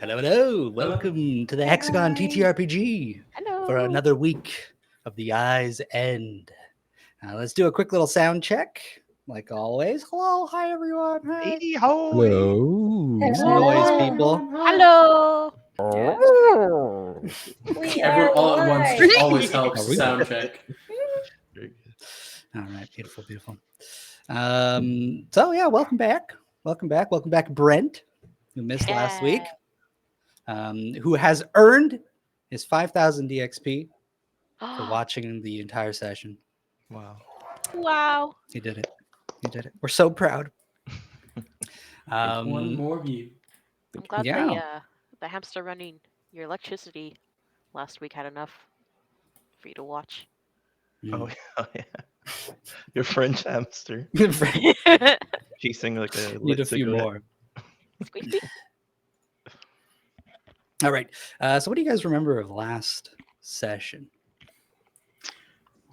Hello, hello. Welcome to the Hexagon TTRPG Hello. for another week of the Eye's End. Let's do a quick little sound check, like always. Hello, hi everyone. Hi. Hello. Some noise, people. Hello. Yeah. We Everyone are all at once live. always helps. Are we? Sound check. Very good. All right, beautiful, beautiful. So yeah, welcome back. Welcome back, Brent, who missed last week. Who has earned his 5,000 DXP for watching the entire session. Wow. Wow. He did it. He did it. We're so proud. One more view. I'm glad Yeah. the hamster running your electricity last week had enough for you to watch. Oh yeah. Your French hamster Squeak, chasing like a Need lit a few cigarette. more. squeak. All right. So what do you guys remember of last session?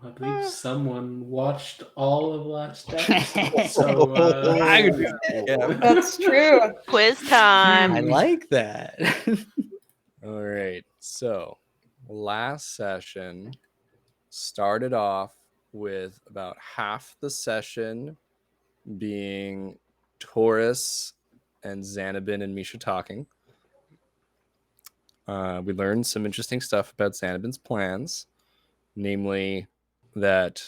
I believe someone watched all of last episode. So Yeah. That's true. Quiz time. I like that. All right. So last session started off with about half the session being Taurus and Xanabin and Misha talking. We learned some interesting stuff about Xanabin's plans, namely that,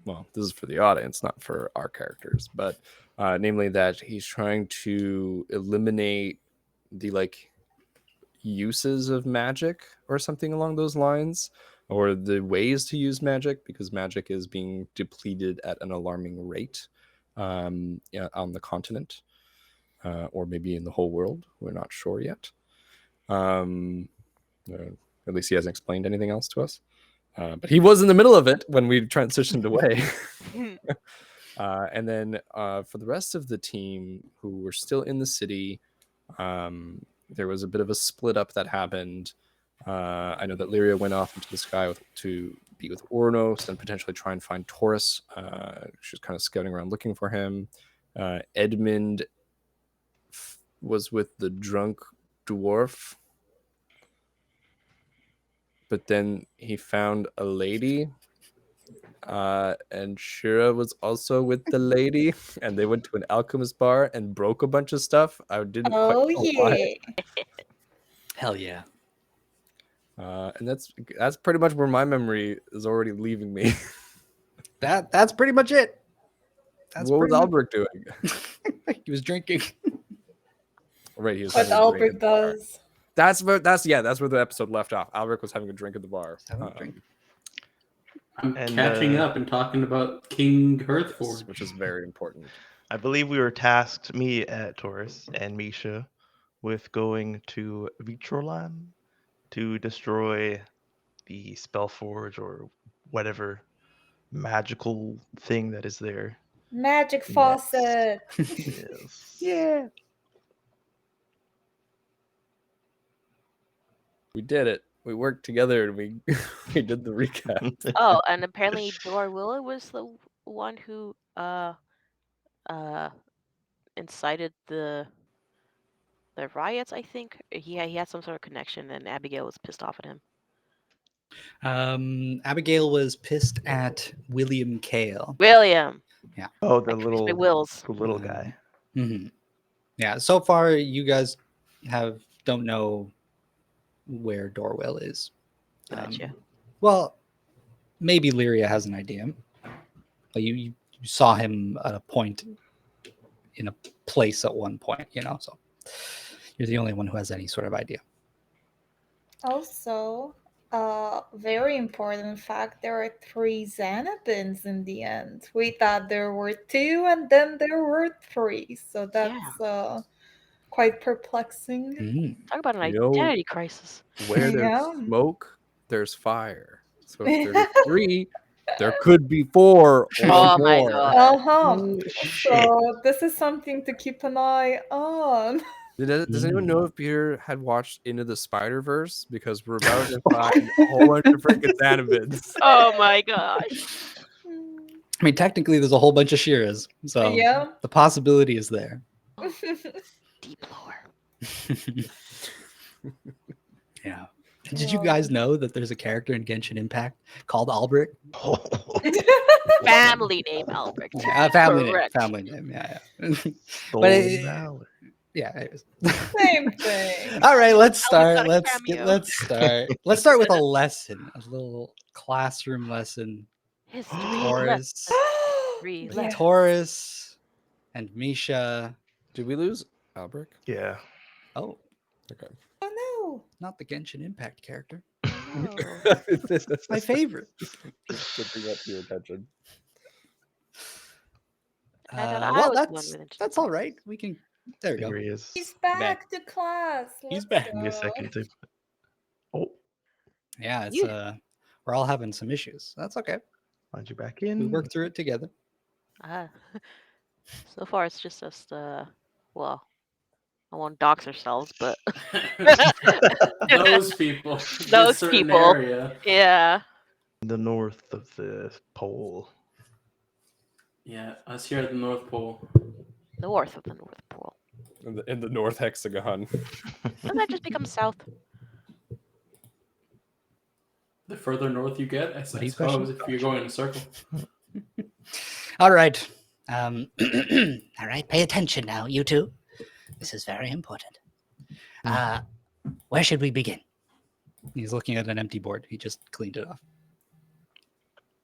well, this is for the audience, not for our characters, but namely that he's trying to eliminate the uses of magic or something along those lines, or the ways to use magic, because magic is being depleted at an alarming rate on the continent, or maybe in the whole world. We're not sure yet. At least he hasn't explained anything else to us. But he was in the middle of it when we transitioned away. And then for the rest of the team who were still in the city, there was a bit of a split up that happened. I know that Lyria went off into the sky to be with Ornos and potentially try and find Taurus. She was kind of scouting around looking for him. Edmund was with the drunk dwarf, but then he found a lady, and Shira was also with the lady, and they went to an alchemist bar and broke a bunch of stuff. I didn't Oh quite know why. yeah. Hell yeah. And that's pretty much where my memory is already leaving me. That's pretty much it. That's What was pretty much- Albrecht doing? He was drinking. Right, he was What having a drink Albert at the bar. does. That's where the episode left off. Albrecht was having a drink at the bar. Having a drink. I'm And, catching up and talking about King Hearthforge. Which is very important. I believe we were tasked, me at Taurus and Misha, with going to Vitrolan to destroy the Spellforge or whatever magical thing that is there. Magic faucet. Yes. Yeah. We did it. We worked together and we we did the recap. Oh, and apparently Dorwilla was the one who incited the riots, I think. He had some sort of connection, and Abigail was pissed off at him. Abigail was pissed at William Kale. William. Oh, the Like, little Wills. guy. Mm-hmm. Yeah, so far you guys don't know where Dorwell is. Gotcha. Well, maybe Lyria has an idea. But you saw him at a point in a place at one point, so you're the only one who has any sort of idea. Also, very important fact, there are 3 Xanabins in the end. We thought there were 2 and then there were 3. So that's quite perplexing. Mm. Talk about an You know- identity crisis. Where there's Yeah. smoke, there's fire. So if there's 3, there could be 4 or Oh my more. God. Uh-huh. So this is something to keep an eye on. Does anyone know if Peter had watched Into the Spider-Verse? Because we're about to find a whole bunch of freaking Xanabins. Oh my gosh. I mean, technically, there's a whole bunch of Shiras, so Yeah. the possibility is there. Deep lore. Yeah. Did you guys know that there's a character in Genshin Impact called Albrecht? Family name Albrecht. Family Correct. name. Yeah. Stolen valor. Yeah. Anyways. Same thing. All right, let's Albrecht start. got a cameo. Let's start with a lesson, a little classroom lesson. History Taurus, History with lesson. Taurus and Misha. Did we lose Albrecht? Yeah. Oh, Okay. Oh not the Genshin Impact character. No. That's my favorite. Just to bring that to your attention. I thought I Well, was the one with that's all right. We can. There we go. Here he is. He's back to class. He's Let's back. Give me a go. second to. Oh, Yeah, it's You- we're all having some issues. That's okay. find you back We in. work through it together. So far, it's just us. Well, I won't dox ourselves, but Those people. this Those certain people. Area. yeah. The north of the pole. Yeah, us here at the North Pole. North of the North Pole. In the North Hexagon. Doesn't that just become south? The further north you get, I What are you suppose, if you're going in a circle. All right. All right. Pay attention now, you two. This is very important. Where should we begin? He's looking at an empty board. He just cleaned it off.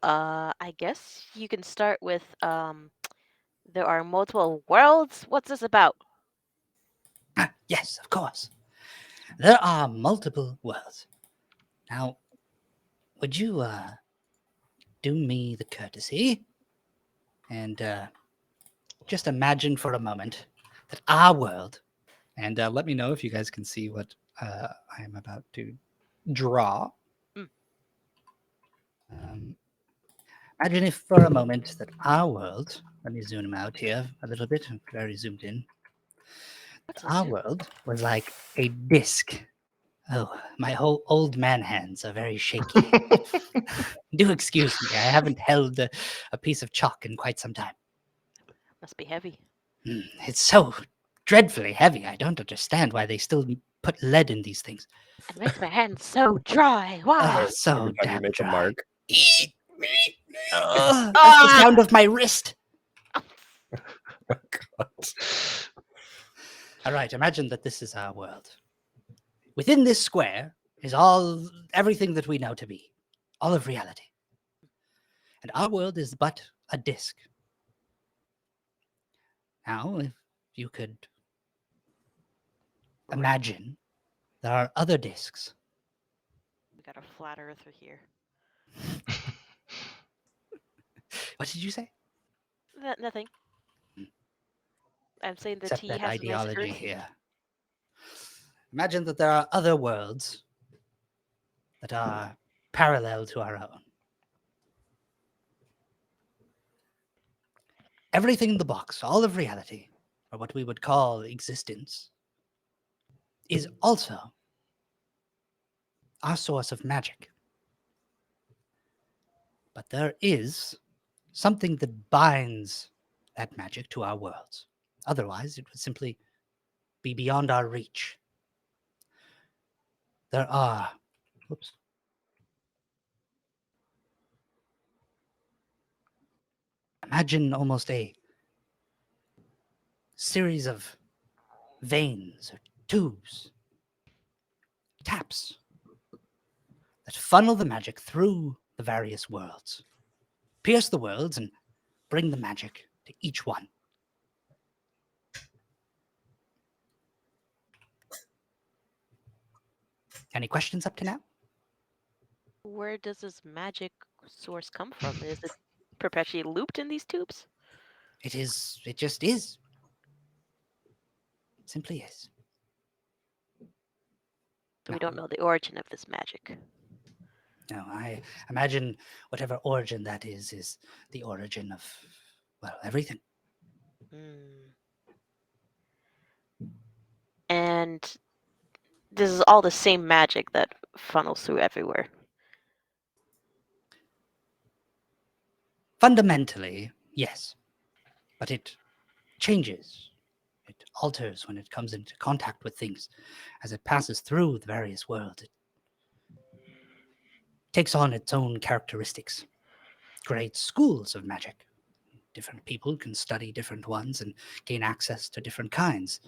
I guess you can start with there are multiple worlds. What's this about? Yes, of course. There are multiple worlds. Now, would you do me the courtesy and just imagine for a moment that our world, and let me know if you guys can see what I am about to draw. Imagine if for a moment that our world, let me zoom out here a little bit, I'm very zoomed in. What's a Our zoo? world was like a disc. Oh, my whole old man hands are very shaky. Do excuse me, I haven't held a piece of chalk in quite some time. Must be heavy. It's so dreadfully heavy. I don't understand why they still put lead in these things. It makes my hands so dry. Why? So Every time you damn make a dry. mark. That's the sound of my wrist. All right, imagine that this is our world. Within this square is everything that we know to be, all of reality. And our world is but a disc. Now, if you could imagine there are other discs. We got a flat earther here. What did you say? Nothing. I'm saying that Except he that has ideology a nice earth. here. Imagine that there are other worlds that are parallel to our own. Everything in the box, all of reality, or what we would call existence, is also our source of magic. But there is something that binds that magic to our worlds. Otherwise, it would simply be beyond our reach. There are, whoops. Imagine almost a series of veins or tubes, taps that funnel the magic through the various worlds, pierce the worlds, and bring the magic to each one. Any questions up to now? Where does this magic source come from? Is it perpetually looped in these tubes? It just is. It simply is. So we don't know the origin of this magic. No, I imagine whatever origin that is the origin of, well, everything. And this is all the same magic that funnels through everywhere. Fundamentally, yes. But it changes. It it alters when it comes into contact with things. As it passes through the various worlds, it takes on its own characteristics, creates schools of magic. Different people can study different ones and gain access to different kinds,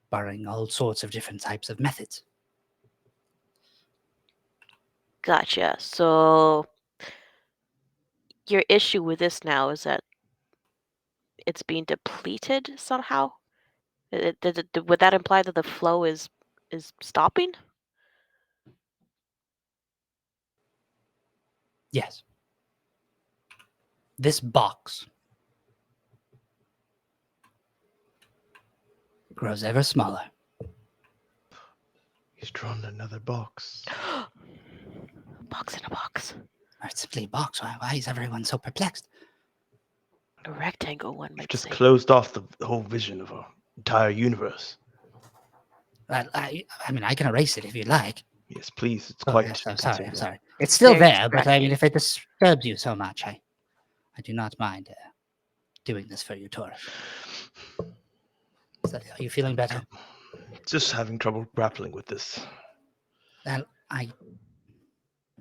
borrowing all sorts of different types of methods. Gotcha. So your issue with this now is that it's being depleted somehow? Would that imply that the flow is stopping? Yes. This box grows ever smaller. He's drawn another box. Box in a box. Or it's simply a box. Why is everyone so perplexed? A rectangle, one You've might just say. closed off the whole vision of our entire universe. Well, I mean, I can erase it if you like. Yes, please. It's Oh, quite. yes, I'm inconsiderate. sorry. It's still Very there, but I mean, distracting. if it disturbs you so much, I do not mind doing this for you, Taurus. Are you feeling better? Just having trouble grappling with this. Well, I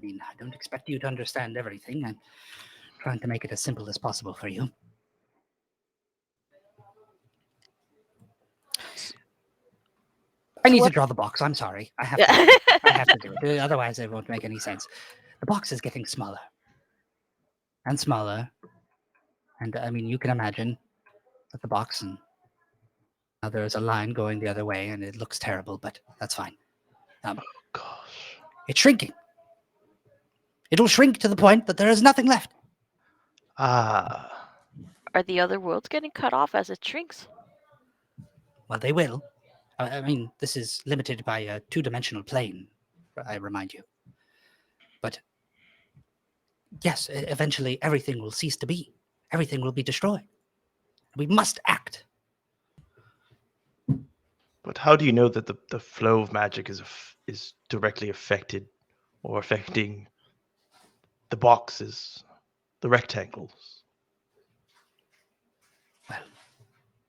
mean, I don't expect you to understand everything. I'm trying to make it as simple as possible for you. I need to draw the box. I'm sorry. I have to. I have to do it. Otherwise, it won't make any sense. The box is getting smaller and smaller, and I mean, you can imagine that the box, and now there is a line going the other way, and it looks terrible, but that's fine. Gosh. It's shrinking. It'll shrink to the point that there is nothing left. Ah. Are the other worlds getting cut off as it shrinks? Well, they will. I mean, this is limited by a two-dimensional plane, I remind you. But yes, eventually everything will cease to be. Everything will be destroyed. We must act. But how do you know that the flow of magic is directly affected or affecting the boxes, the rectangles? Well,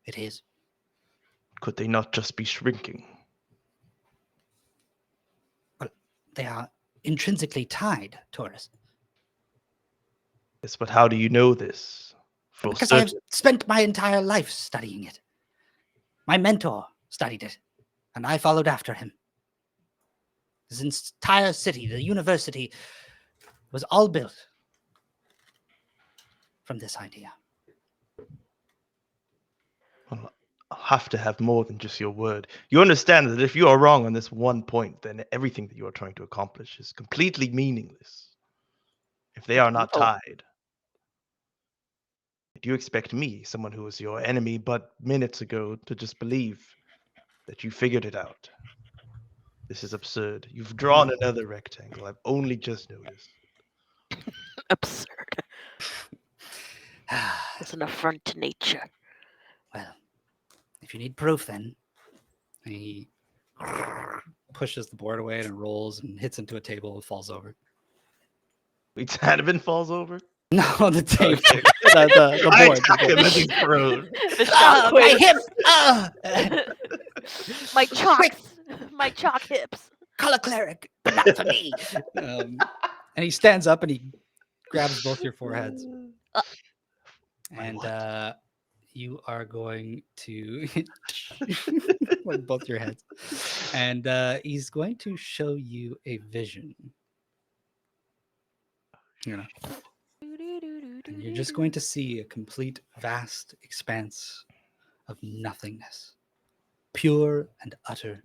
it is. Could they not just be shrinking? Well, they are intrinsically tied, Taurus. Yes, but how do you know this? For Because I've certain? spent my entire life studying it. My mentor studied it, and I followed after him. This entire city, the university, was all built from this idea. Well, I'll have to have more than just your word. You understand that if you are wrong on this one point, then everything that you are trying to accomplish is completely meaningless. If they are not Oh. tied. Do you expect me, someone who was your enemy but minutes ago, to just believe that you figured it out? This is absurd. You've drawn another rectangle. I've only just noticed. Absurd. It's an affront to nature. Well, if you need proof, then he pushes the board away and it rolls and hits into a table and falls over. Wait, Xanabin falls over? No, the table. Okay. the I board. attack him as he's thrown. The My shockwave. hip! My chalks. My chalk hips. Color cleric, but not for me. And he stands up and he grabs both your foreheads. And you are going to with both your heads. And he's going to show you a vision. You know. And you're just going to see a complete, vast expanse of nothingness, pure and utter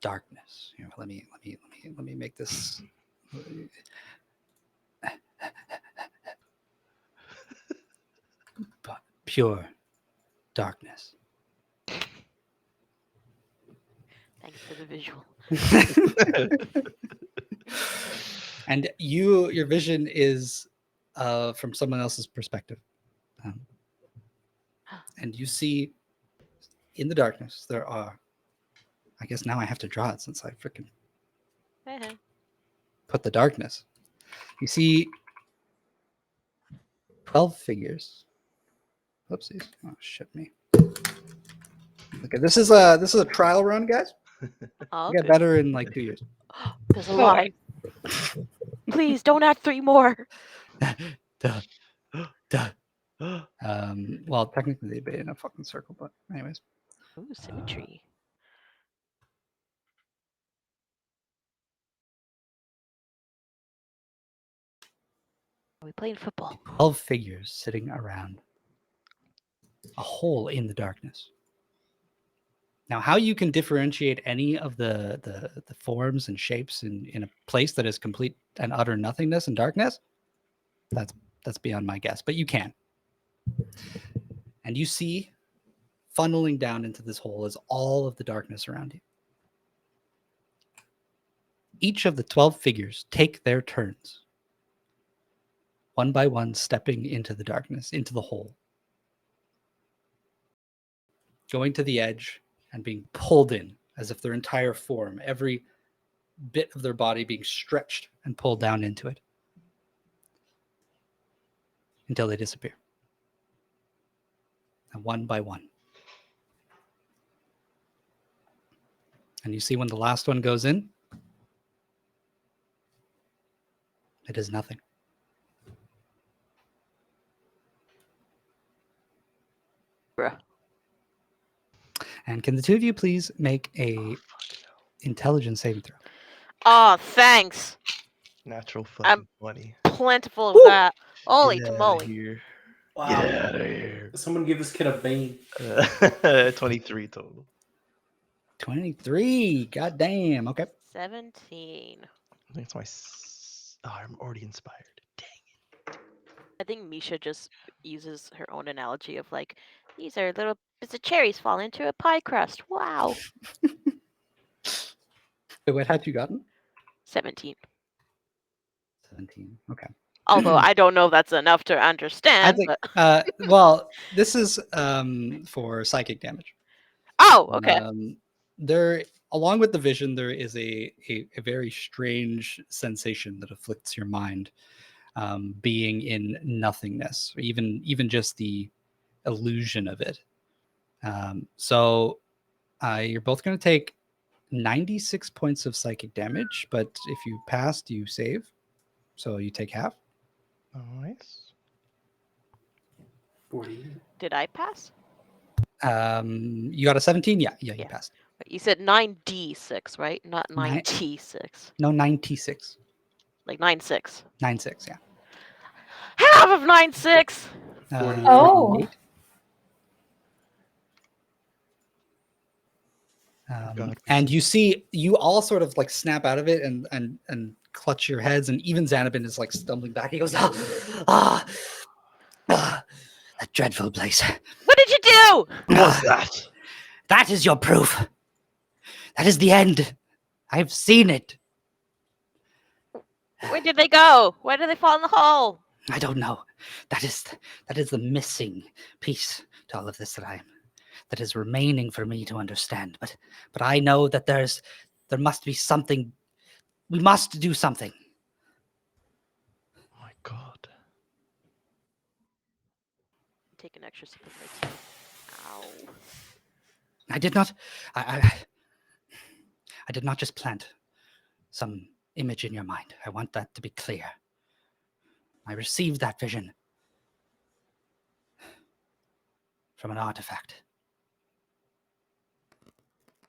darkness. Here, let me make this. Pure darkness. Thanks for the visual. And your vision is from someone else's perspective. And you see in the darkness, there are, I guess now I have to draw it since I freaking put the darkness. You see 12 figures. Oopsies. Oh, shit me. Okay, this is a trial run, guys. Oh, Get okay. better in like 2 years. There's a lie. Please don't add 3 more. Duh. Duh. Well, technically they'd be in a fucking circle, but anyways. Ooh, symmetry. Are we playing football? 12 figures sitting around a hole in the darkness. Now, how you can differentiate any of the forms and shapes in a place that is complete and utter nothingness and darkness, that's beyond my guess, but you can. And you see funneling down into this hole is all of the darkness around you. Each of the 12 figures take their turns, one by one, stepping into the darkness, into the hole, going to the edge and being pulled in as if their entire form, every bit of their body being stretched and pulled down into it until they disappear. And one by one. And you see when the last one goes in, it is nothing. Bruh. And can the two of you please make a intelligence saving throw? Oh, thanks. Natural I'm- fucking 20. Plentiful of Woo! that. Holy Get outta tamale. here. Wow. Get out of here. Someone give this kid a bane. 23 total. 23. God damn. Okay. 17. I think it's my. Oh, I'm already inspired. Dang. I think Misha just uses her own analogy of like, these are little bits of cherries fall into a pie crust. Wow. Wait, what had you gotten? 17. 17. Okay. Although I don't know if that's enough to I understand. think, But... well, this is for psychic damage. Oh, okay. There, along with the vision, there is a very strange sensation that afflicts your mind, being in nothingness, or even just the illusion of it. So you're both going to take 96 points of psychic damage, but if you passed, you save. So you take half. Nice. 40. Did I pass? You got a 17? Yeah, you Yeah. passed. You said 9d6, right? Not Nine- 9t6. No, 96. Like 9-6. 96, yeah. Half of 9-6! Oh. 48. God, And you see, you all sort of like snap out of it and clutch your heads, and even Xanabin is like stumbling back. He goes, that dreadful place. What did you do? Who was that? That is your proof. That is the end. I've seen it. Where did they go? Where did they fall in the hole? I don't know. That is the missing piece to all of this that is remaining for me to understand. But I know that there must be something. We must do something. Oh my god. Take an extra sip of my tea. Ow. I did not. I did not just plant some image in your mind. I want that to be clear. I received that vision from an artifact.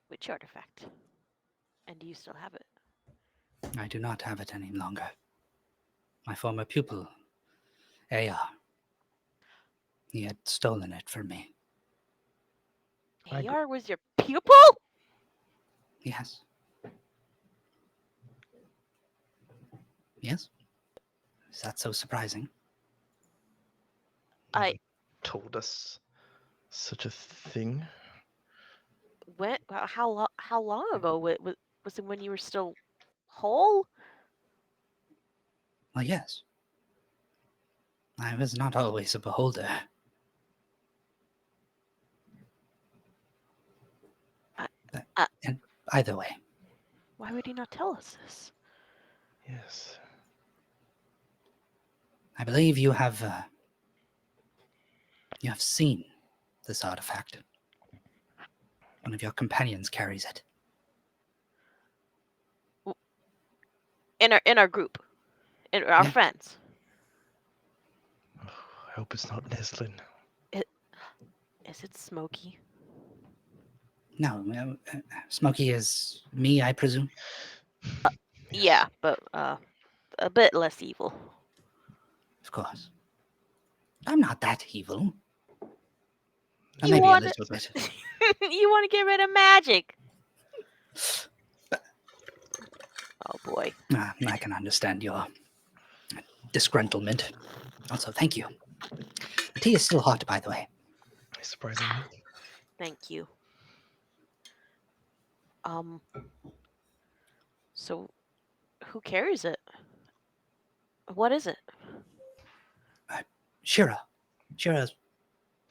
Which artifact? And do you still have it? I do not have it any longer. My former pupil, Irea, he had stolen it from me. AR was your pupil? Yes. Yes? Is that so surprising? I Told us such a thing. went. How long ago was it? When you were still whole? Well, yes. I was not always a beholder. And either way, Why would he not tell us this? Yes. I believe you have seen this artifact. One of your companions carries it. In our group, in our Yeah. friends. I hope it's not Neslin. Is it Smokey? No, Smokey is me, I presume. Yeah, but a bit less evil. Of course. I'm not that evil. You Maybe a want little bit. you want to get rid of magic? Oh boy. I can understand your disgruntlement. Also, thank you. The tea is still hot, by the way. Surprisingly. Thank you. So who carries it? What is it? Shira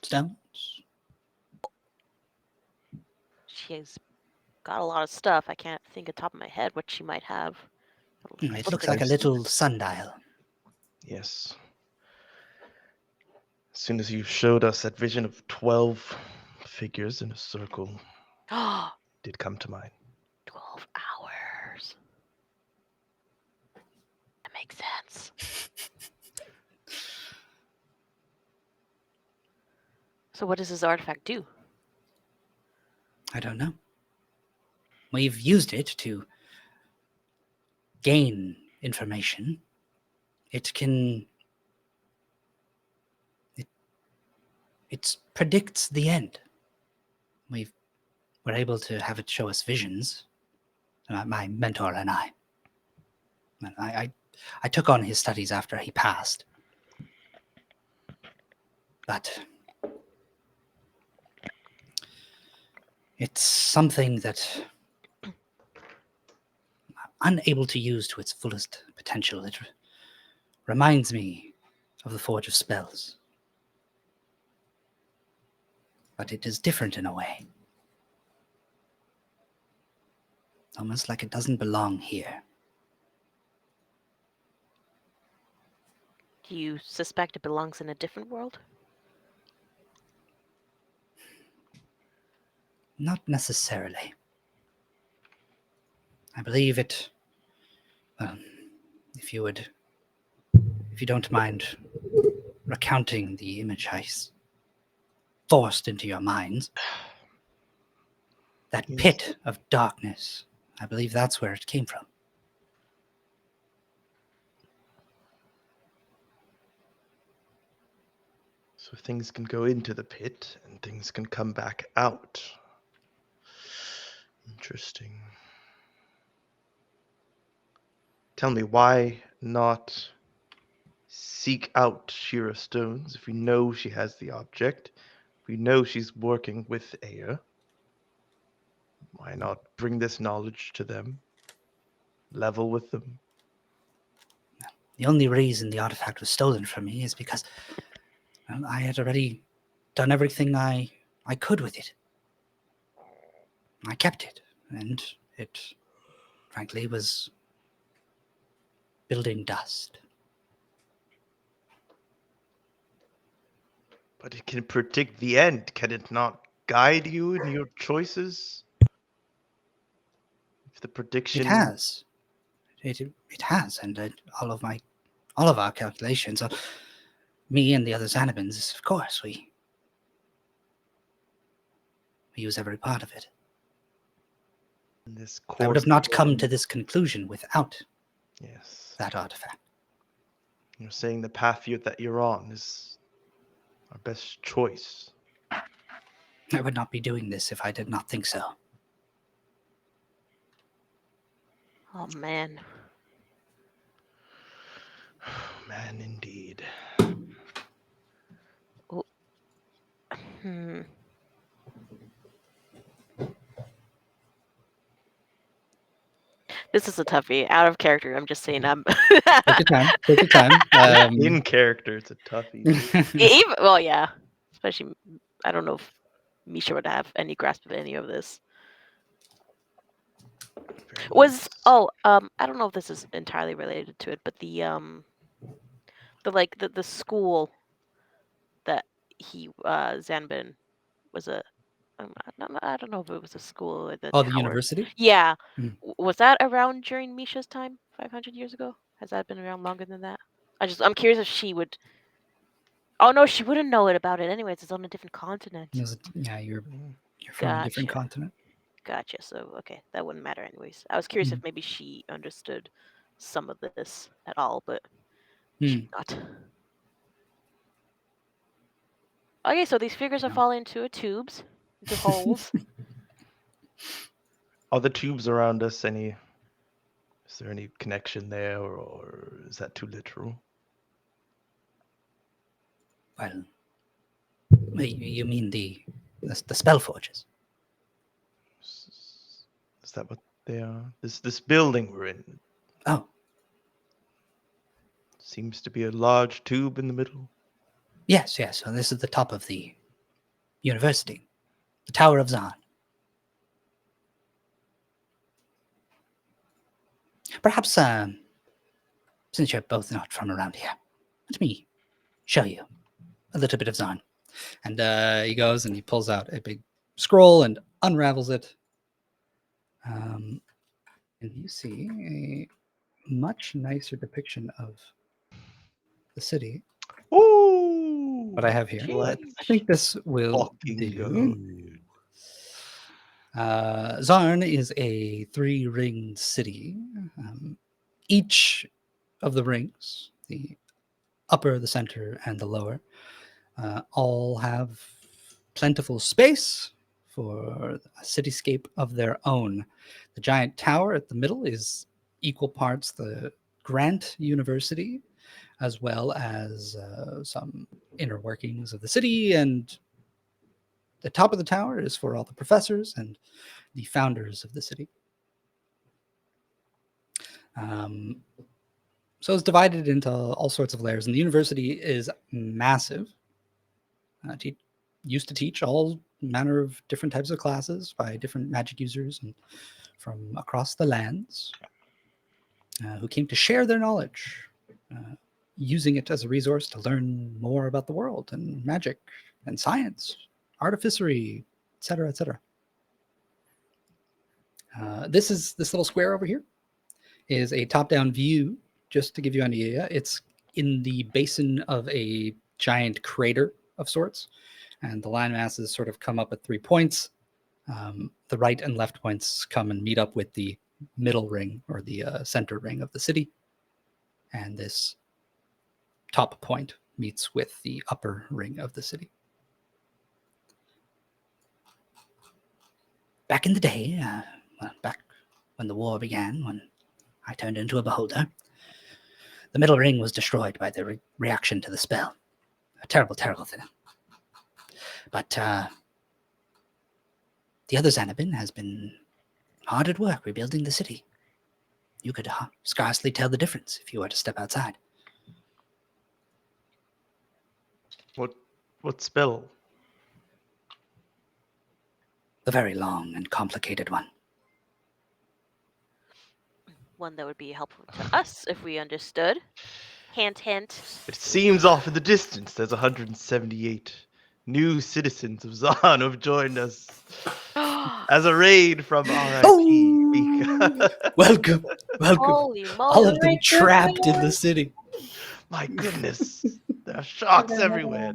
Stones. She's got a lot of stuff. I can't think of the top of my head what she might have. It looks like a little sundial. Yes. As soon as you showed us that vision of 12 figures in a circle, did come to mind. 12 hours. That makes sense. So what does this artifact do? I don't know. We've used it to gain information. It predicts the end. We're able to have it show us visions. My mentor and I. I took on his studies after he passed. But it's something that I'm unable to use to its fullest potential. It reminds me of the Forge of Spells. But it is different in a way. Almost like it doesn't belong here. Do you suspect it belongs in a different world? Not necessarily. I believe it. If you don't mind recounting the image I forced into your minds, that pit of darkness, I believe that's where it came from. So things can go into the pit and things can come back out. Interesting. Tell me, why not seek out Shira Stones if we know she has the object? We know she's working with Aya. Why not bring this knowledge to them? Level with them? The only reason the artifact was stolen from me is because I had already done everything I could with it. I kept it, and it, frankly, was building dust. But it can predict the end. Can it not guide you in your choices? If the prediction... It has. It has, and all of our calculations, me and the other Xanabins, of course, we use every part of it. This I would have not come to this conclusion without that artifact. You're saying the path that you're on is our best choice. I would not be doing this if I did not think so. Oh man. Man, indeed. This is a toughie. Out of character, I'm just saying. Take your time. In character, it's a toughie. Well, yeah. Especially, I don't know if Misha would have any grasp of any of this. I don't know if this is entirely related to it, but the school that he Xanabin was a I don't know if it was a school or the Oh, the tower. university? Yeah. Mm. Was that around during Misha's time, 500 years ago? Has that been around longer than that? I'm curious if she would. Oh no, she wouldn't know it about it anyways. It's on a different continent. Yeah, you're from a different Gotcha. continent. Gotcha. So okay, that wouldn't matter anyways. I was curious Mm. if maybe she understood some of this at all, but Mm. she not. Okay, so these figures are No. falling into tubes, into holes. Are the tubes around us any? Is there any connection there, or is that too literal? Well, you mean the spell forges? Is that what they are? This building we're in Oh, seems to be a large tube in the middle. yes. So this is the top of the university, the Tower of Xarn. Perhaps, since you're both not from around here, let me show you a little bit of Xarn. And he goes and he pulls out a big scroll and unravels it. And you see a much nicer depiction of the city. Ooh! What I have here. Let's I think this will fucking do. go. Xarn is a 3-ringed city. Each of the rings, the upper, the center, and the lower, all have plentiful space for a cityscape of their own. The giant tower at the middle is equal parts the Grant University, as well as some inner workings of the city, and the top of the tower is for all the professors and the founders of the city. So it's divided into all sorts of layers, and the university is massive. Used to teach all manner of different types of classes by different magic users and from across the lands who came to share their knowledge, using it as a resource to learn more about the world and magic and science, artificery, etc., etc. This little square over here is a top-down view. Just to give you an idea, it's in the basin of a giant crater of sorts, and the line masses sort of come up at 3 points. The right and left points come and meet up with the middle ring or the center ring of the city, and this top point meets with the upper ring of the city. Back in the day, back when the war began, when I turned into a beholder, the middle ring was destroyed by the reaction to the spell. A terrible, terrible thing. But the other Xanabin has been hard at work rebuilding the city. You could scarcely tell the difference if you were to step outside. What spell? A very long and complicated one. One that would be helpful to us if we understood. Hint, hint. It seems off in the distance. There's 178 new citizens of Xarn who have joined us as a raid from RIP. Oh! Welcome. Holy moly. All of them trapped in the city. My goodness. There are sharks everywhere.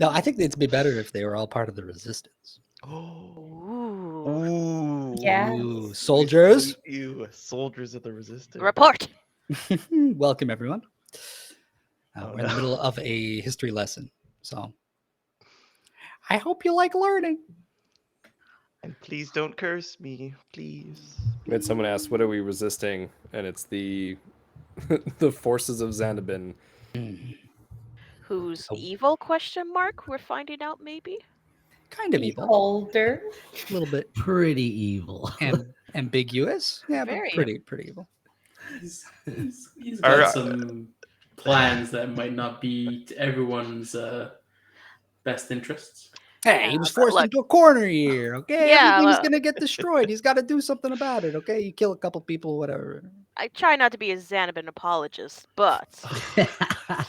No, I think it'd be better if they were all part of the resistance. Oh. Ooh. Ooh. Yeah. Ooh, soldiers. You soldiers of the resistance. Report. Welcome, everyone. Oh, we're in the no. middle of a history lesson, so I hope you like learning. And please don't curse me, please. When someone asks, "What are we resisting?" and it's the the forces of Xanabin. Who's Oh. evil? Question mark. We're finding out maybe. Kind of evil, Beholder. a little bit Pretty evil. ambiguous. Yeah, Very. but pretty evil. He's got some plans that might not be to everyone's best interests. Hey, Yeah, he was but forced look- into a corner here. Okay, Yeah, everything's well- gonna get destroyed. He's got to do something about it. Okay, you kill a couple people, whatever. I try not to be a Xanabin apologist, but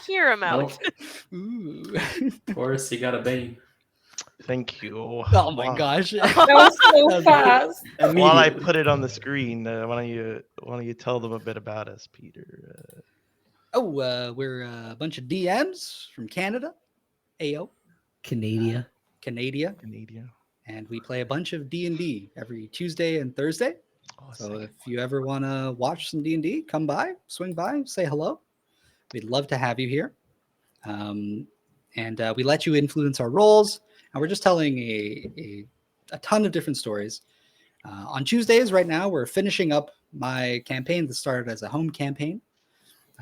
hear him out. Nope. Ooh. Of course, he got a Bane. Thank you. Oh my gosh. That was so That was fast. While I Immediately. put it on the screen, why don't you tell them a bit about us, Peter? We're a bunch of DMs from Canada, AO, Canada. Canada, Canada. and we play a bunch of D&D every Tuesday and Thursday. Oh, So if you ever want to watch some D&D, come by, swing by, say hello. We'd love to have you here. And we let you influence our roles. And we're just telling a ton of different stories. On Tuesdays right now, we're finishing up my campaign that started as a home campaign.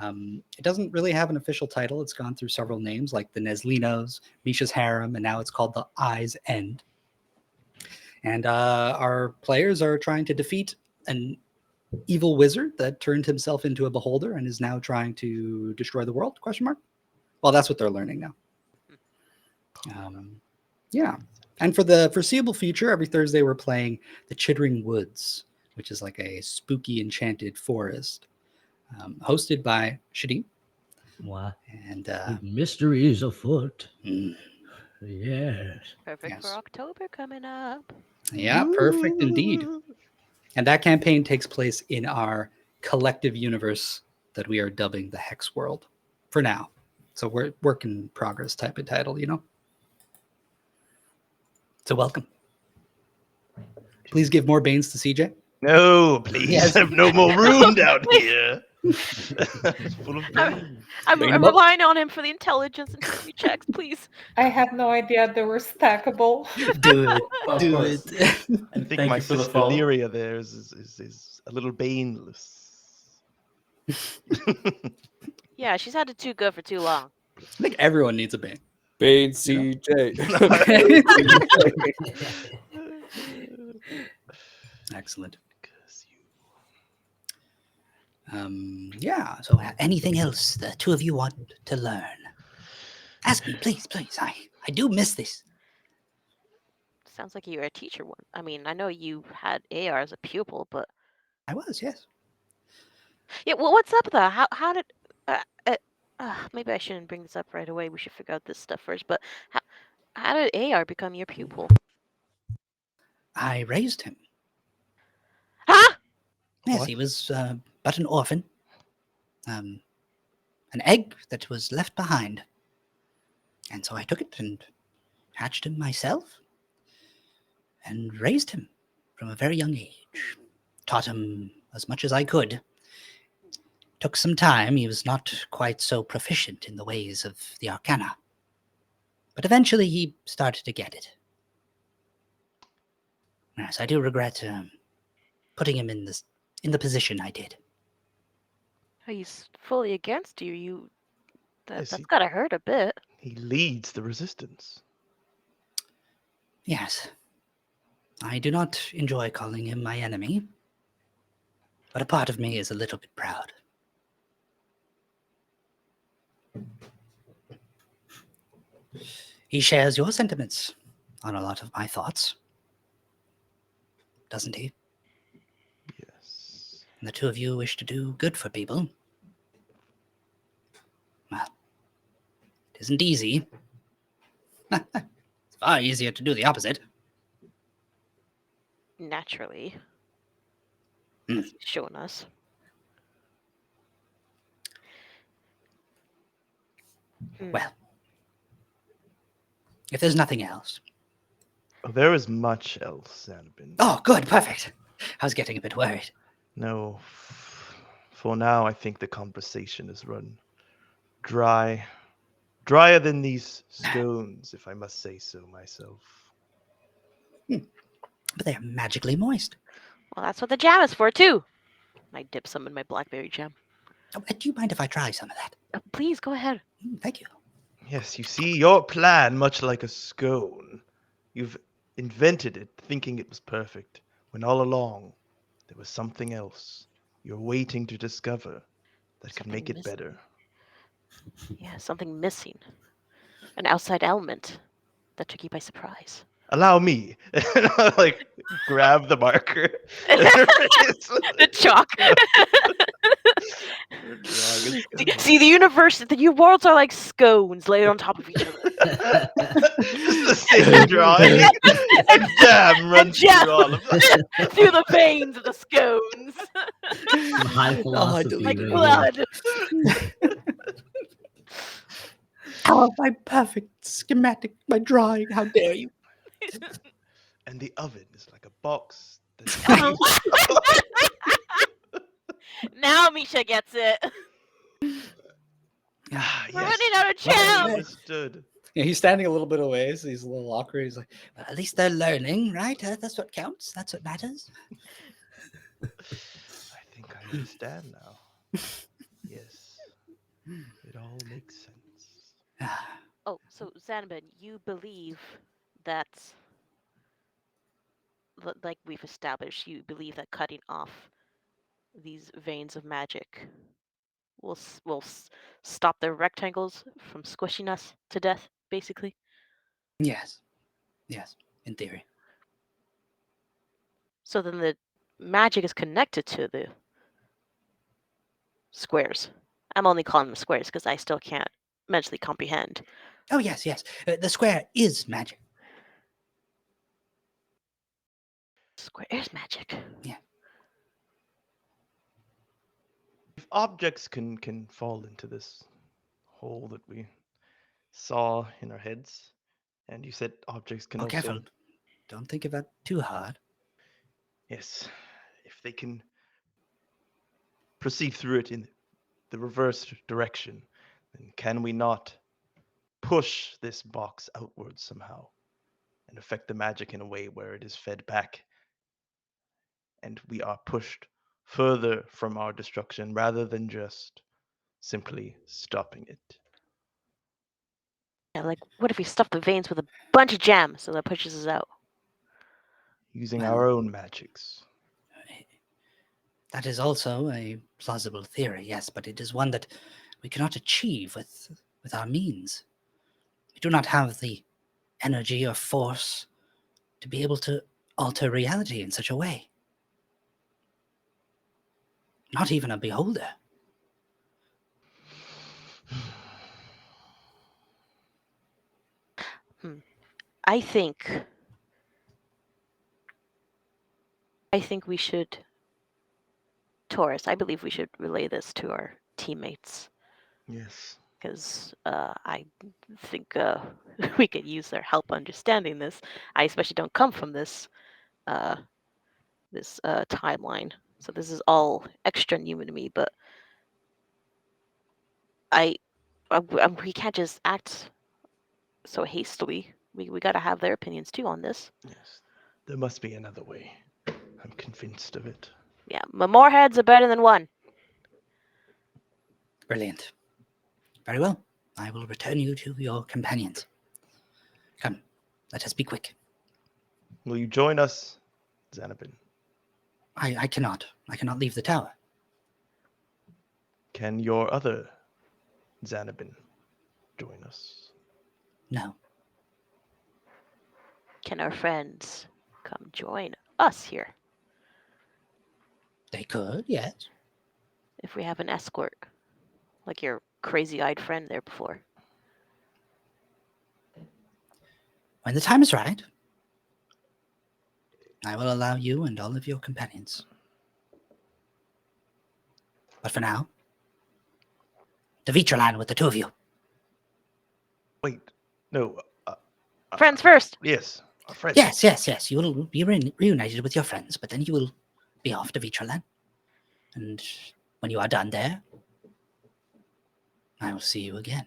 It doesn't really have an official title. It's gone through several names like the Neslinos, Misha's Harem, and now it's called the Eye's End. And our players are trying to defeat an evil wizard that turned himself into a beholder and is now trying to destroy the world? ? Well, that's what they're learning now. Yeah. And for the foreseeable future, every Thursday we're playing the Chittering Woods, which is like a spooky enchanted forest, hosted by Shadim. Wow. And mystery is afoot. mm, Yes. Perfect Yes. for October coming up. yeah, perfect indeed. And that campaign takes place in our collective universe that we are dubbing the Hex World for now. So we're work in progress type of title, you know? So welcome. Please give more Banes to CJ. No, please. Yes. I have no more room down here. It's full of beans. I'm Bring 'em up. relying on him for the intelligence and history checks, please. I had no idea they were stackable. Do it. Of Do course. it. I think Thank my you for the sister follow. Irea there is a little baneless. Yeah, she's had it too good for too long. I think everyone needs a Bane. Bane CJ. Excellent. Yeah. So anything else the two of you want to learn? Ask me, please, please. I do miss this. Sounds like you're a teacher one. I mean, I know you had AR as a pupil, but I was, yes. yeah. Well, what's up though? How did? Maybe I shouldn't bring this up right away. We should figure out this stuff first. But how did AR become your pupil? I raised him. Huh? Yes, What? he was but an orphan. An egg that was left behind. And so I took it and hatched him myself and raised him from a very young age. Taught him as much as I could. Took some time. He was not quite so proficient in the ways of the arcana. But eventually he started to get it. Yes, I do regret putting him in the position I did. He's fully against you. Yes, That's gotta hurt a bit. he leads the resistance. Yes. I do not enjoy calling him my enemy, but a part of me is a little bit proud. He shares your sentiments on a lot of my thoughts, doesn't he? Yes. And the two of you wish to do good for people. Well, it isn't easy. It's far easier to do the opposite. Naturally, Mm. as he's shown us. Well, if there's nothing else. Oh, there is much else, Xanabin. Oh, good, perfect. I was getting a bit worried. No. For now, I think the conversation is run dry. Drier than these scones, if I must say so myself. But they're magically moist. Well, that's what the jam is for too. I dip some in my blackberry jam. Oh, do you mind if I try some of that? Please go ahead. Thank you. Yes, you see, your plan, much like a scone, you've invented it thinking it was perfect, when all along there was something else you're waiting to discover that could Something make it missing. better. Yeah, something missing. An outside element that took you by surprise. allow me. And I like grab the marker. The chalk. See, the universe, the new worlds are like scones laid on top of each other. Just the same drawing. And jam runs jam. through all of them. Through the veins of the scones. Some high philosophy. Like right blood. Oh, my perfect schematic, my drawing. How dare you? And the oven is like a box. Now Misha gets it. Ah, We're yes. running out of Finally jam. understood. Yeah, he's standing a little bit away, so he's a little awkward. He's like, well, at least they're learning, right? That's what counts. That's what matters. I think I understand now. Yes. It all makes sense. Oh, so Xanabin, you believe that, like we've established, you believe that cutting off these veins of magic will stop the rectangles from squishing us to death, basically? Yes. Yes, in theory. So then the magic is connected to the squares. I'm only calling them squares because I still can't mentally comprehend. Oh, yes, yes. The square is magic. Square is magic. Yeah. If objects can fall into this hole that we saw in our heads, and you said objects can Oh, also careful. Don't think of that too hard. yes, if they can proceed through it in the reverse direction, then can we not push this box outwards somehow and affect the magic in a way where it is fed back and we are pushed further from our destruction rather than just simply stopping it? Yeah, like what if we stuff the veins with a bunch of jam so that pushes us out? Using Well, our own magics. That is also a plausible theory, yes, but it is one that we cannot achieve with our means. We do not have the energy or force to be able to alter reality in such a way. Not even a beholder. I think we should, Taurus, I believe we should relay this to our teammates. Yes. Because I think we could use their help understanding this. I especially don't come from this timeline, so this is all extra new to me. But we can't just act so hastily. We got to have their opinions too on this. Yes. There must be another way. I'm convinced of it. Yeah, more heads are better than one. Brilliant. Very well. I will return you to your companions. Come, let us be quick. Will you join us, Xanabin? I cannot. I cannot leave the tower. Can your other Xanabin join us? No. Can our friends come join us here? They could, yes. If we have an escort, like your crazy-eyed friend there before. When the time is right, I will allow you and all of your companions. But for now, to Vitraland with the two of you. Wait, no. Friends first! Yes, our friends. Yes. You will be reunited with your friends, but then you will be off to Vitraland. And when you are done there, I will see you again.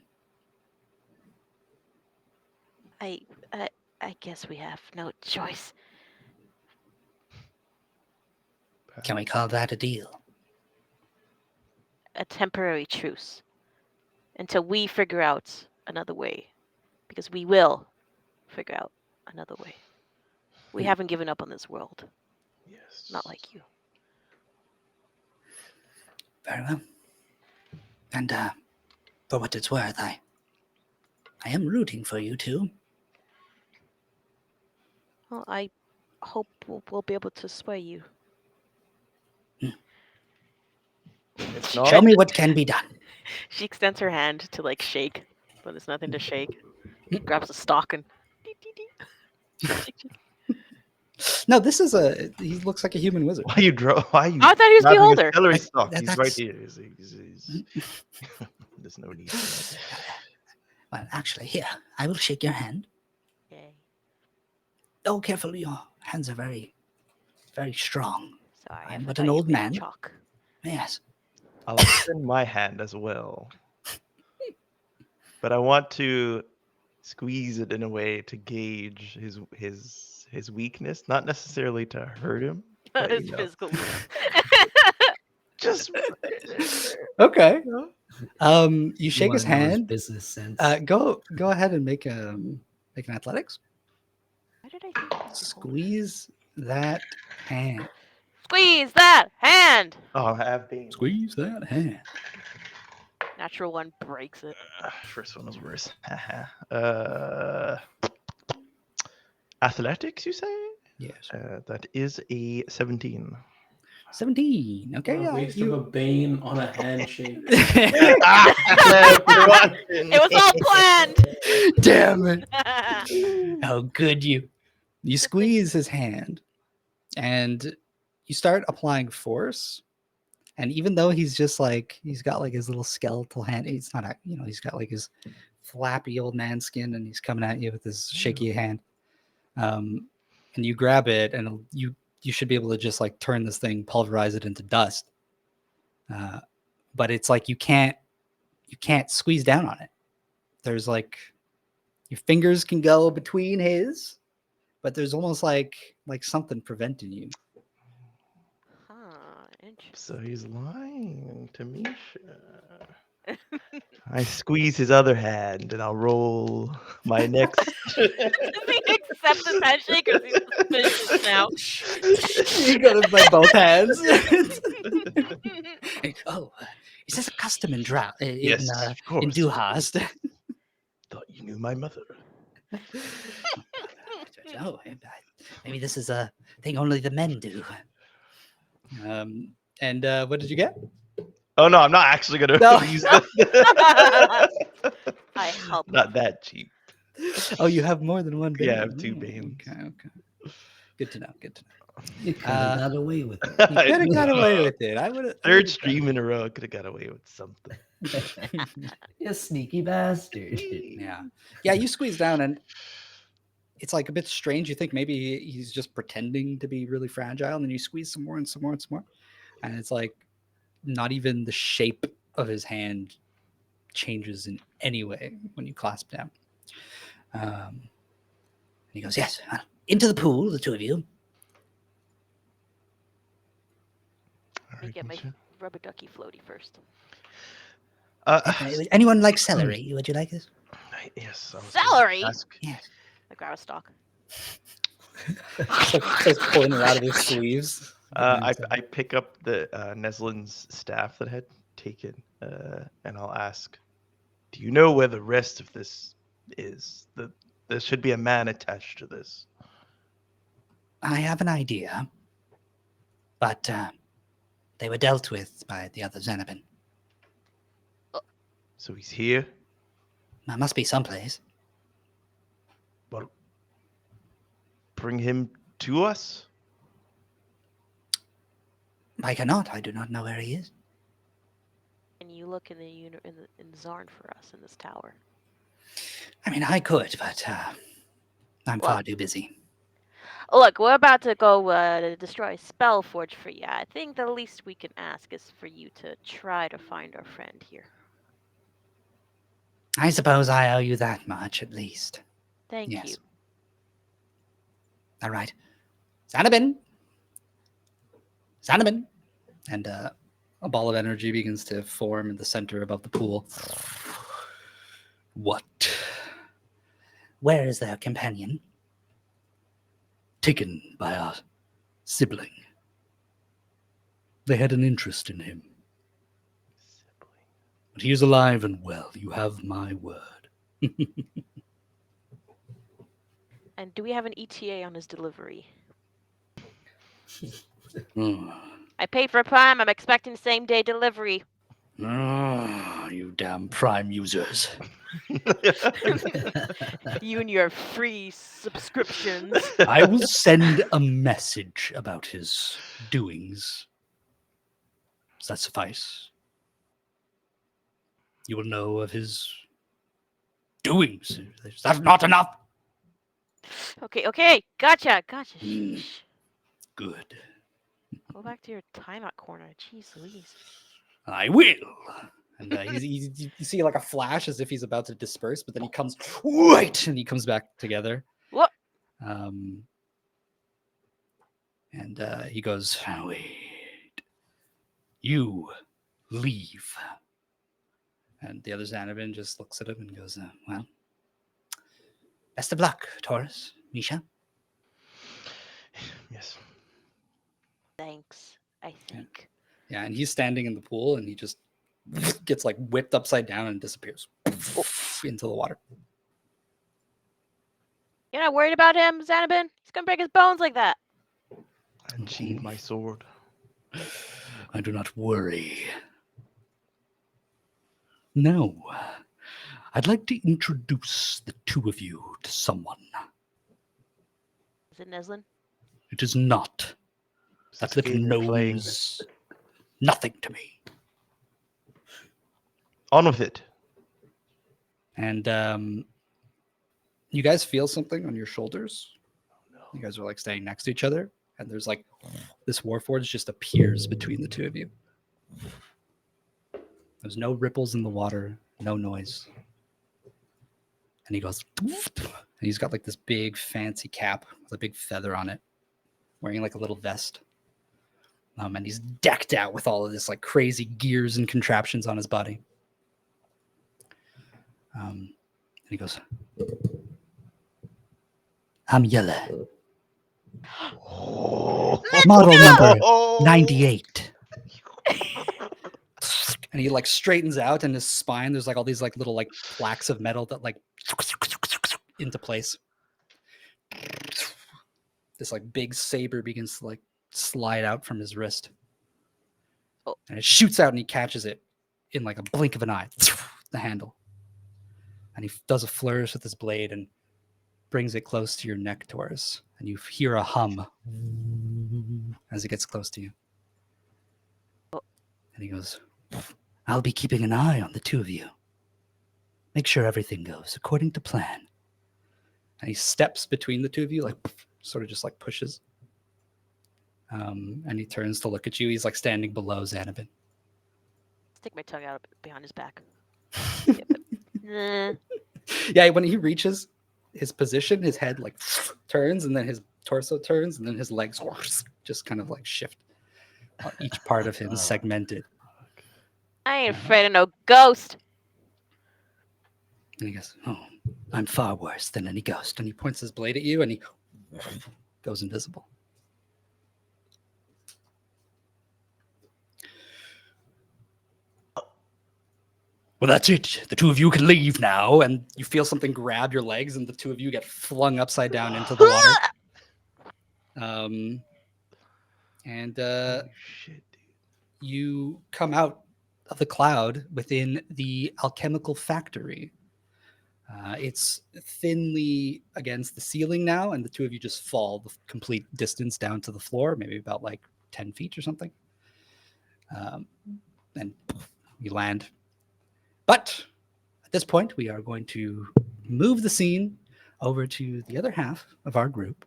I guess we have no choice. Can we call that a deal? A temporary truce. Until we figure out another way. Because we will figure out another way. We haven't given up on this world. Yes. Not like you. Very well. And for what it's worth, I am rooting for you two. Well, I hope we'll be able to sway you. If She not, Show me what can be done. She extends her hand to like shake, but there's nothing to shake. Grabs a stalk and. No, this is he looks like a human wizard. why you draw? Why you? I thought he was grabbing a beholder. celery I- stalk. He's right that's- here. There's no need. For that. Well, actually, here, I will shake your hand. Yay. Oh, careful, your hands are very, very strong. Sorry, I'm I but forgot an you old made man. Chalk. Yes. I'll extend my hand as well, but I want to squeeze it in a way to gauge his weakness, not necessarily to hurt him, but His physical. just Okay. you know. You shake his wanna know hand. business sense. Go ahead and make an athletics. Why did I think it was beholder? Squeeze that hand. Squeeze that hand. Oh, I have been. Squeeze that hand. Natural one breaks it. First one was worse. Athletics, you say? Yes. That is a 17. 17. Okay. What a Yeah, waste of a bane on a handshake. It was all planned. Damn it. How good you. You squeeze his hand and you start applying force. And even though he's just like, he's got like his little skeletal hand, he's not, he's got like his flappy old man skin and he's coming at you with his shaky hand. And you grab it and you should be able to just like turn this thing, pulverize it into dust. But it's like you can't squeeze down on it. There's like your fingers can go between his, but there's almost like something preventing you. Huh, interesting. So he's lying to Misha. I squeeze his other hand and I'll roll my next. Does he accept his handshake or is he suspicious now? You got it by both hands. Oh, is this a custom in drought? Yes, of In course. Duhast? Thought you knew my mother. Oh, maybe this is a thing only the men do. And what did you get? Oh no, I'm not actually gonna No. use that. I help. Not that cheap. Oh, you have more than one bane. Yeah, I have 2 Ooh, banes. Okay. Good to know. You could have got away with it. You could have got away with it. I would have. Third stream in a row, could have got away with something. You sneaky bastard. Yeah. You squeeze down, and it's like a bit strange. You think maybe he's just pretending to be really fragile, and then you squeeze some more and some more and some more, and it's like not even the shape of his hand changes in any way when you clasp down. And he goes, "Yes, into the pool, the two of you." Let me get my rubber ducky floaty first. Anyone like celery? Would you like this? Yes. Celery? Yes. I grab a stalk. Just pulling it out of his sleeves. I pick up the Neslin's staff that I had taken, and I'll ask, "Do you know where the rest of this is? There should be a man attached to this." I have an idea, but they were dealt with by the other Xanabin. So he's here. There must be someplace. Well, bring him to us. I cannot. I do not know where he is. Can you look in in Xarn for us in this tower? I mean, I could, but I'm Well- far too busy. Look, we're about to go destroy Spellforge for you. I think the least we can ask is for you to try to find our friend here. I suppose I owe you that much, at least. Thank Yes. you. All right. Xanabin! Xanabin! And a ball of energy begins to form in the center above the pool. What? Where is their companion? Taken by our sibling. They had an interest in him. But he is alive and well. You have my word. I And do we have an ETA on his delivery? Hmm. I paid for Prime. I'm expecting same day delivery. You damn Prime users. You and your free subscriptions. I will send a message about his doings. Does that suffice? You will know of his doings. Is that not enough? Okay. Gotcha. Mm. Sheesh. Good. Go back to your timeout corner. Jeez Louise. I will. And you see like a flash as if he's about to disperse, but then he comes right and he comes back together. What? And he goes, wait. You leave. And the other Xanabin just looks at him and goes, well, best of luck, Taurus, Misha. Yes. Thanks, I think. Yeah, and he's standing in the pool and he just gets like whipped upside down and disappears into the water. You're not worried about him, Xanabin? He's gonna break his bones like that. I sheathed my sword. I do not worry. No. I'd like to introduce the two of you to someone. Is it Neslin? It is not. That little Skater gnome flame. is nothing to me. On with it. And you guys feel something on your shoulders. You guys are like standing next to each other, and there's like this Warforged just appears between the two of you. There's no ripples in the water, no noise. And he goes, and he's got like this big fancy cap with a big feather on it, wearing like a little vest. And he's decked out with all of this like crazy gears and contraptions on his body. And he goes, I'm Yella. Model number 98. And he like straightens out, and his spine, there's like all these like little like plaques of metal that like into place. This like big saber begins to like slide out from his wrist. Oh. And it shoots out and he catches it in like a blink of an eye, the handle. And he does a flourish with his blade and brings it close to your neck, Taurus. And you hear a hum as it gets close to you. And he goes, I'll be keeping an eye on the two of you. Make sure everything goes according to plan. And he steps between the two of you, like sort of just like pushes. And he turns to look at you. He's like standing below Xanabin. Stick my tongue out behind his back. Nah. Yeah, when he reaches his position, his head like turns, and then his torso turns, and then his legs just kind of like shift. Each part of him is segmented. I ain't afraid of no ghost. And he goes, oh, I'm far worse than any ghost. And he points his blade at you, and he goes invisible. Well, that's it. The two of you can leave now. And you feel something grab your legs, and the two of you get flung upside down into the water. Shit, dude. You come out of the cloud within the alchemical factory. It's thinly against the ceiling now, and the two of you just fall the complete distance down to the floor, maybe about like 10 feet or something. And you land. But at this point, we are going to move the scene over to the other half of our group,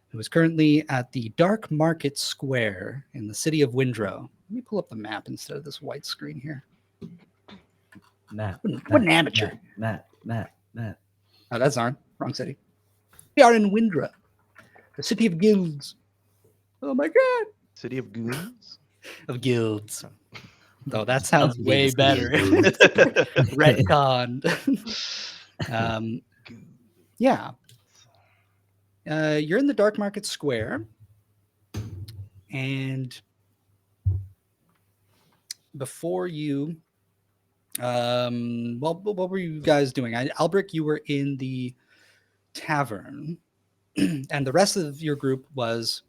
who is currently at the Dark Market Square in the city of Windrow. Let me pull up the map instead of this white screen here. Matt. What an amateur. Matt. Oh, that's Xarn. Wrong city. We are in Windrow, the city of guilds. Oh my god. City of Goons? Of guilds. Though that sounds Of way guilds. better. Retconned. Yeah. You're in the Dark Market Square. And before you what were you guys doing? Albrecht, you were in the tavern. and the rest of your group was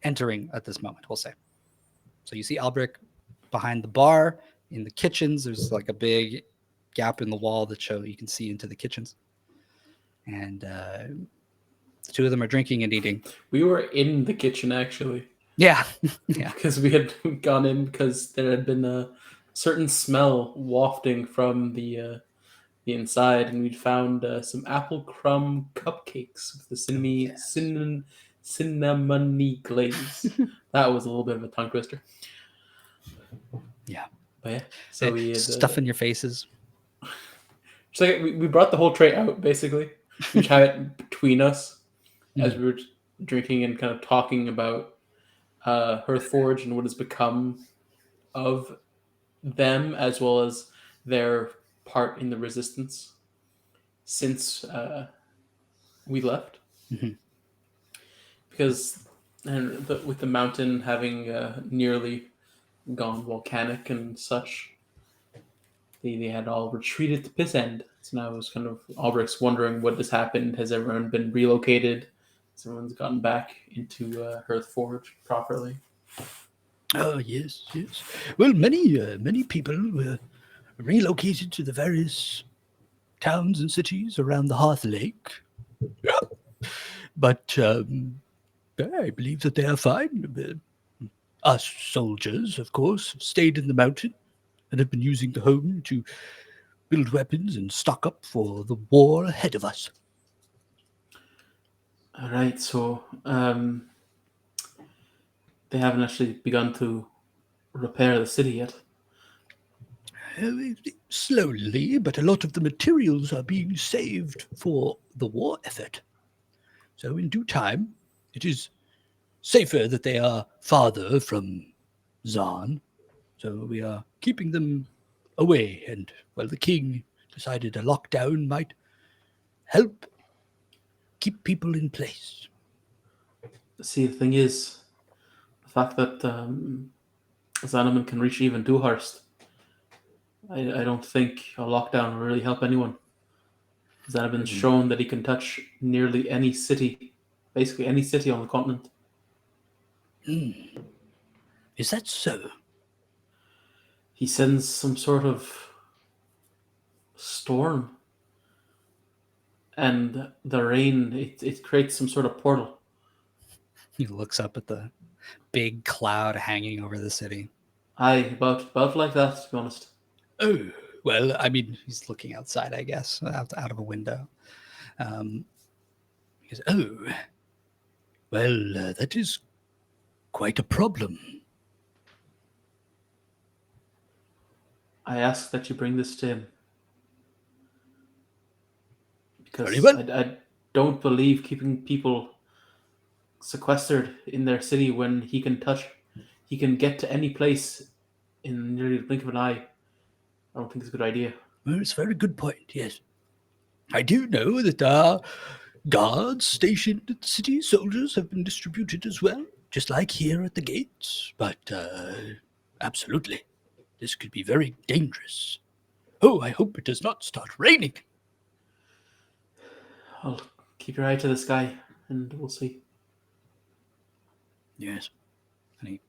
entering at this moment, we'll say. So you see Albrecht behind the bar. In the kitchens, there's like a big gap in the wall that you can see into the kitchens. And the two of them are drinking and eating. We were in the kitchen, actually. Yeah. Yeah. Because we had gone in because there had been a certain smell wafting from the inside, and we'd found some apple crumb cupcakes with the cinnamony glaze. That was a little bit of a tongue twister. Yeah. But yeah, so we had, stuff in your faces. Just like we brought the whole tray out, basically. We just had it between us as we were drinking and kind of talking about Hearthforge and what has become of them, as well as their part in the resistance since we left. Mm-hmm. Because with the mountain having nearly gone volcanic and such, they had all retreated to piss end. So now it was kind of Albrecht's wondering what has happened. Has everyone been relocated? Has everyone's gotten back into Hearthforge properly? Oh, yes. Well, many people were relocated to the various towns and cities around the Hearth Lake. But I believe that they are fine. Us soldiers, of course, have stayed in the mountain and have been using the home to build weapons and stock up for the war ahead of us. All right, so they haven't actually begun to repair the city yet. Slowly, but a lot of the materials are being saved for the war effort. So in due time, it is safer that they are farther from Xarn. So we are keeping them away. And, well, the king decided a lockdown might help keep people in place. See, the thing is, the fact that Xanabin can reach even Dewhurst, I don't think a lockdown will really help anyone. Xanabin's shown that he can touch nearly any city, basically any city on the continent. Is that so? He sends some sort of storm, and the rain, it creates some sort of portal. He looks up at the big cloud hanging over the city. Aye, about like that, to be honest. Oh, well, I mean, he's looking outside, I guess, out of a window. He goes, oh, well, that is quite a problem. I ask that you bring this to him. Because Very well. I don't believe keeping people sequestered in their city when he can get to any place in nearly the blink of an eye. I don't think it's a good idea. Well, it's a very good point, yes. I do know that our guards stationed at the city, soldiers, have been distributed as well, just like here at the gates. But absolutely, this could be very dangerous. Oh, I hope it does not start raining. I'll keep your eye to the sky, and we'll see. Yes. And he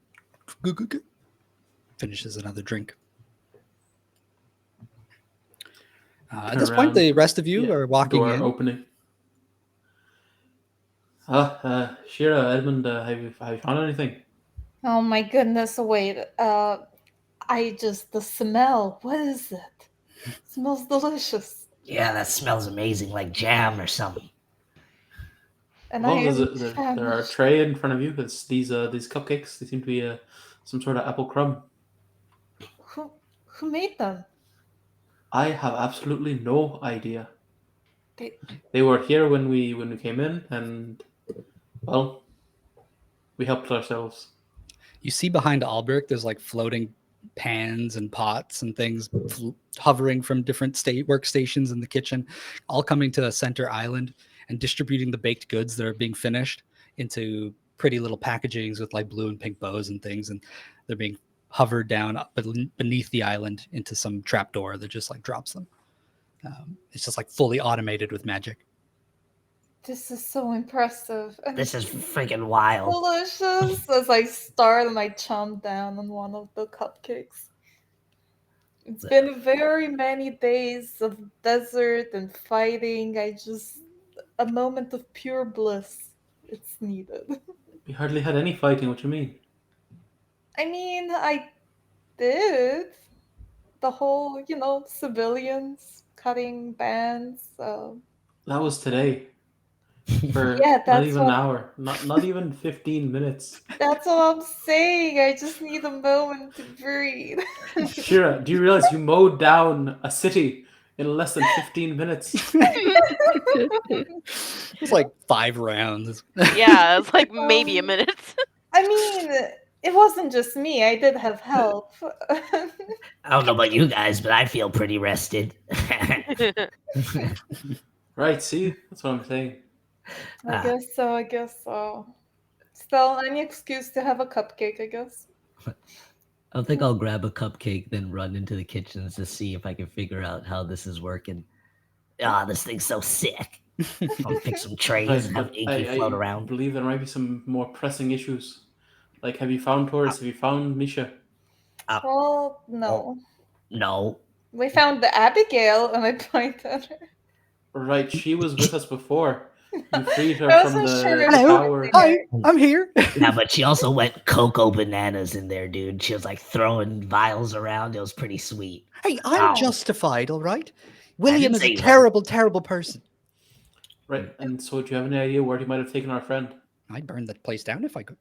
finishes another drink. At this point, the rest of you are walking door in. Opening. Shira, Edmund, have you found anything? Oh my goodness, wait. The smell. What is it? It smells delicious. Yeah, that smells amazing, like jam or something. And Well, there are a tray in front of you. It's these cupcakes. They seem to be some sort of apple crumb. Who made them? I have absolutely no idea. They were here when we came in, and well, we helped ourselves. You see behind Albrecht, there's like floating pans and pots and things hovering from different workstations in the kitchen, all coming to a center island and distributing the baked goods that are being finished into pretty little packagings with like blue and pink bows and things, and they're being hovered down beneath the island into some trapdoor that just like drops them. It's just like fully automated with magic. This is so impressive. And This is freaking wild. delicious. As I start and I chomp down on one of the cupcakes. It's been very many days of desert and fighting. A moment of pure bliss. It's needed. We hardly had any fighting. What do you mean? I mean, I did. The whole, civilians cutting bands. That was today. For Yeah, not that's even what- an hour. Not even 15 minutes. That's what I'm saying. I just need a moment to breathe. Shira, do you realize you mowed down a city in less than 15 minutes? It was like 5 rounds. Yeah, it's like maybe a minute. I mean, it wasn't just me. I did have help. I don't know about you guys, but I feel pretty rested. Right, see? That's what I'm saying. I guess so. Still, any excuse to have a cupcake, I guess. I think I'll grab a cupcake, then run into the kitchens to see if I can figure out how this is working. Ah, this thing's so sick. I'll pick some trays and have But Inky float I around. believe there might be some more pressing issues. Like, have you found Taurus? Have you found Misha? Well, no. No. We found the Abigail, and I point at her. Right, she was with us before. You freed her I from wasn't the sure if Hello. tower. Hi, I'm here. Yeah, but she also went cocoa bananas in there, dude. She was like throwing vials around. It was pretty sweet. Hey, I'm Ow. justified, all right? William is say a you terrible, terrible person. Right, and so do you have any idea where he might have taken our friend? I'd burn that place down if I could.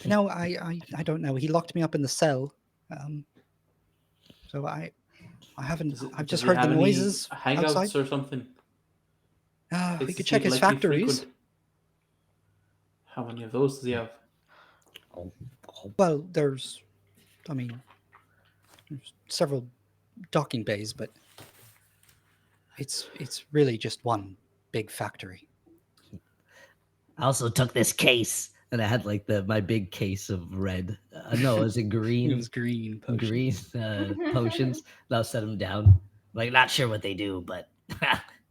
No, I don't know. He locked me up in the cell. So I haven't. I've just Does he heard the have any noises hangouts outside. or something? We Places could check he'd his likely factories. frequent? How many of those does he have? Well, there's several docking bays, but it's really just one big factory. I also took this case, and I had like my big case of red. No, is it green? It was green potions. Green potions. And I'll set them down. Like, not sure what they do, but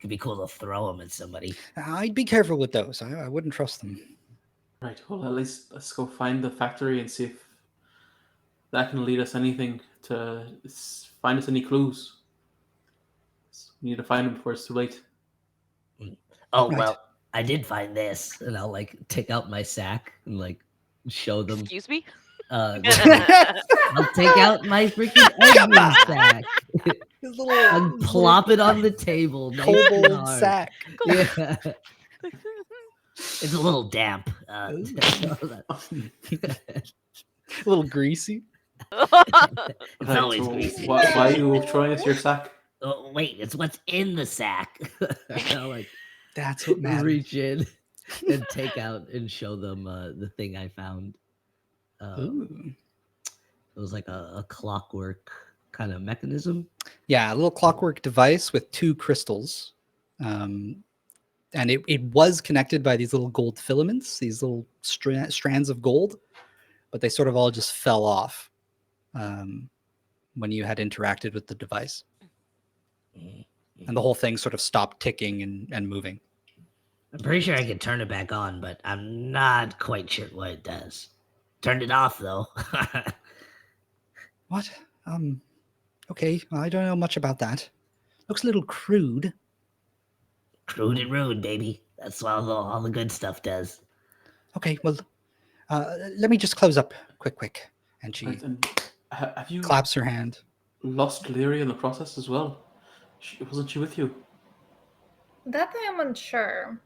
could be cool to throw them at somebody. I'd be careful with those. I wouldn't trust them. Right, well, at least let's go find the factory and see if that can lead us anything to find us any clues. We need to find them before it's too late. Oh, Right. well, I did find this, and I'll like take out my sack and like show them. Excuse me? I'll take out my freaking Edmund sack His and plop it on the table. Nice and kobold hard. sack. Yeah. It's a little damp. A little greasy. It's Right, always so greasy. why are you throwing us your sack? Oh, wait, it's what's in the sack. I'll like That's what matters. reach in and take out and show them the thing I found. Ooh. It was like a clockwork kind of mechanism. Yeah, a little clockwork device with 2 crystals. And it was connected by these little gold filaments, these little strands of gold, but they sort of all just fell off when you had interacted with the device. And the whole thing sort of stopped ticking and moving. I'm pretty sure I could turn it back on, but I'm not quite sure what it does. Turned it off though. What? Okay, well, I don't know much about that. Looks a little crude. Crude and rude, baby. That's what all the good stuff does. Okay, well, let me just close up quick. And she Right, and have you claps her hand. lost Lyria in the process as well? Wasn't she with you? That I am unsure.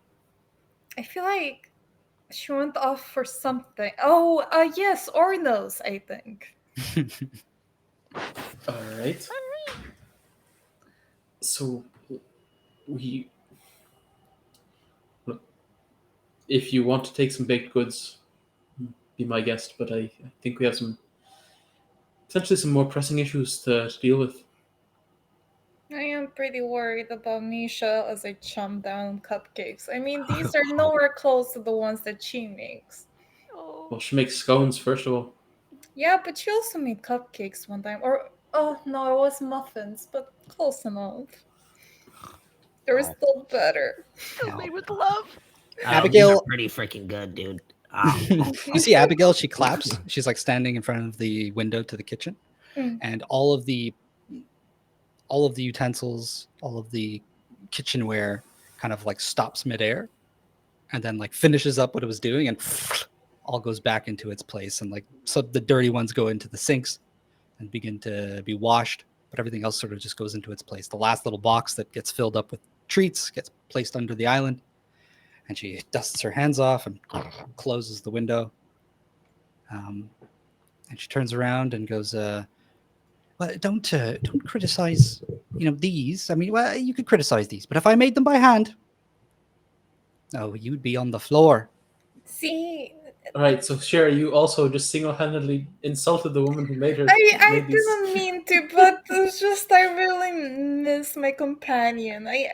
I feel like she went off for something. Oh, yes, Ornos, I think. All right. So look, if you want to take some baked goods, be my guest. But I think we have potentially some more pressing issues to deal with. I am pretty worried about Misha as I chomp down on cupcakes. I mean, these are nowhere close to the ones that she makes. Oh. Well, she makes scones first of all. Yeah, but she also made cupcakes one time. Or, oh, no, it was muffins, but close enough. They're still better. Still No. made with love. Abigail- these are pretty freaking good, dude. You see Abigail, she claps. She's like standing in front of the window to the kitchen. Mm. And all of the utensils, all of the kitchenware kind of like stops midair and then like finishes up what it was doing and all goes back into its place. And like, so the dirty ones go into the sinks and begin to be washed, but everything else sort of just goes into its place. The last little box that gets filled up with treats gets placed under the island, and she dusts her hands off and closes the window. And she turns around and goes, well, don't criticize, these. I mean, well, you could criticize these, but if I made them by hand, oh, you'd be on the floor. See, All right, so Sherry, you also just single-handedly insulted the woman who made her. I made these- didn't mean to, but it's just I really miss my companion. I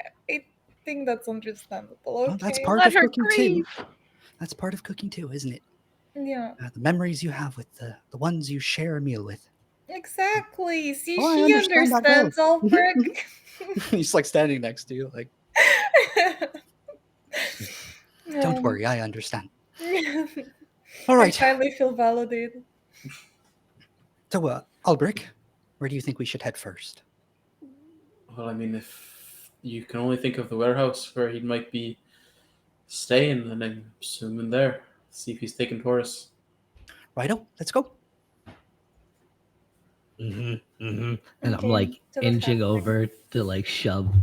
think that's understandable. Okay. Well, that's part Let of her cooking too. grieve. That's part of cooking too, isn't it? Yeah, The memories you have with the ones you share a meal with. exactly. See, Oh, I she understand that well. understands, Ulrich. He's like standing next to you, like, don't worry, I understand. All I right. finally feel validated. So, Ulbrich, where do you think we should head first? Well, I mean, if you can only think of the warehouse where he might be staying, and I'm assuming there. See if he's taking Taurus. Righto, let's go. And I'm Okay, like to the inching factory. over to like shove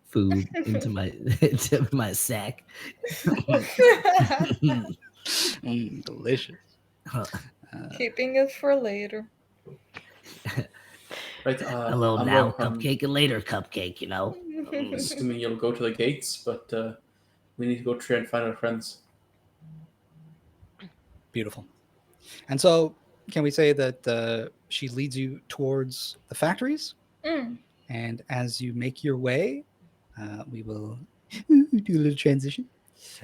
food into my sack. Delicious. Keeping it for later. Right. Hello I'm now, going- cupcake, and later cupcake. I'm assuming you'll go to the gates, but we need to go try and find our friends. Beautiful. And so, can we say that she leads you towards the factories? Mm. And as you make your way, we will do a little transition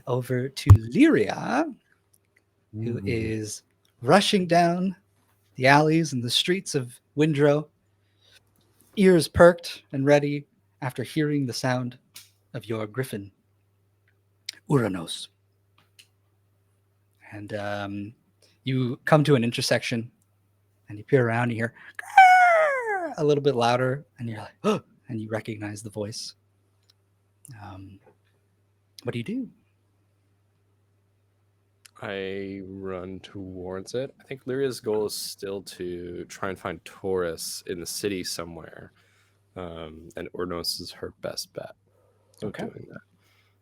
over to Lyria, who is rushing down the alleys and the streets of Windrow, ears perked and ready after hearing the sound of your griffin, Uranos. And you come to an intersection and you peer around and you hear a little bit louder and you're like, oh, and you recognize the voice. What do you do? I run towards it. I think Lyria's goal is still to try and find Taurus in the city somewhere. And Ornos is her best bet of Okay. doing that.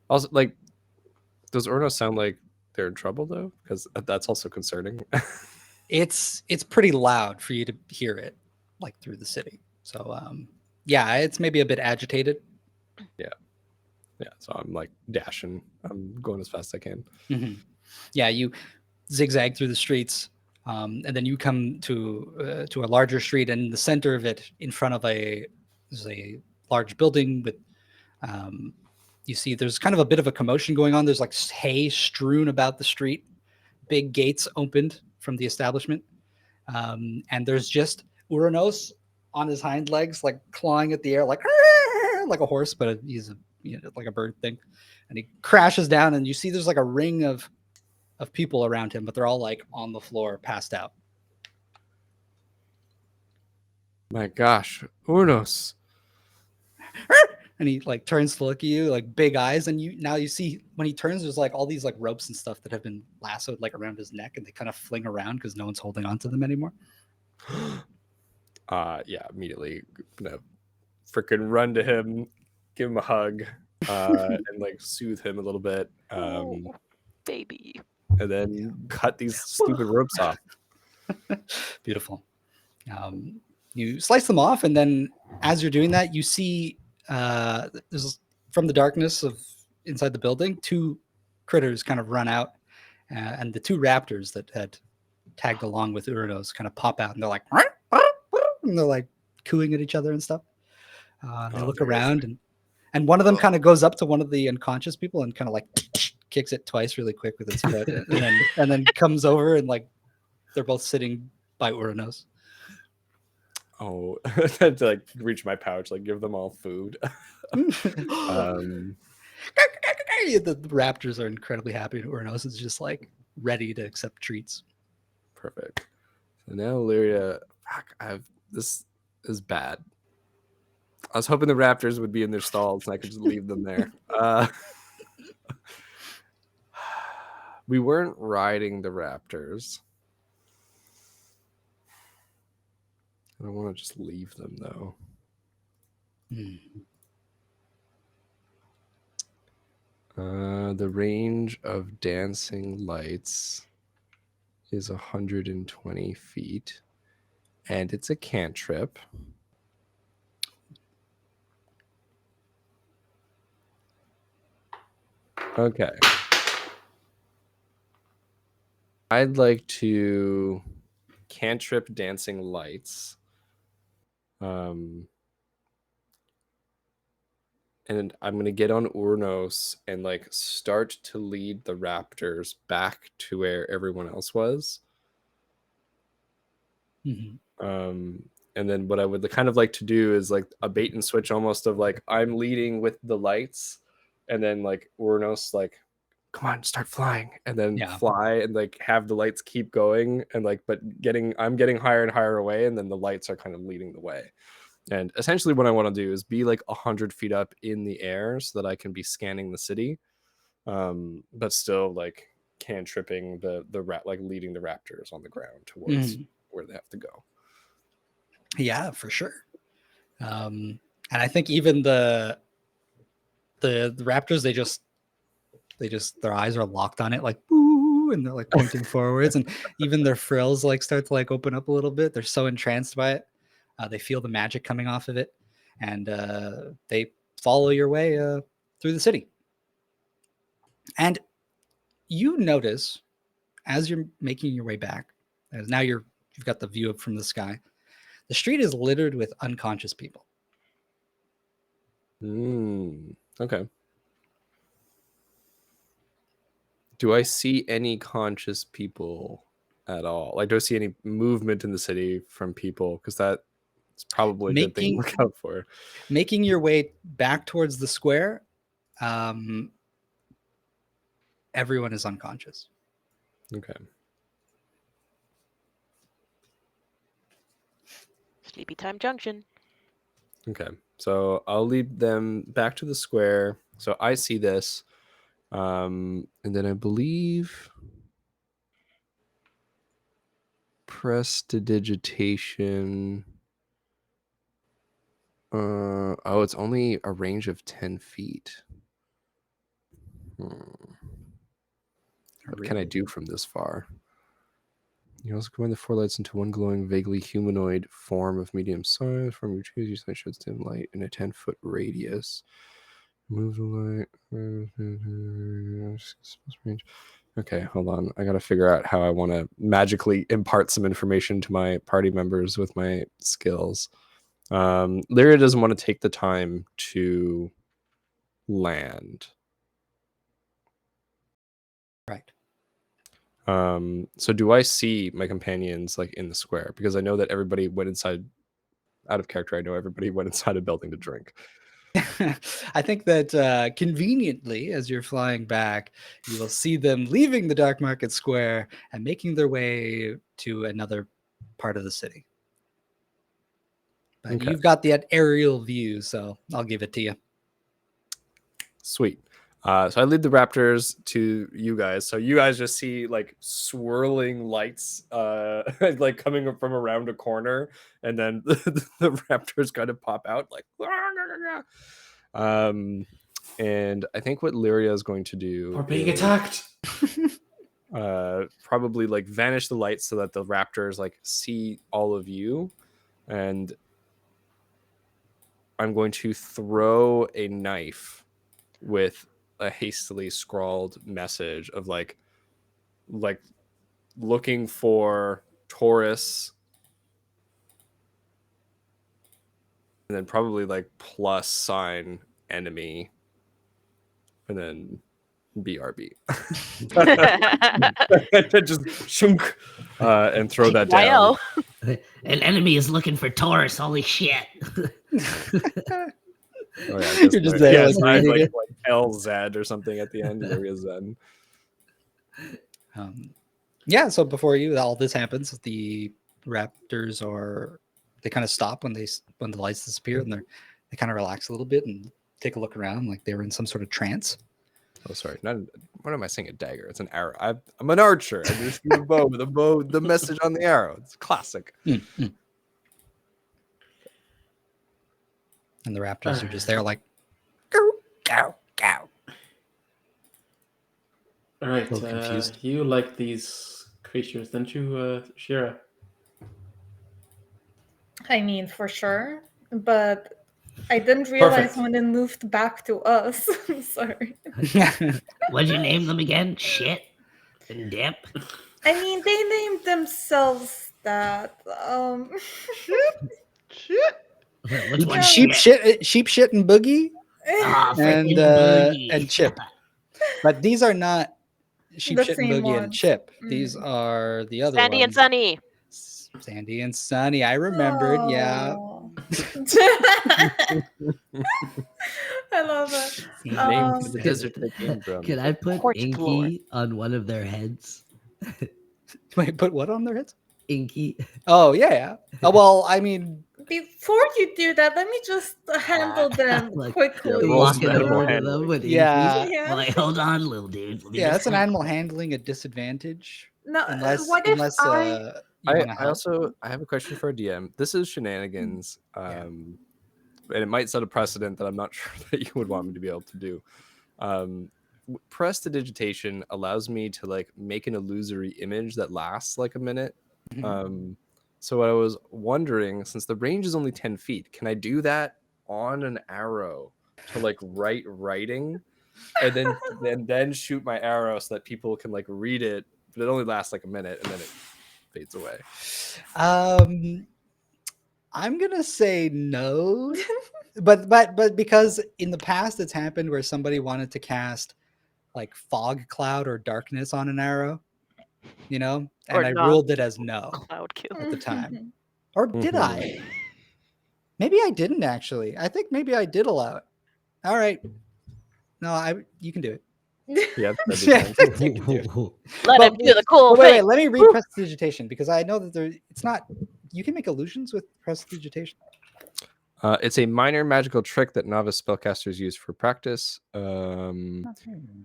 Also, like, does Ornos sound like they're in trouble though? Because that's also concerning. It's pretty loud for you to hear it, like through the city. So yeah, it's maybe a bit agitated. Yeah, so I'm like dashing. I'm going as fast as I can. Mm-hmm. Yeah, you zigzag through the streets, and then you come to a larger street, and in the center of it, in front of there's a large building with. You see, there's kind of a bit of a commotion going on. There's like hay strewn about the street, big gates opened from the establishment, and there's just Uranos on his hind legs, like clawing at the air, like a horse, but he's like a bird thing, and he crashes down, and you see there's like a ring of people around him, but they're all like on the floor, passed out. My gosh, Urnos. And he like turns to look at you, like big eyes, and you see when he turns, there's like all these like ropes and stuff that have been lassoed like around his neck, and they kind of fling around because no one's holding on to them anymore. Yeah, immediately gonna freaking run to him, give him a hug, and like soothe him a little bit, Oh, baby. and then cut these stupid ropes off. Beautiful. You slice them off, and then as you're doing that, you see there's from the darkness of inside the building, two critters kind of run out, and the two raptors that had tagged along with Uranos kind of pop out, and they're like, and they're like cooing at each other and stuff. They look around, and one of them kind of goes up to one of the unconscious people and kind of like kicks it twice really quick with its foot, and then comes over, and like they're both sitting by Uranos. Oh, to like reach my pouch, like give them all food. The raptors are incredibly happy. Urnos is just like ready to accept treats. Perfect. So now Irea, this is bad. I was hoping the raptors would be in their stalls and I could just leave them there. We weren't riding the raptors. I don't want to just leave them though. The range of dancing lights is 120 feet, and it's a cantrip. Okay. I'd like to cantrip dancing lights. And I'm going to get on Urnos and like start to lead the raptors back to where everyone else was. And then what I would kind of like to do is like a bait and switch almost of like I'm leading with the lights and then like Urnos like, come on, start flying, and then fly and like have the lights keep going and like but I'm getting higher and higher away, and then the lights are kind of leading the way. And essentially what I want to do is be like 100 feet up in the air so that I can be scanning the city, but still like cantripping the like leading the raptors on the ground towards where they have to go. Yeah, for sure. And I think even the raptors, they just their eyes are locked on it, like boo, and they're like pointing forwards, and even their frills like start to like open up a little bit. They're so entranced by it. They feel the magic coming off of it, and they follow your way through the city. And you notice as you're making your way back, as now you've got the view from the sky, the street is littered with unconscious people. Okay. Do I see any conscious people at all? Like, do I see any movement in the city from people? Because that's probably a good thing to look out for. Making your way back towards the square, everyone is unconscious. Okay. Sleepy Time Junction. Okay. So I'll lead them back to the square. So I see this. And then I believe prestidigitation. Oh, it's only a range of 10 feet. What can I do from this far? You also combine the four lights into one glowing, vaguely humanoid form of medium size. From your choose, you sheds dim light in a 10-foot radius. Move the light. Okay, hold on. I gotta figure out how I want to magically impart some information to my party members with my skills. Lyria doesn't want to take the time to land. Right. So do I see my companions like in the square? Because I know that everybody went inside. Out of character, I know everybody went inside a building to drink. I think that conveniently, as you're flying back, you will see them leaving the Dark Market Square and making their way to another part of the city. But Okay. You've got that aerial view, so I'll give it to you. Sweet. So I lead the raptors to you guys. So you guys just see like swirling lights like coming from around a corner, and then the raptors kind of pop out like and I think what Lyria is going to do We're being attacked. Probably like vanish the lights so that the raptors like see all of you, and I'm going to throw a knife with a hastily scrawled message of like looking for Taurus, and then probably like plus sign enemy, and then BRB. Just shunk, and throw that down. An enemy is looking for Taurus. Holy shit. Oh, yeah, I guess You're just there- there, yeah, like, it's not reading like, it. like LZ or something at the end. Irea Zen. Yeah, so before you all this happens, the raptors they kind of stop when the lights disappear, and they kind of relax a little bit and take a look around like they were in some sort of trance. Oh, sorry. What am I saying? A dagger. It's an arrow. I'm an archer. I just shoot a bow with a bow. The message on the arrow. It's classic. And the raptors are just there, like, go, go, go. All right, A little confused. you like these creatures, don't you, Shira? I mean, for sure, but I didn't realize Perfect. when it moved back to us. Sorry. What'd you name them again? Shit and dip. I mean, they named themselves that. Shit. Which one? sheep shit and boogie Ah, and freaking boogie. and chip. But these are not sheep The shit and same boogie and ones. chip. These are the other Sandy and ones. Sunny. Sandy and Sunny. I remembered. Yeah. Oh. I love it. Named for the Can- desert they came from. Can I put Porch Lord. Inky on one of their heads? Wait, put what on their heads? Inky. Oh yeah. Oh well, I mean, Before you do that, let me just handle them Like, quickly. roll Locking some animal over to handling. them with Yeah. Inky. Yeah. I'm like, hold on, little dude. Let me yeah, just that's an help." animal handling a disadvantage No, unless what if unless I? you want to I help. also I have a question for a DM. This is shenanigans, and it might set a precedent that I'm not sure that you would want me to be able to do. Prestidigitation allows me to like make an illusory image that lasts like a minute. So what I was wondering, since the range is only 10 feet, can I do that on an arrow to like write writing, and then shoot my arrow so that people can like read it, but it only lasts like a minute and then it fades away. I'm gonna say no, but because in the past it's happened where somebody wanted to cast like fog cloud or darkness on an arrow, you know, and Or I not. ruled it as no Cloud kill. at the time. Or did I? Maybe I didn't actually. I think maybe I did allow it. All right. No, you can do it. Yeah, that'd be Yeah, fine. you can do it. Let Well, him do the cool But wait, thing. let me read prestidigitation because I know that it's not. You can make illusions with prestidigitation. It's a minor magical trick that novice spellcasters use for practice.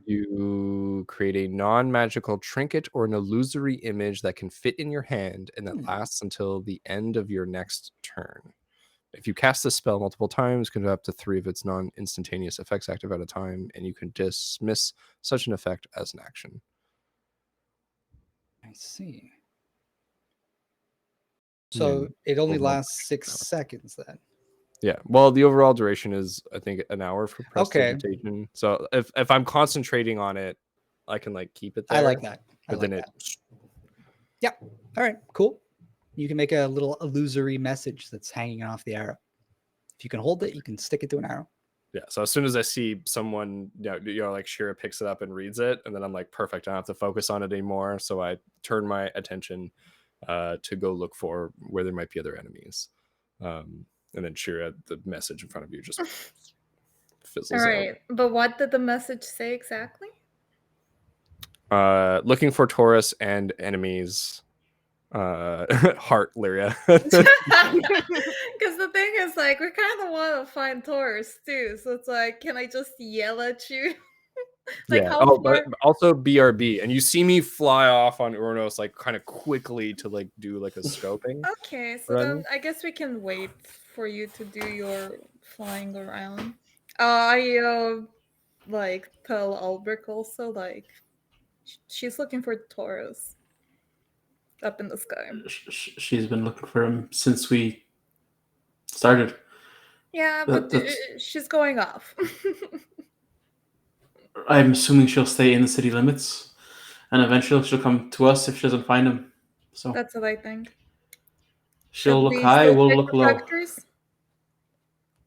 You create a non-magical trinket or an illusory image that can fit in your hand and that lasts until the end of your next turn. If you cast this spell multiple times, you can have up to 3 of its non-instantaneous effects active at a time, and you can dismiss such an effect as an action. I see. So it only overall lasts 6 seconds then. Yeah. Well, the overall duration is, I think, an hour for Okay. prestidigitation. So if I'm concentrating on it, I can like keep it there. I like that. But then it. Yeah. All right. Cool. You can make a little illusory message that's hanging off the arrow. If you can hold it, you can stick it to an arrow. Yeah. So as soon as I see someone, like Shira picks it up and reads it, and then I'm like, perfect. I don't have to focus on it anymore. So I turn my attention to go look for where there might be other enemies. And then Shira, the message in front of you just fizzles All right, but what did the message say exactly? Looking for Taurus and enemies. Heart Lyria. Because the thing is, like, we kind of want to find Taurus too. So it's like, can I just yell at you? Like, yeah. how Oh, far? but also BRB, and you see me fly off on Urnos like kind of quickly to like do like a scoping. Okay, so then I guess we can wait for you to do your flying around. I like tell Albrecht also, like, she's looking for Taurus up in the sky. She's been looking for him since we started. Yeah, but she's going off. I'm assuming she'll stay in the city limits, and eventually she'll come to us if she doesn't find him. So that's what I think. she'll Should look we high, still we'll check look the low. factories?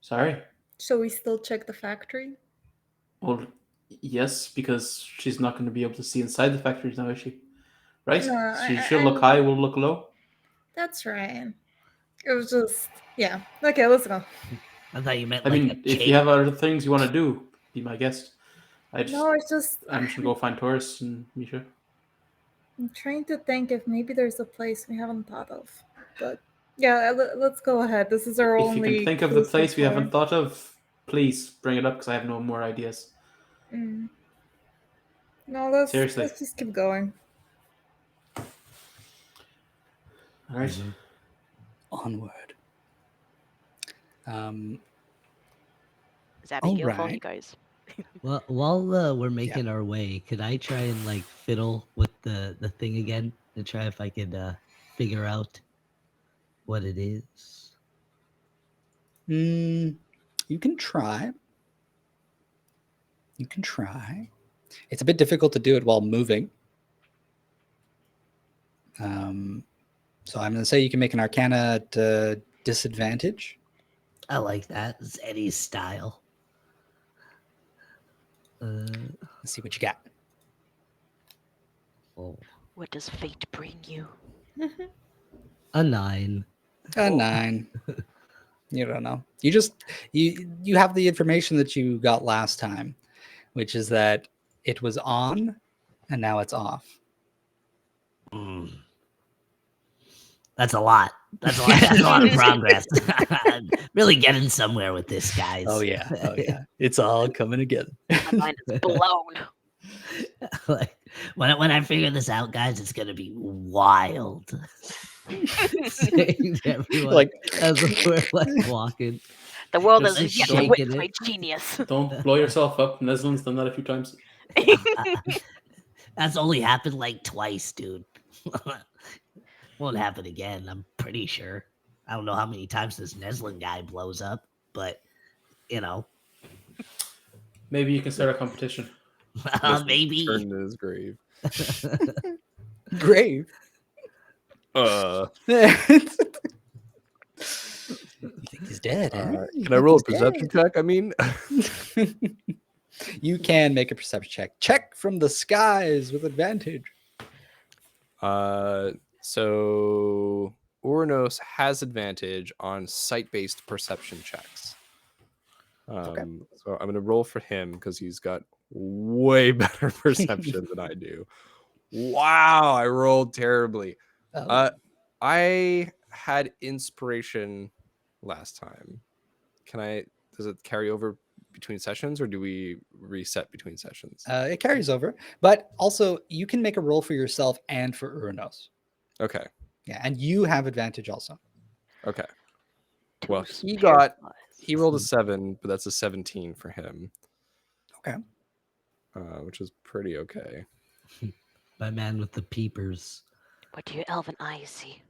Sorry. Shall we still check the factory? Well, yes, because she's not going to be able to see inside the factories now, is she? Right? No, She'll look high, we'll look low. That's right. It was just, yeah. Okay, let's go. I thought you meant I like mean, a if cake. you have other things you want to do, be my guest. I'm just gonna go find Taurus and Misha. I'm trying to think if maybe there's a place we haven't thought of. But yeah, let's go ahead. This is our If only. you can think of the clue so place we far. haven't thought of, please bring it up because I have no more ideas. Mm. No, let's Seriously. just keep going. All right. Mhm. Onward. Is that being All your phone, you right. guys? Well, while we're making our way, could I try and like fiddle with the thing again to try if I could figure out what it is? You can try. You can try. It's a bit difficult to do it while moving. So I'm going to say you can make an Arcana at disadvantage. I like that. It's Eddie's style. Let's see what you got. Oh, What does fate bring you? a 9. A 9. You don't know. You just you have the information that you got last time, which is that it was on and now it's off. That's a lot. That's a lot. That's a lot of progress. Really getting somewhere with this, guys. Oh yeah. Oh yeah. It's all coming together. My mind is blown. Like, when I figure this out, guys, it's gonna be wild. Saying to everyone, Like- as we're like walking. The world Just is yet to shaking witness it. my genius. Don't blow yourself up. Neslin's done that a few times. That's only happened like twice, dude. Won't happen again, I'm pretty sure. I don't know how many times this Neslin guy blows up, but you know, Maybe you can start a competition. maybe. Turned in his grave. Grave. Uh, You think he's dead, huh? You can I think roll a he's perception check? I mean, dead? You can make a perception check. Check from the skies with advantage. so Uranos has advantage on sight-based perception checks. So I'm going to roll for him because he's got way better perception than I do. Wow, I rolled terribly. Oh. I had inspiration last time. Does it carry over between sessions or do we reset between sessions? It carries over, but also you can make a roll for yourself and for Uranos. Okay. Yeah, and you have advantage also. Okay. Two Well, pair he rolled a 7, but that's a 17 for him. Okay. Which is pretty okay. My man with the peepers. What do your elven eyes see?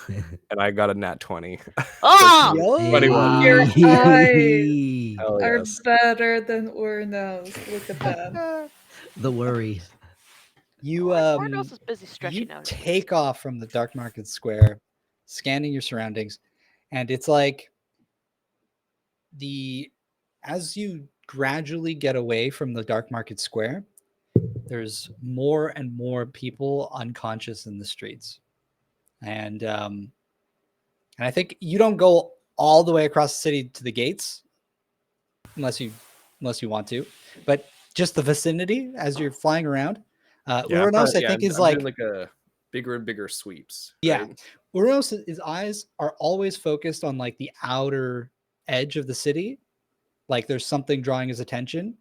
And I got a nat 20. Oh! Yo! 21. Your eyes Hell are yes. better than Urnos. Look at that. The worry. You Warnos is busy you stretching out. take off from the Dark Market Square, scanning your surroundings, and it's like as you gradually get away from the Dark Market Square, there's more and more people unconscious in the streets. And I think you don't go all the way across the city to the gates unless you want to, but just the vicinity as you're flying around. Uranos, I think, is I'm like doing like a bigger and bigger sweeps. Yeah. Right? Uranos, his eyes are always focused on like the outer edge of the city. Like there's something drawing his attention.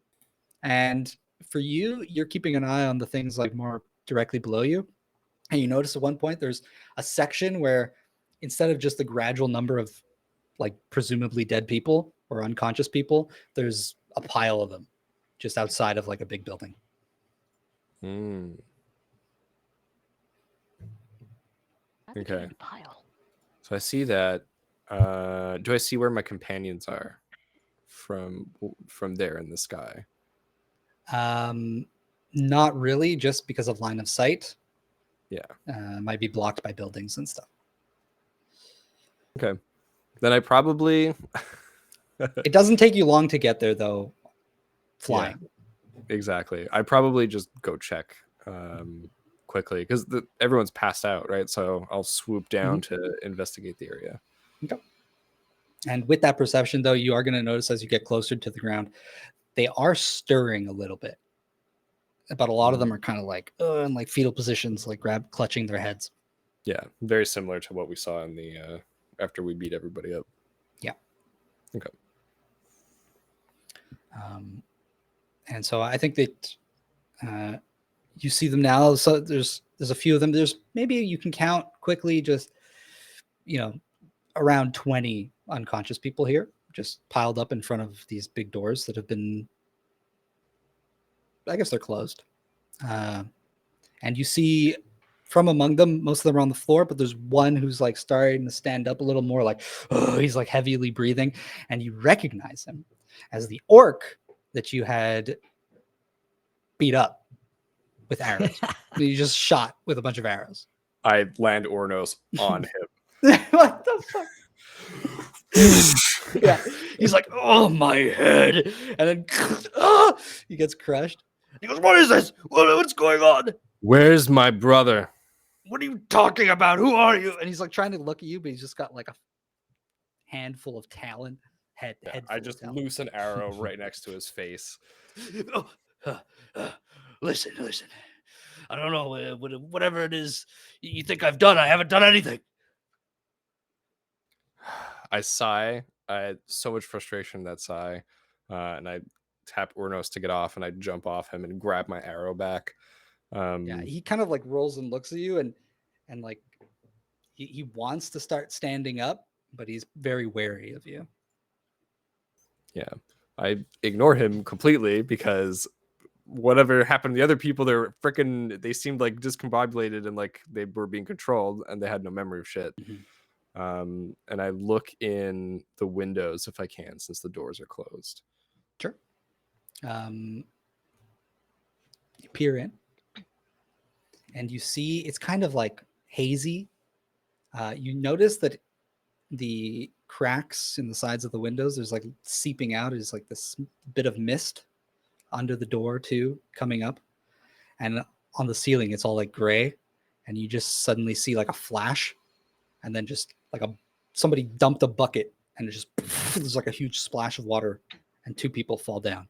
And for you, you're keeping an eye on the things like more directly below you. And you notice at one point there's a section where instead of just the gradual number of like presumably dead people or unconscious people, there's a pile of them just outside of like a big building. Mm. Okay. Pile. So I see that. Do I see where my companions are from there in the sky? Not really, just because of line of sight. Yeah. Might be blocked by buildings and stuff. Okay. Then I probably It doesn't take you long to get there though, flying. Yeah, exactly. I probably just go check quickly because everyone's passed out, right? So I'll swoop down to investigate the area. Okay. And with that perception, though, you are going to notice as you get closer to the ground, they are stirring a little bit. But a lot of them are kind of like in like fetal positions, like clutching their heads. Yeah, very similar to what we saw in the after we beat everybody up. Yeah. Okay. And so I think that you see them now. So there's a few of them. There's maybe you can count quickly, just around 20 unconscious people here, just piled up in front of these big doors that have been, I guess they're closed. And you see from among them, most of them are on the floor, but there's one who's like starting to stand up a little more, like, oh, he's like heavily breathing. And you recognize him as the orc that you had beat up with arrows. You just shot with a bunch of arrows. I land Ornos on him. What the fuck? Yeah, he's like, oh, my head. And then he gets crushed. He goes, what is this? What's going on? Where's my brother? What are you talking about? Who are you? And he's like trying to look at you, but he's just got like a handful of talon. I just loose an arrow right next to his face. Listen. I don't know, whatever it is you think I've done, I haven't done anything. I sigh. I had so much frustration in that sigh. And I tap Ornos to get off, and I jump off him and grab my arrow back. Yeah, he kind of like rolls and looks at you, and like he wants to start standing up, but he's very wary of you. Yeah, I ignore him completely because whatever happened to the other people, they seemed like discombobulated and like they were being controlled, and they had no memory of shit. Mm-hmm. And I look in the windows if I can, since the doors are closed. Sure. You peer in, and you see it's kind of like hazy. You notice that the cracks in the sides of the windows, there's like seeping out is like this bit of mist under the door too, coming up, and on the ceiling it's all like gray, and you just suddenly see like a flash, and then just like somebody dumped a bucket, and it just there's like a huge splash of water, and two people fall down,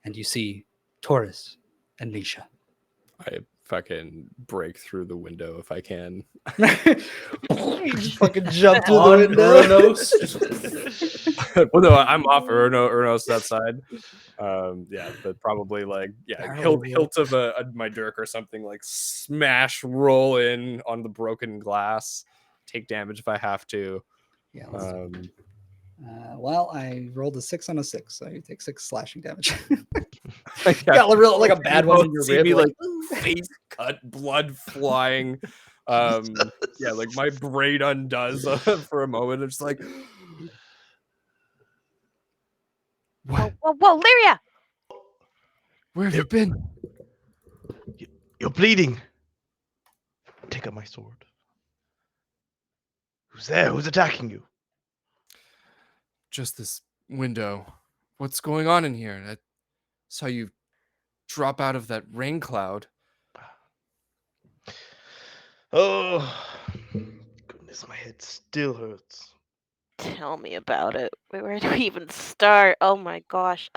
and you see Taurus and Misha. I fucking break through the window if I can. You just fucking jump through the window. Well, no, I'm off Ernos that side. Yeah, but probably like hilt of my dirk or something, like smash, roll in on the broken glass, take damage if I have to. Yeah. Well, I rolled a 6 on a 6, so you take 6 slashing damage. Got like a bad one in your rib, like face cut, blood flying. Yeah, like my brain undoes for a moment. It's like, whoa, Lyria! Where have you been? You're bleeding. Take up my sword. Who's there? Who's attacking you? Just this window. What's going on in here? I saw you drop out of that rain cloud. Oh, goodness, my head still hurts. Tell me about it. Where do we even start? Oh my gosh.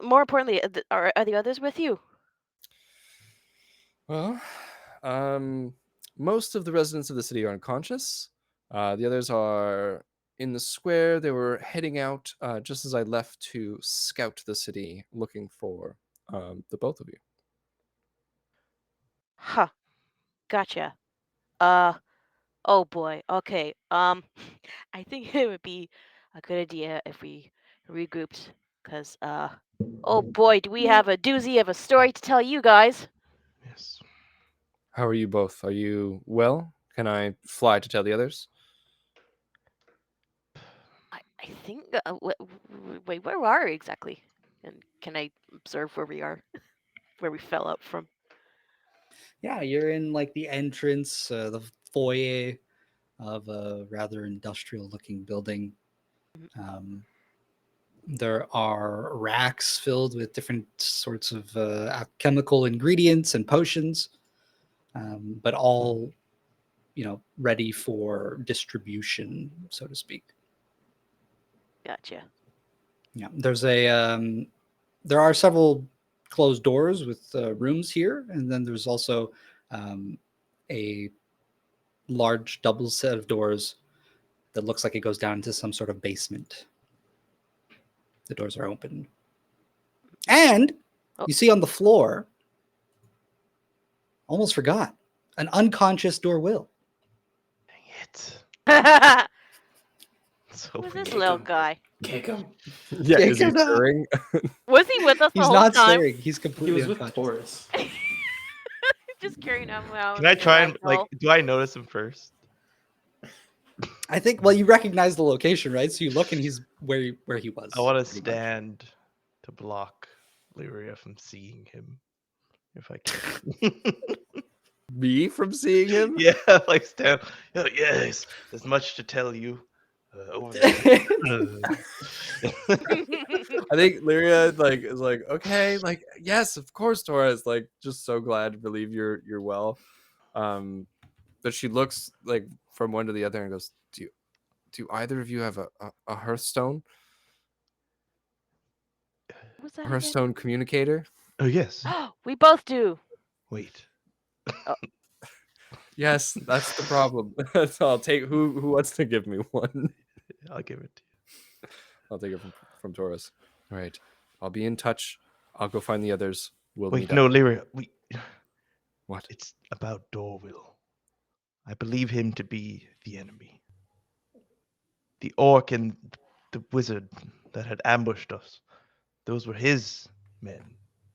More importantly, are the others with you? Well, most of the residents of the city are unconscious. The others are in the square. They were heading out just as I left to scout the city, looking for the both of you. Huh. Gotcha. Oh boy. Okay. I think it would be a good idea if we regrouped, because oh boy, do we have a doozy of a story to tell you guys. Yes. How are you both? Are you well? Can I fly to tell the others? I think. Wait, where are we exactly? And can I observe where we are, where we fell out from? Yeah, you're in like the entrance, the foyer of a rather industrial-looking building. There are racks filled with different sorts of chemical ingredients and potions, but all ready for distribution, so to speak. Gotcha. Yeah, there are several closed doors with rooms here, and then there's also a large double set of doors that looks like it goes down into some sort of basement. The doors are open, and you see on the floor, almost forgot, an unconscious door will. Dang it. Who's this little guy? Kick him. Yeah, is he Kick him out. stirring? Was he with us the He's whole not time? stirring. He's He completely was with unconscious. Taurus. Just carrying him out. Can I try and do I notice him first? I think. Well, you recognize the location, right? So you look, and he's where he was. I want to pretty much. stand to block Irea from seeing him, if I can. Me from seeing him? Yeah, like stand. Yes, there's much to tell you. Over there. I think Lyria is like, okay, like, yes, of course, Torres, like, just so glad to believe you're well. But she looks like from one to the other and goes, do either of you have a hearthstone? What's that? Hearthstone communicator? Oh yes. We both do. Wait. Yes, that's the problem. So I'll take who wants to give me one. I'll give it to you. I'll take it from Taurus. All right. I'll be in touch. I'll go find the others. We'll Wait, meet no, up. Lyria. What? It's about Dorwil. I believe him to be the enemy. The orc and the wizard that had ambushed us. Those were his men.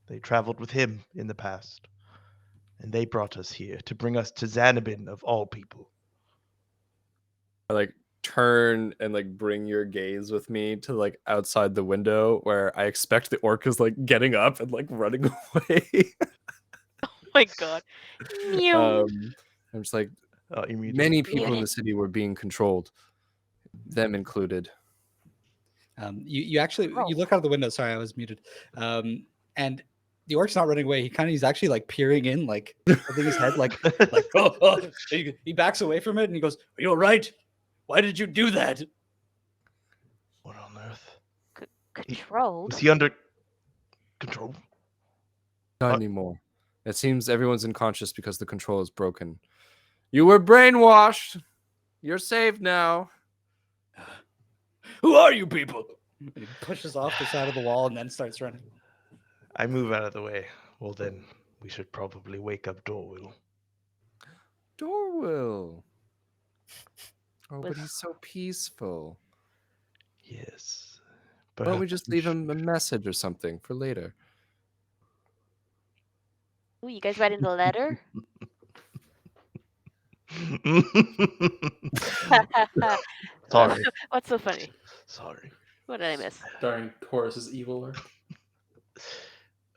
They traveled with him in the past. And they brought us here to bring us to Xanabin of all people. I like turn and like bring your gaze with me to like outside the window where I expect the orc is like getting up and like running away. Oh my god. Meow. I'm just like, You mean many people in the city were being controlled, them included. You actually you look out of the window. Sorry, I was muted. And the orc's not running away. He's actually like peering in, like holding his head, like oh. He backs away from it and he goes, "Are you all right? Why did you do that?" What on earth? Controlled? Was he under control? Not anymore. It seems everyone's unconscious because the control is broken. You were brainwashed. You're saved now. Who are you people? And he pushes off the side of the wall and then starts running. I move out of the way. Well, then we should probably wake up Dorwil. Dorwil. Oh, but he's so peaceful. Yes. Why don't we just leave him a message or something for later? Ooh, you guys writing the letter? Sorry. What's so funny? Sorry. What did I miss? Starring Taurus's evil work.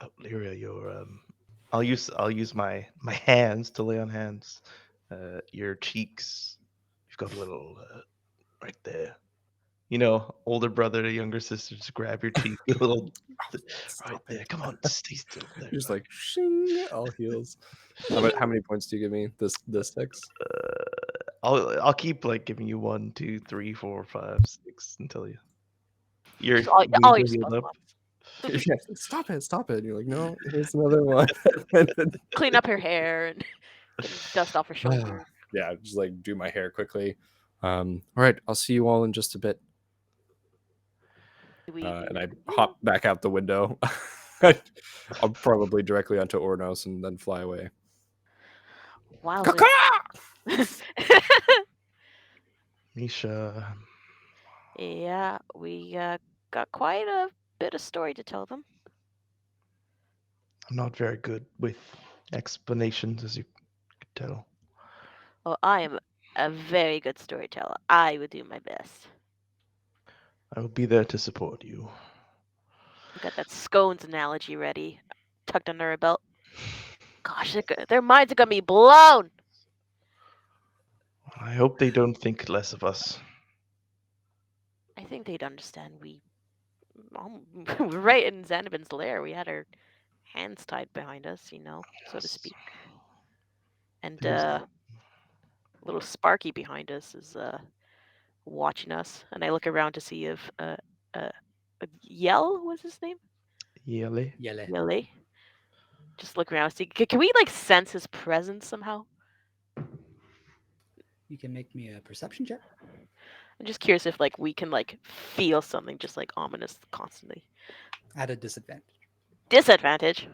Oh, Lyria, your I'll use my hands to lay on hands. Your cheeks. You've got a little right there. You know, older brother to younger sister, just grab your cheek a little right there. Come on, stay still. There. Just like shing, all heals. How many points do you give me? This text? I'll keep like giving you 1, 2, 3, 4, 5, 6 until you're all your healed spells up. off. Yeah, stop it. And you're like, no, here's another one. Clean up her hair and dust off her shoulders. Yeah, just like do my hair quickly. All right, I'll see you all in just a bit. And I hop back out the window. I'll probably directly onto Ornos and then fly away. Wow. Misha. Yeah, we got quite a bit of story to tell them. I'm not very good with explanations, as you could tell. Oh, I am a very good storyteller. I would do my best. I will be there to support you. I've got that scones analogy ready, tucked under her belt. Gosh, their minds are gonna be blown. I hope they don't think less of us. I think they'd understand we were right in Xanabin's lair. We had our hands tied behind us, so to speak. And little Sparky behind us is watching us, and I look around to see if Yell was his name. Yele. Yele. Just look around. See, can we like sense his presence somehow? You can make me a perception check. I'm just curious if like we can like feel something just like ominous constantly. At a disadvantage. Disadvantage.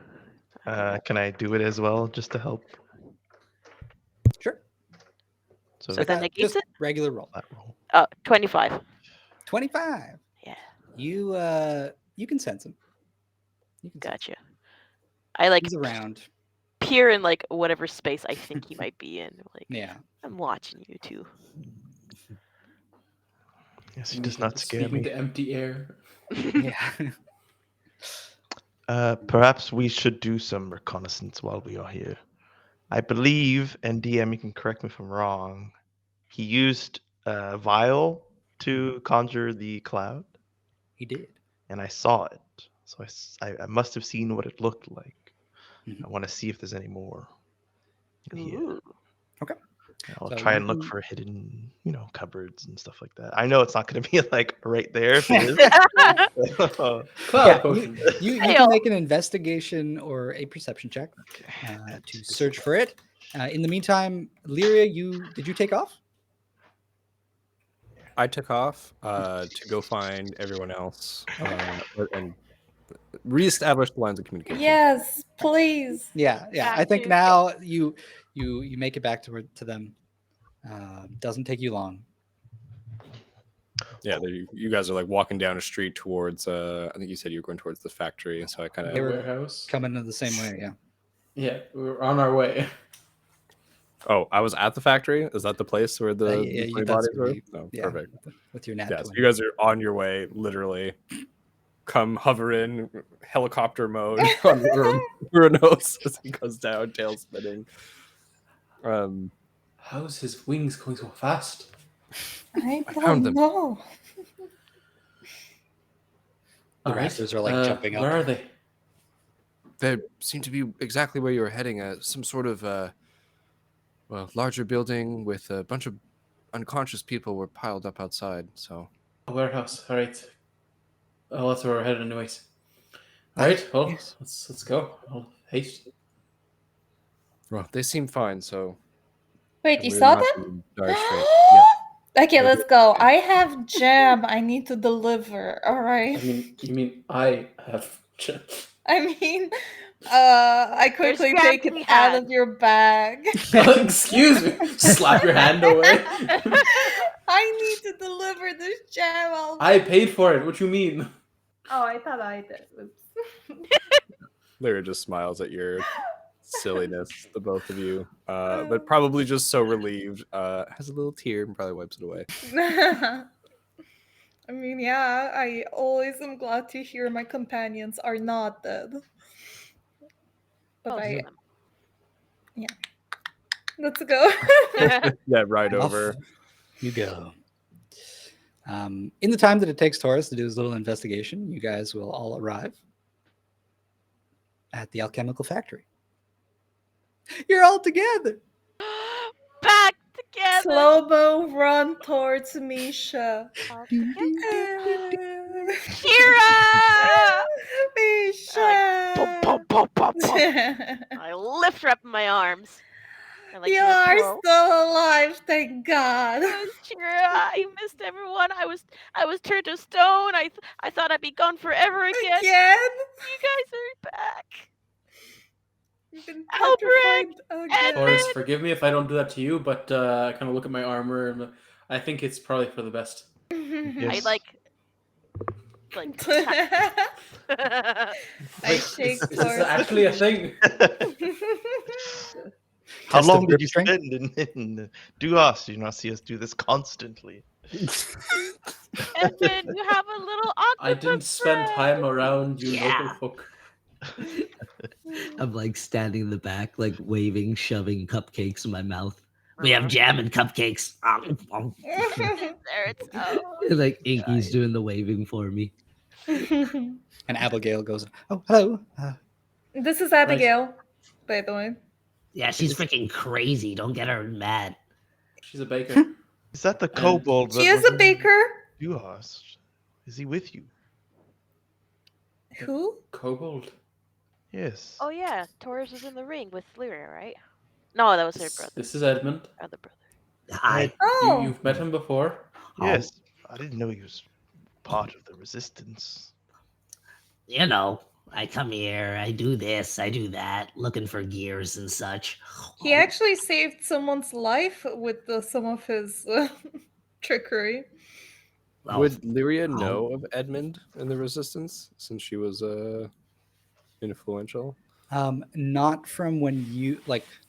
Can I do it as well, just to help? Sure. So, So that negates just it? regular roll. that roll. 25. 25. Yeah. You can sense him. You can sense Gotcha. I like he's around. peer in like whatever space I think he might be in. Like, Yeah. I'm watching you too. Yes, he does not scare Speaking me. to empty air. Yeah. Perhaps we should do some reconnaissance while we are here. I believe, and DM, you can correct me if I'm wrong, he used Vial to conjure the cloud, He did. and I saw it. So I must have seen what it looked like. Mhm. I want to see if there's any more in here. Ooh. Okay. I'll So try you and look can- for hidden, cupboards and stuff like that. I know it's not going to be like right there if it is. Cloud Yeah, potion. You Hey-o. can make an investigation or a perception check Okay. to search for it. In the meantime, Lyria, did you take off? I took off to go find everyone else and reestablish the lines of communication. Yes, please. Yeah. Back I think to- now you make it back to them. Doesn't take you long. Yeah, you guys are like walking down a street towards. I think you said you were going towards the factory, so I kind They of. were Warehouse. coming in the same way. Yeah. Yeah, we're on our way. Oh, I was at the factory. Is that the place where the Yeah, 20 that's bodies where were? you- Oh, yeah, perfect. with your nat Yeah, so 20. you guys are on your way, literally. Come hover in helicopter mode on Uranus as he goes down, tail spinning. How's his wings going so fast? I found don't them. know. The All right, raptors are like jumping up. Where are they? They seem to be exactly where you were heading. Some sort of larger building with a bunch of unconscious people were piled up outside. So A warehouse. All right. Oh, that's where we're headed, anyways. All right. Well, Yes. let's go. I'll haste. well, they seem fine. So Wait, you we're saw not them? in dire straits. Yeah. Okay, Yeah, let's go. I have jam I need to deliver. All right. You mean I have? I mean, I quickly jam take to it be out had. of your bag. Excuse me. Slap your hand away. I need to deliver this jam. I paid for it. What you mean? Oh, I thought I did. Oops. Lyra just smiles at your silliness, the both of you, but probably just so relieved. Has a little tear and probably wipes it away. I mean, yeah, I always am glad to hear my companions are not dead. But Most of I, them. let's go. Yeah, right Off over. you go. In the time that it takes Taurus to do his little investigation, you guys will all arrive at the alchemical factory. You're all together. Back together. Slow-mo run towards Misha. All together. Misha! Boom, boom, boom, boom. I lift her up in my arms. I like You to are throw. still alive, thank God. I missed everyone. I was turned to stone. I thought I'd be gone forever again. Again? You guys are back. You've been Albrecht petrified and Taurus, again. forgive me if I don't do that to you, but I kind of look at my armor and I think it's probably for the best. I Yes. like I shake Is this towards actually a thing? How Test long of did grip you strength? spend in Duas? Do you not see us do this constantly? And then you have a little octopus I didn't spend friend. time around you Yeah. local folk. I'm like standing in the back, like waving, shoving cupcakes in my mouth. We have jam and cupcakes. There it's Like Inky's doing the waving for me. And Abigail goes, "Oh, hello. This is Abigail, by the way. Yeah, she's freaking crazy. Don't get her mad. She's a baker. Is that the kobold? She that is was a baker. in Duhas? Is he with you? Who? Kobold. Yes. Oh yeah, Taurus was in the ring with Lyria, right? No, that was her brother. This is Edmund. Other brother. Hi. Oh. You've met him before. Yes. I didn't know he was part of the resistance. You know, I come here, I do this, I do that, looking for gears and such. He actually saved someone's life with some of his trickery. Oh, Would Lyria oh. know of Edmund and the Resistance since she was influential? Not from when you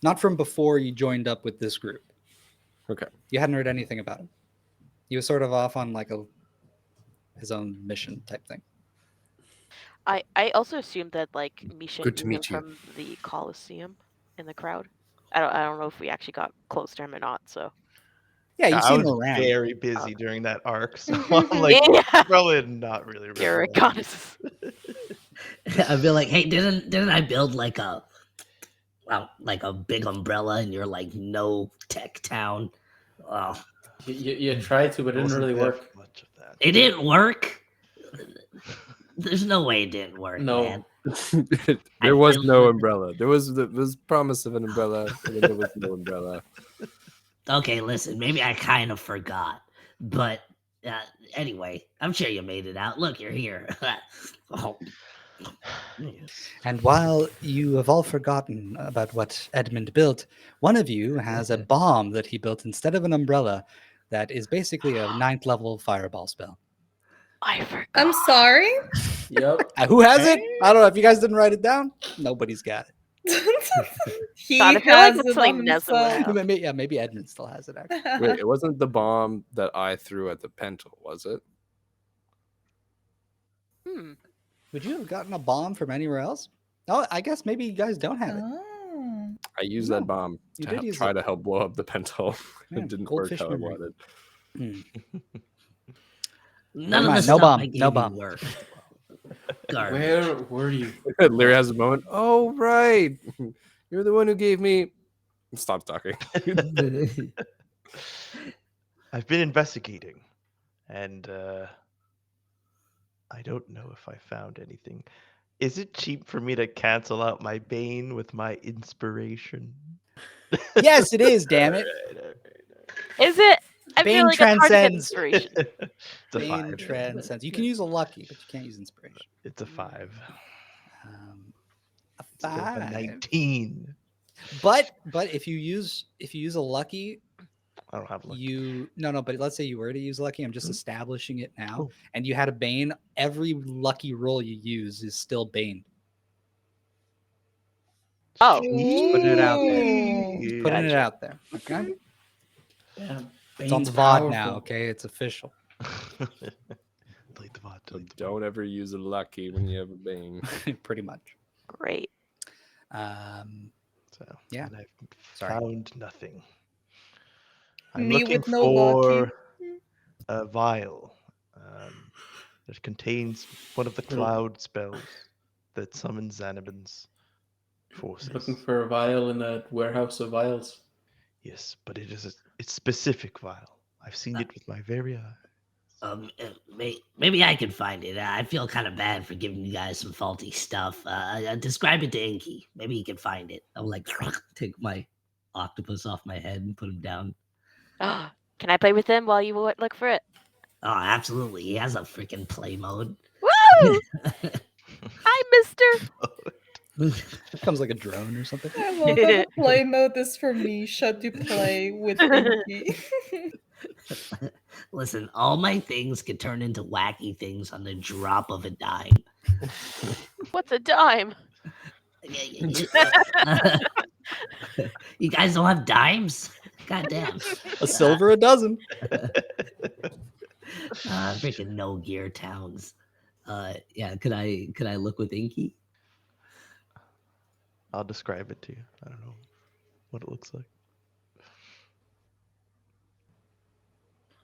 not from before you joined up with this group. Okay. You hadn't heard anything about him. He was sort of off on like his own mission type thing. I also assumed that like Misha Good to knew him meet you. from the Colosseum in the crowd. I don't know if we actually got close to him or not. So Yeah, you've I seen was him around. very busy during that arc, so I'm like yeah, probably not really. you're a remembering. goddess. I'd be like, hey, didn't I build like a big umbrella in your like no tech town? Oh, You tried to, but it didn't Wasn't really there work. Much of that. it didn't work. There's no way it didn't work, No. man. There was feel no like- umbrella. There was promise of an umbrella, and then there was no umbrella. Okay, listen, maybe I kind of forgot, but anyway, I'm sure you made it out. Look, you're here. Oh. And while you have all forgotten about what Edmund built, one of you has a bomb that he built instead of an umbrella that is basically a 9th level fireball spell. I forgot. I'm sorry. Yep. Who has it? I don't know. If you guys didn't write it down, nobody's got He God, I feel like has that's it something on Nessa would himself. have. it. Maybe Edmund still has it, actually. Wait, it wasn't the bomb that I threw at the Pental, was it? Would you have gotten a bomb from anywhere else? Oh, I guess maybe you guys don't have it. Oh. I used No, that bomb you to did use try it. to help blow up the Pental. Yeah, It didn't goldfish work how I memory. wanted. None of mind, the no stuff bomb, I gave no you bomb. worked. Garbage. Where were you? Lyria has a moment. Oh, right. You're the one who gave me. Stop talking. I've been investigating, and I don't know if I found anything. Is it cheap for me to cancel out my bane with my inspiration? Yes, it is. Damn it. Is it? I Bane feel like it's hard to get transcends. inspiration. It's a Bane 5. transcends. You can use a lucky, but you can't use inspiration. It's a 5. A Instead of a 5. 19. But if you use a lucky, I don't have luck. but let's say you were to use lucky, I'm just Mhm. establishing it now, Oh. and you had a bane, every lucky roll you use is still bane. Oh, Just putting it out there. Ooh. Just putting it Gotcha. out there. Okay. Damn. It's on Bane's the VOD now, powerful. okay? It's official. Delete the bot. So Delete the don't ever use a lucky when you have a bane. Pretty much. great. So, Yeah. and I've Sorry. found nothing. I'm Me looking with no lucky. for a vial that contains one of the cloud spells that summons Xanabin's forces. Looking for a vial in a warehouse of vials. Yes, but it's specific vial. I've seen it with my very eyes. Maybe I can find it. I feel kind of bad for giving you guys some faulty stuff. Describe it to Inky. Maybe he can find it. I'll like take my octopus off my head and put him down. Can I play with him while you look for it? Oh, absolutely. He has a freaking play mode. Woo! Hi, mister. Comes like a drone or something. I love that play mode is for Misha to play with Inky. Listen, all my things can turn into wacky things on the drop of a dime. What's a dime? You guys don't have dimes? God damn. A silver a dozen. Freaking no gear towns. Yeah, could I look with Inky? I'll describe it to you. I don't know what it looks like.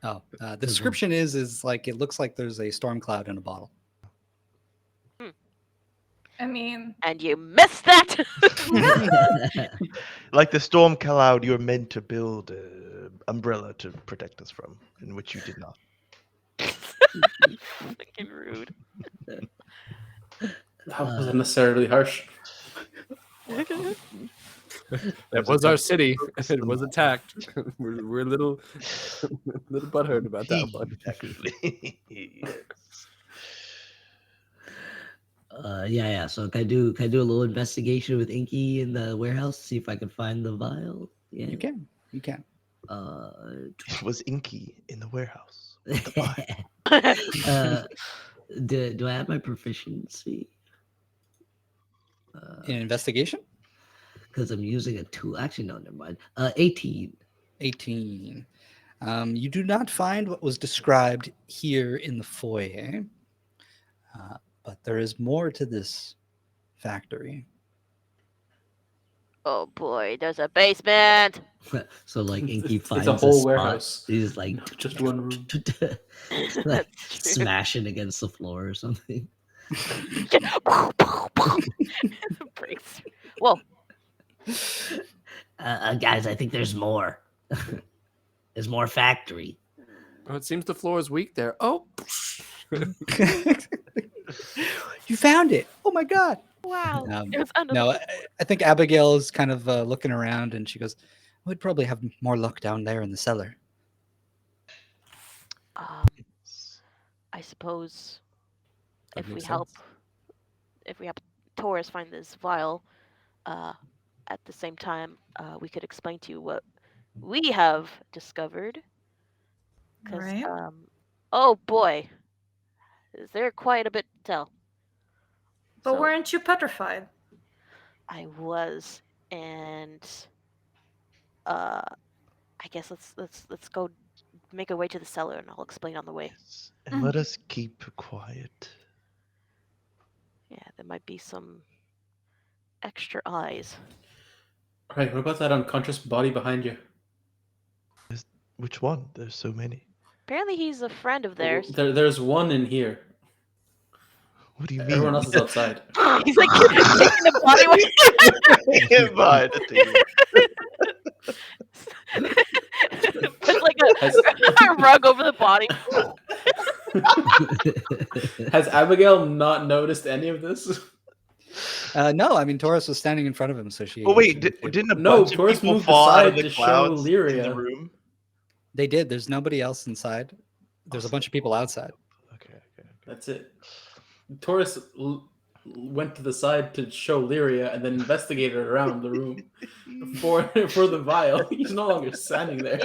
Oh, the description is like it looks like there's a storm cloud in a bottle. I mean, And you missed that. Like the storm cloud, you're meant to build umbrella to protect us from, in which you did not. Fucking rude. That wasn't necessarily harsh. That was our city. It was attacked. We're a little butthurt about that one. Actually, yes. Yeah. So can I do a little investigation with Inky in the warehouse? See if I can find the vial. Yeah. You can. It was Inky in the warehouse. Do I have my proficiency? In investigation? Because I'm using a tool. Actually, no, never mind. 18. 18. You do not find what was described here in the foyer, but there is more to this factory. Oh boy, there's a basement. So like Inky It's finds a whole spot, warehouse. He's like Just one room. like That's true. smashing against the floor or something. Breaks. Whoa. Guys, I think there's more. There's more factory. Oh, it seems the floor is weak there. Oh, You found it. Oh my God. Wow. It was under No, I think Abigail is kind of looking around and she goes, we'd probably have more luck down there in the cellar. I suppose That if we makes help sense. Taurus find this vial, at the same time, we could explain to you what we have discovered. Because, Right. oh boy, is there quite a bit to tell. But So, weren't you petrified? I was, and I guess let's go make our way to the cellar, and I'll explain on the way. Yes. And let us keep quiet. Yeah, there might be some extra eyes. All right, what about that unconscious body behind you? Which one? There's so many. Apparently, he's a friend of theirs. There's one in here. What do you mean? Everyone else is outside. He's like taking the body with Fine, Put like a rug over the body. Has Abigail not noticed any of this? No, I mean, Taurus was standing in front of him, so she... Oh wait, she- didn't a No, bunch of Taurus people moved fall out of aside the to show clouds in the Lyria. room? They did. There's nobody else inside. There's a bunch of people outside. Okay. That's it. Taurus went to the side to show Lyria and then investigated around the room for the vial. He's no longer standing there.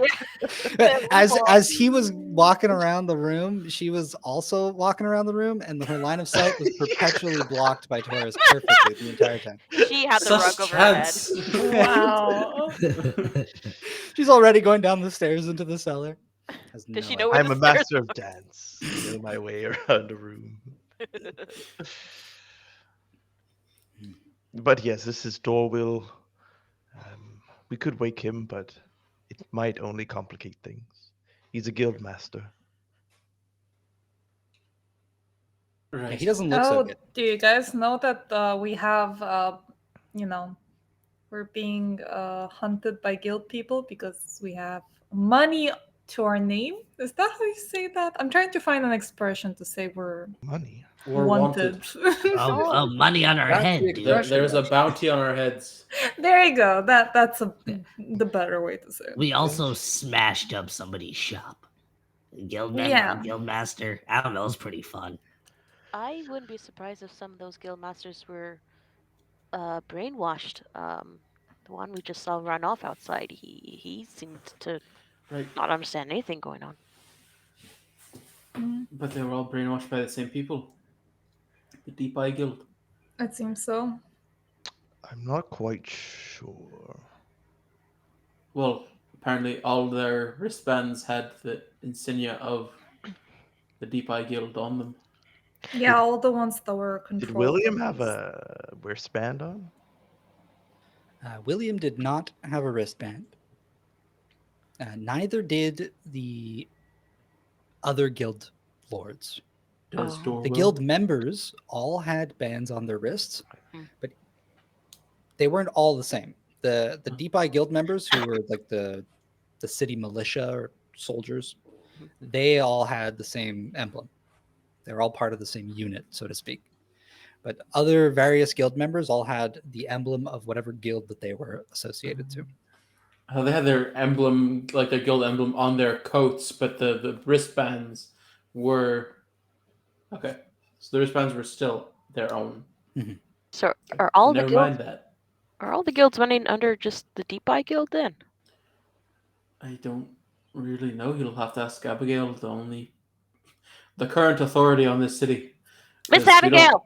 As he was walking around the room, she was also walking around the room, and her line of sight was perpetually blocked by Taurus perfectly the entire time. She had the Such rug over her head. chance. Wow. She's already going down the stairs into the cellar. Has Does she no know where idea. I'm the a stairs master of dance. I know my way around a room. But yes, this is Dorwill. We could wake him, but it might only complicate things. He's a guild master. Yeah, Right. he doesn't look so Oh, good. do you guys know that we have, we're being hunted by guild people because we have money to our name? Is that how you say that? I'm trying to find an expression to say we're Money. We're wanted. Oh, money on our That's head, the dude. expression. There's a bounty on our heads. There you go. That's the better way to say it. We also smashed up somebody's shop. Guild member, Yeah. guild master. I don't know. It's pretty fun. I wouldn't be surprised if some of those guild masters were brainwashed. The one we just saw run off outside, he seemed to Right. not understand anything going on. But they were all brainwashed by the same people. The Deep Eye Guild. It seems so. I'm not quite sure. Well, apparently all their wristbands had the insignia of the Deep Eye Guild on them. Yeah, all the ones that were Did controlled. William have a wristband on? William did not have a wristband. Neither did the other guild lords. Does Oh. The Dorwell? guild members all had bands on their wrists, Mm. but they weren't all the same. The Deep Eye guild members, who were like the the city militia or soldiers, they all had the same emblem. They're all part of the same unit, so to speak. But other various guild members all had the emblem of whatever guild that they were associated to. They had their emblem, like their guild emblem, on their coats, but the wristbands were okay. So the wristbands were still their own. So are all the Never guilds? mind that. Are all the guilds running under just the Deep Eye Guild then? I don't really know. You'll have to ask Abigail, the current authority on this city. Miss 'Cause we don't- Abigail,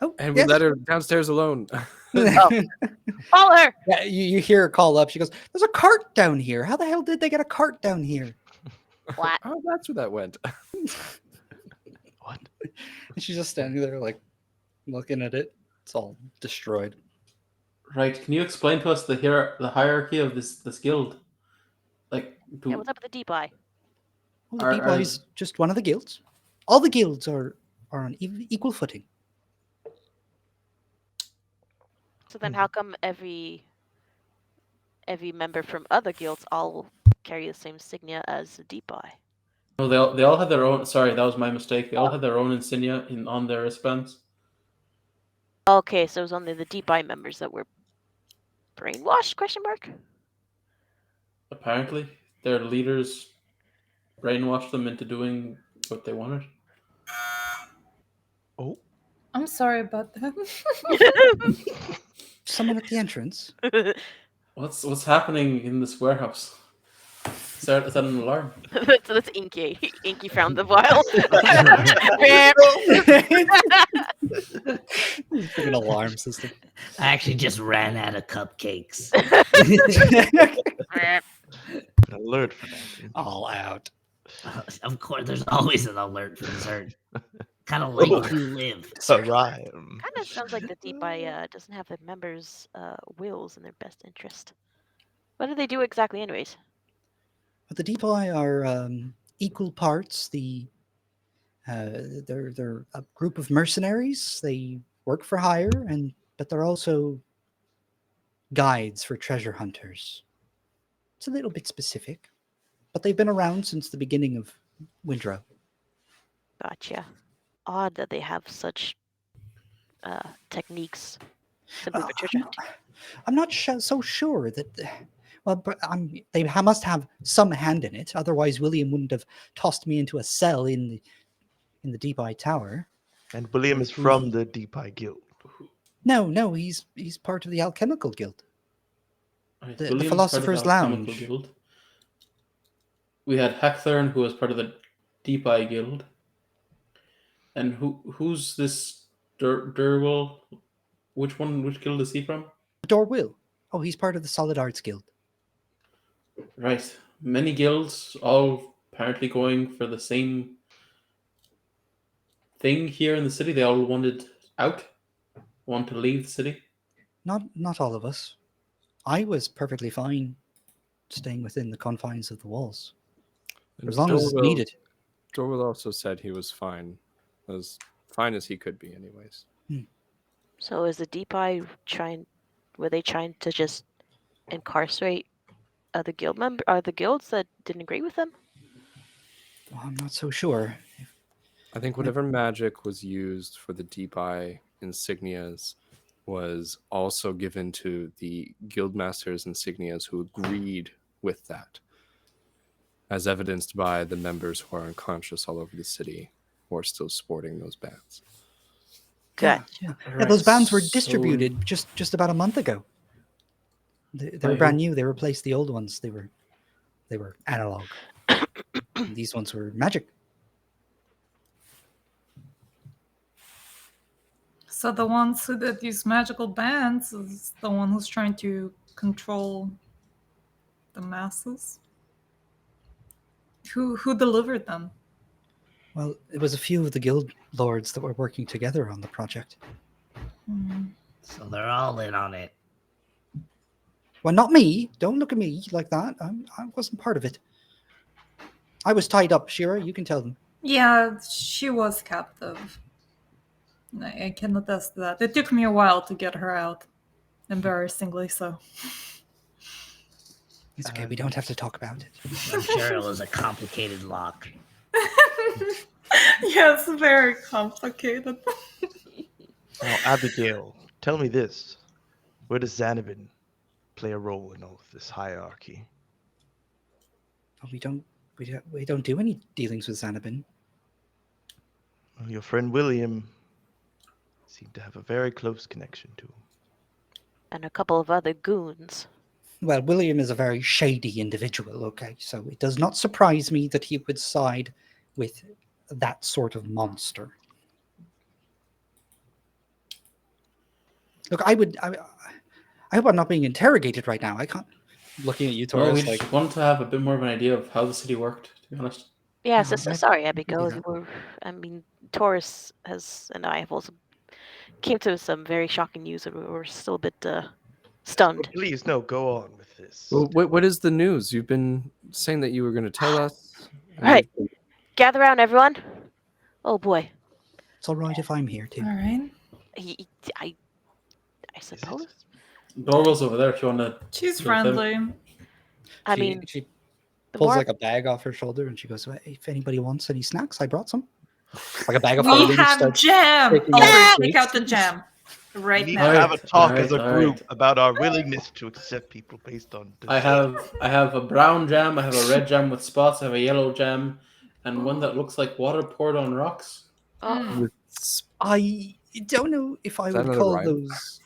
Oh, And we let her downstairs alone. follow her. Yeah, you hear her call up. She goes, "There's a cart down here. How the hell did they get a cart down here?" What? Oh, that's where that went. What? And she's just standing there, like, looking at it. It's all destroyed. Right. Can you explain to us the hierarchy of this guild? Like, Yeah, what's up with the Deep Eye? Well, the Are- Deep are- Eye's just one of the guilds. All the guilds are on equal footing. So then, how come every member from other guilds all carry the same insignia as the Deep Eye? no, they all had their own. Sorry, that was my mistake. They all had their own insignia on their wristbands. Okay, so it was only the Deep Eye members that were brainwashed? Question mark. Apparently, their leaders brainwashed them into doing what they wanted. Oh, I'm sorry about that. Someone at the entrance. What's happening in this warehouse? Is that an alarm? That's Inky. Inky found the vial. Like an alarm system. I actually just ran out of cupcakes. an alert for that. All out. Of course, there's always an alert for dessert. Kind of like where you live. A rhyme. Kind of sounds like the Deep Eye doesn't have the members' wills in their best interest. What do they do exactly, anyways? But the Deep Eye are equal parts. They're a group of mercenaries. They work for hire, but they're also guides for treasure hunters. It's a little bit specific, but they've been around since the beginning of Windrow. Gotcha. Odd that they have such techniques simply for treasure hunting. I'm not so sure that. Well, but they must have some hand in it. Otherwise, William wouldn't have tossed me into a cell in the Deep Eye Tower. And William is from the Deep Eye Guild. No, he's part of the Alchemical Guild. Right, The William's Philosopher's part of the Alchemical Lounge. Guild. We had Xarn, who was part of the Deep Eye Guild. And who's this Durwell? Which guild is he from? Dorwill. Oh, he's part of the Solid Arts Guild. Right. Many guilds, all apparently going for the same thing here in the city. They all wanted out, want to leave the city. Not all of us. I was perfectly fine staying within the confines of the walls. And As long as it's needed. Dorwell also said he was fine. As fine as he could be, anyways. So is the Deep Eye were they trying to just incarcerate the guilds that didn't agree with them? Well, I'm not so sure. I think whatever magic was used for the Deep Eye insignias was also given to the guildmasters' insignias who agreed with that, as evidenced by the members who are unconscious all over the city who are still sporting those bands. Gotcha. Yeah, Right, those bands were so- distributed just about a month ago. They were By brand who? new. They replaced the old ones. They were analog. And these ones were magic. So the ones that use magical bands is the one who's trying to control the masses. Who delivered them? Well, it was a few of the guild lords that were working together on the project. So they're all in on it. Well, not me. Don't look at me like that. I wasn't part of it. I was tied up, Shira. You can tell them. Yeah, she was captive. I can attest to that. It took me a while to get her out. Embarrassingly so. It's okay. We don't have to talk about it. I'm sure it was a complicated lock. Yes, very complicated. Now, Abigail, tell me this. Where does Xanabin play a role in all of this hierarchy? Oh, we don't do any dealings with Xanabin. Well, your friend William seemed to have a very close connection to him. And a couple of other goons. Well, William is a very shady individual, okay? So it does not surprise me that he would side with that sort of monster. Look, I hope I'm not being interrogated right now. I can't. Looking at you, Well, Taurus, we like, just wanted to have a bit more of an idea of how the city worked, to be honest. Yeah, No, so that- sorry, I can do Abigail. that. Taurus and I have also came to some very shocking news, and we're still a bit stunned. Please, no, go on with this. Well, what is the news? You've been saying that you were going to tell us. and Right. you've been- Gather around, everyone. Oh boy. It's all right if I'm here too. All right. I suppose. Dorwell's over there if you want to. She's With friendly. I She- mean, she the pulls more like a bag off her shoulder and she goes, "Well, if anybody wants any snacks, I brought some." Like a bag of We holding have starts jam. taking Over, out take sweets. out the jam. Right We need now. to have a talk as a Alright, group alright. about our willingness to accept people based on. I have a brown jam, I have a red jam with spots, I have a yellow jam, and one that looks like water poured on rocks. Mm. with I don't know if I Is that would another call rhyme? those.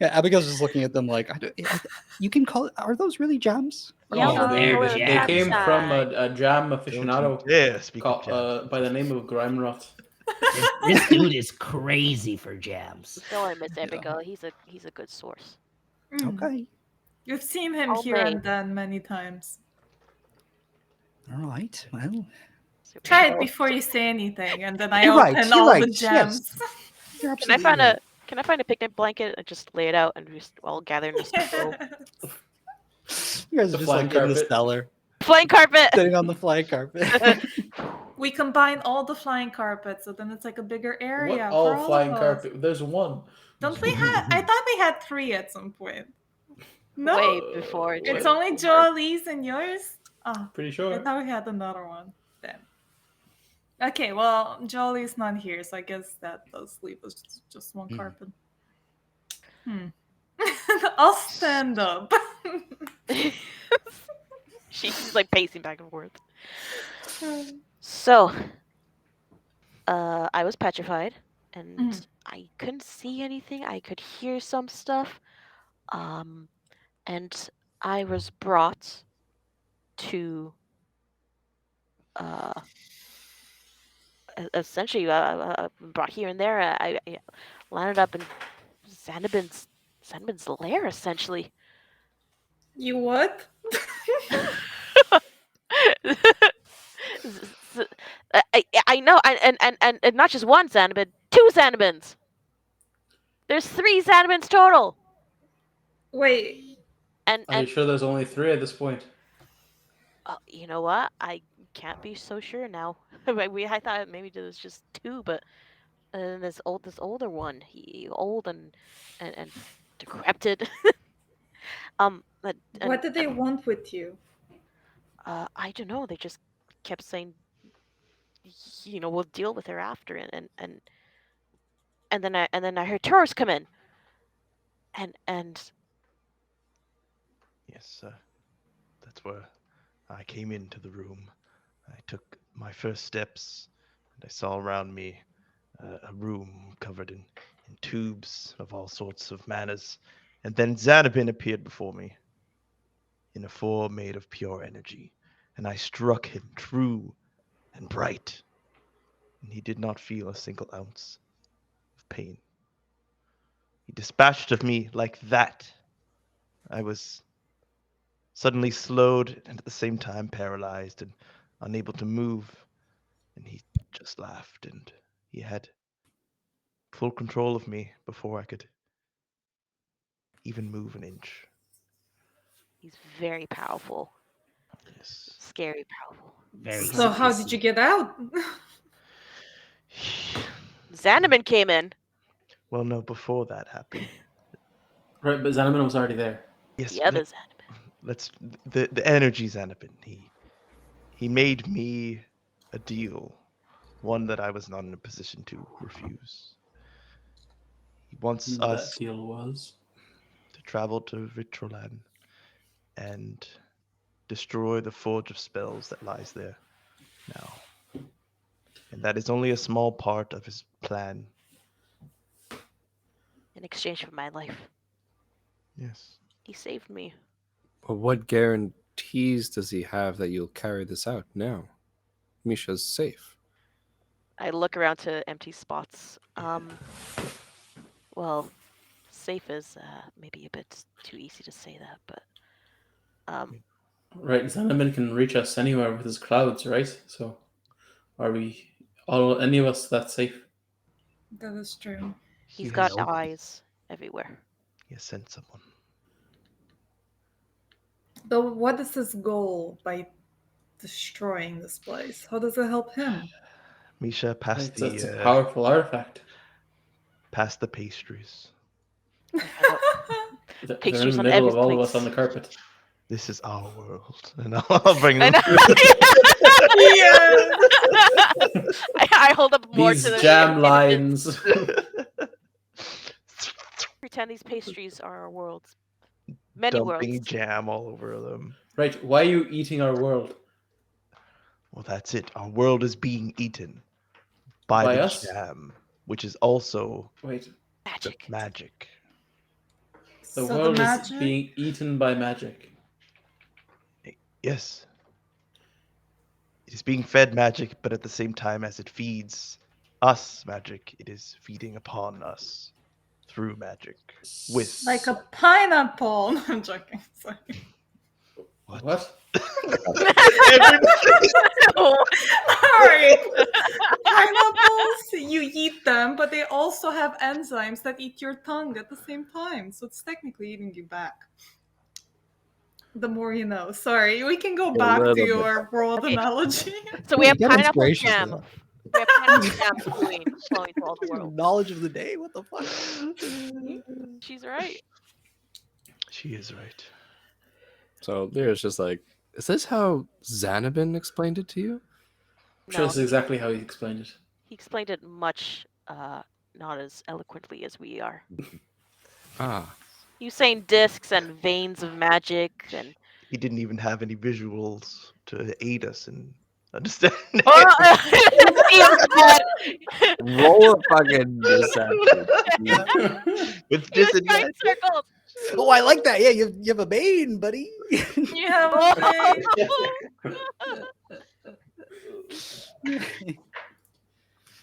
Yeah, Abigail's just looking at them like, you can call it. Are those really jams? Yeah, Yeah, they're They jams. came from a jam aficionado Yeah, speak of jams. by the name of Grimerot. This dude is crazy for jams. Don't worry, Miss Abigail. He's a good source. Mm. Okay, You've seen him here and then many times. all right. Well, Try it before you say anything, and then I You're right, open you're all the right, gems. you're Can I absolutely find right. Can I find a picnic blanket and just lay it out and just all gather in a circle? You guys The are just flying like in the carpet. cellar, Flying carpet. sitting on the flying carpet. We combine all the flying carpets, so then it's like a bigger area What for all all flying of us. carpet? There's one. Don't we have? I thought we had 3 at some point. No, Way before it's Jordan only was born. Jolie's and yours. Oh, Pretty I sure. thought we had another one then. Okay, well, Jolie's not here, so I guess that does leave us just one carpet. I'll stand up. She's like pacing back and forth. So, I was petrified, and I couldn't see anything. I could hear some stuff, and I was brought to, essentially, brought here and there. I landed up in Xanabin's lair, essentially. You what? I know, and not just one Xanabin, 2 Xanabins. There's 3 Xanabins total. Wait. And Are you sure there's only 3 at this point? you know what? I can't be so sure now. I thought maybe there was just 2, but then this older one, he old and decrepit. What did they want with you? I don't know. They just kept saying, we'll deal with her after, and then I heard tourists come in, and Yes, that's where I came into the room. I took my first steps, and I saw around me a room covered in tubes of all sorts of manners. And then Xanabin appeared before me in a form made of pure energy, and I struck him true and bright, and he did not feel a single ounce of pain. He dispatched of me like that. I was suddenly slowed and at the same time paralyzed and unable to move, and he just laughed, and he had full control of me before I could even move an inch. he's very powerful, Yes. scary powerful. Very So how did you get out? Xanabin came in. Well, no, before that happened, Right, but Xanabin was already there. Yes, The other Xanabin. let's the energy Xanabin. He made me a deal, one that I was not in a position to refuse. He wants And us that deal was. to travel to Vitrolan and destroy the forge of spells that lies there now. And that is only a small part of his plan. In exchange for my life. Yes. He saved me. But what guarantees does he have that you'll carry this out now? Misha's safe. I look around to empty spots. Well, safe is maybe a bit too easy to say that, but Right, Xanabin can reach us anywhere with his clouds, right? So, are we any of us that safe? That is true. he's He got has, eyes everywhere. he has sent someone. But what is his goal by destroying this place? How does it help him? Misha, pass It's a powerful artifact. pass the pastries. They're Pictures in the on middle every of all of us place. on the carpet. This is our world, and I'll bring I them. know. I hold up more These to the jam images. lines. Pretend these pastries are our worlds. Many Dumping worlds. jam all over them. Right, why are you eating our world? Well, that's it. Our world is being eaten by By the us? jam, which is also Wait, the Magic. magic. the So world the is magic? being eaten by magic. Yes. It is being fed magic, but at the same time as it feeds us magic, it is feeding upon us through magic. With Like a pineapple. No, I'm joking. Sorry. What? Sorry. Pineapples, you eat them, but they also have enzymes that eat your tongue at the same time. So it's technically eating you back. The more you know. Sorry, we can go back to your world Okay. analogy. So we have Get pineapple inspiration for jam. that. We have pineapple jam flowing to all the worlds. Knowledge of the day? What the fuck? She's right. She is right. So Lyra's just like, is this how Xanabin explained it to you? I'm sure No, that's exactly how he explained it. he explained it much not as eloquently as we are. Ah, He was saying discs and veins of magic and He didn't even have any visuals to aid us in understanding. roll a fucking deception. With He was drawing disadvantage. circles. Oh, I like that. Yeah, you have a bane, buddy. You have a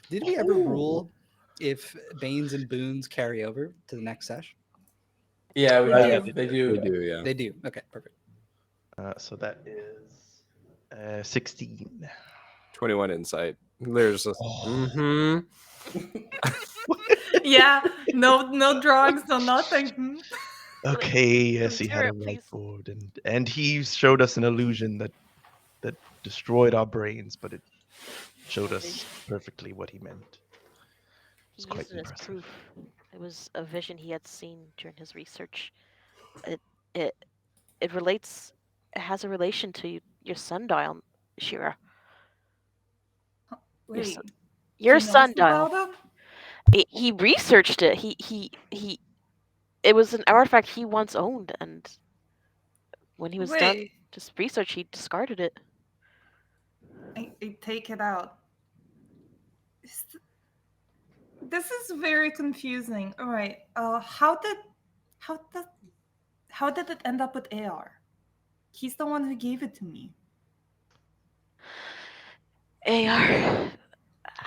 Did we ever rule if banes and boons carry over to the next sesh? Yeah, we They have. do. They do. They do, yeah. They do. Okay, perfect. So that is 16. 21 insight. Lyra's just, mm-hmm. Yeah, no drugs, no nothing. Hmm. Okay, yes, he had a Lyra, please. whiteboard, and he showed us an illusion that destroyed our brains, but it showed us perfectly what he meant. He It's quite used it as impressive. proof. It was a vision he had seen during his research. It relates. It has a relation to your sundial, Shira. Wait, Your he knows sundial. about him? He researched it. He. It was an artifact he once owned, and when he was done Wait. just research, he discarded it. I take it out. This is very confusing. All right. How did it end up with AR? He's the one who gave it to me. AR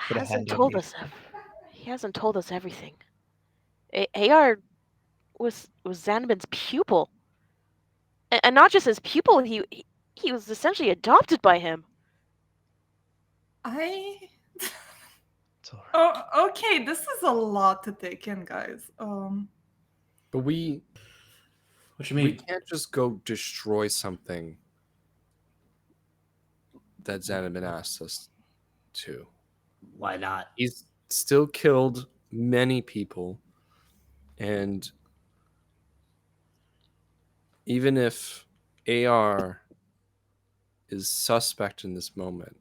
Put a hasn't hand on told me. us. He hasn't told us everything. AR was Xanabin's pupil, and not just his pupil. He was essentially adopted by him. It's all right. Oh, okay. This is a lot to take in, guys. But we What you we mean? can't just go destroy something that Xanabin asked us to. Why not? He's still killed many people, and even if AR is suspect in this moment,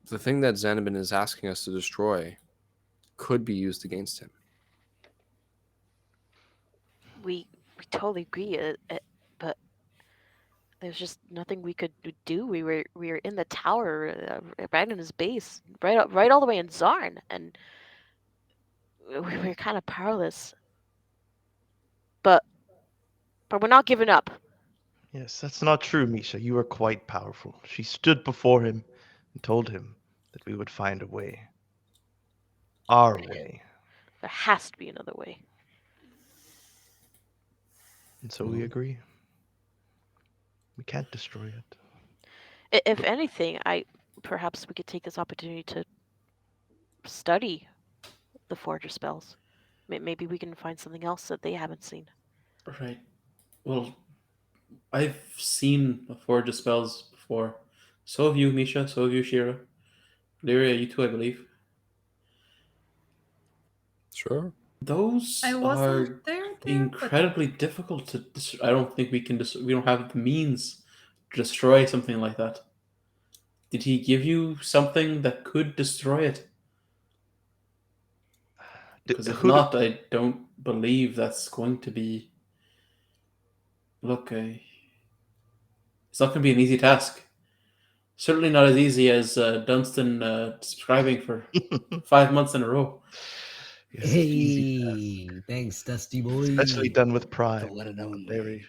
the thing that Xanabin is asking us to destroy could be used against him. We totally agree, but there's just nothing we could do. We were in the tower, right in his base, right all the way in Xarn, and we were kind of powerless. But we're not giving up. Yes, that's not true, Misha. You are quite powerful. She stood before him and told him that we would find a way. Our way. There has to be another way. And so we agree. We can't destroy it. If anything, perhaps we could take this opportunity to study the Forger spells. Maybe we can find something else that they haven't seen. Right. Well, I've seen the Forge spells before. So have you, Misha. So have you, Shira. Irea, you too, I believe. Sure. Those I are wasn't there, but incredibly difficult to. I don't think we can. We don't have the means to destroy something like that. Did he give you something that could destroy it? Because if not, I don't believe that's going to be. Look, it's not going to be an easy task. Certainly not as easy as Dunstan describing for 5 months in a row. Yes, it's easy Hey, thanks, Dusty Boy. especially done with prime. Don't let it know. Very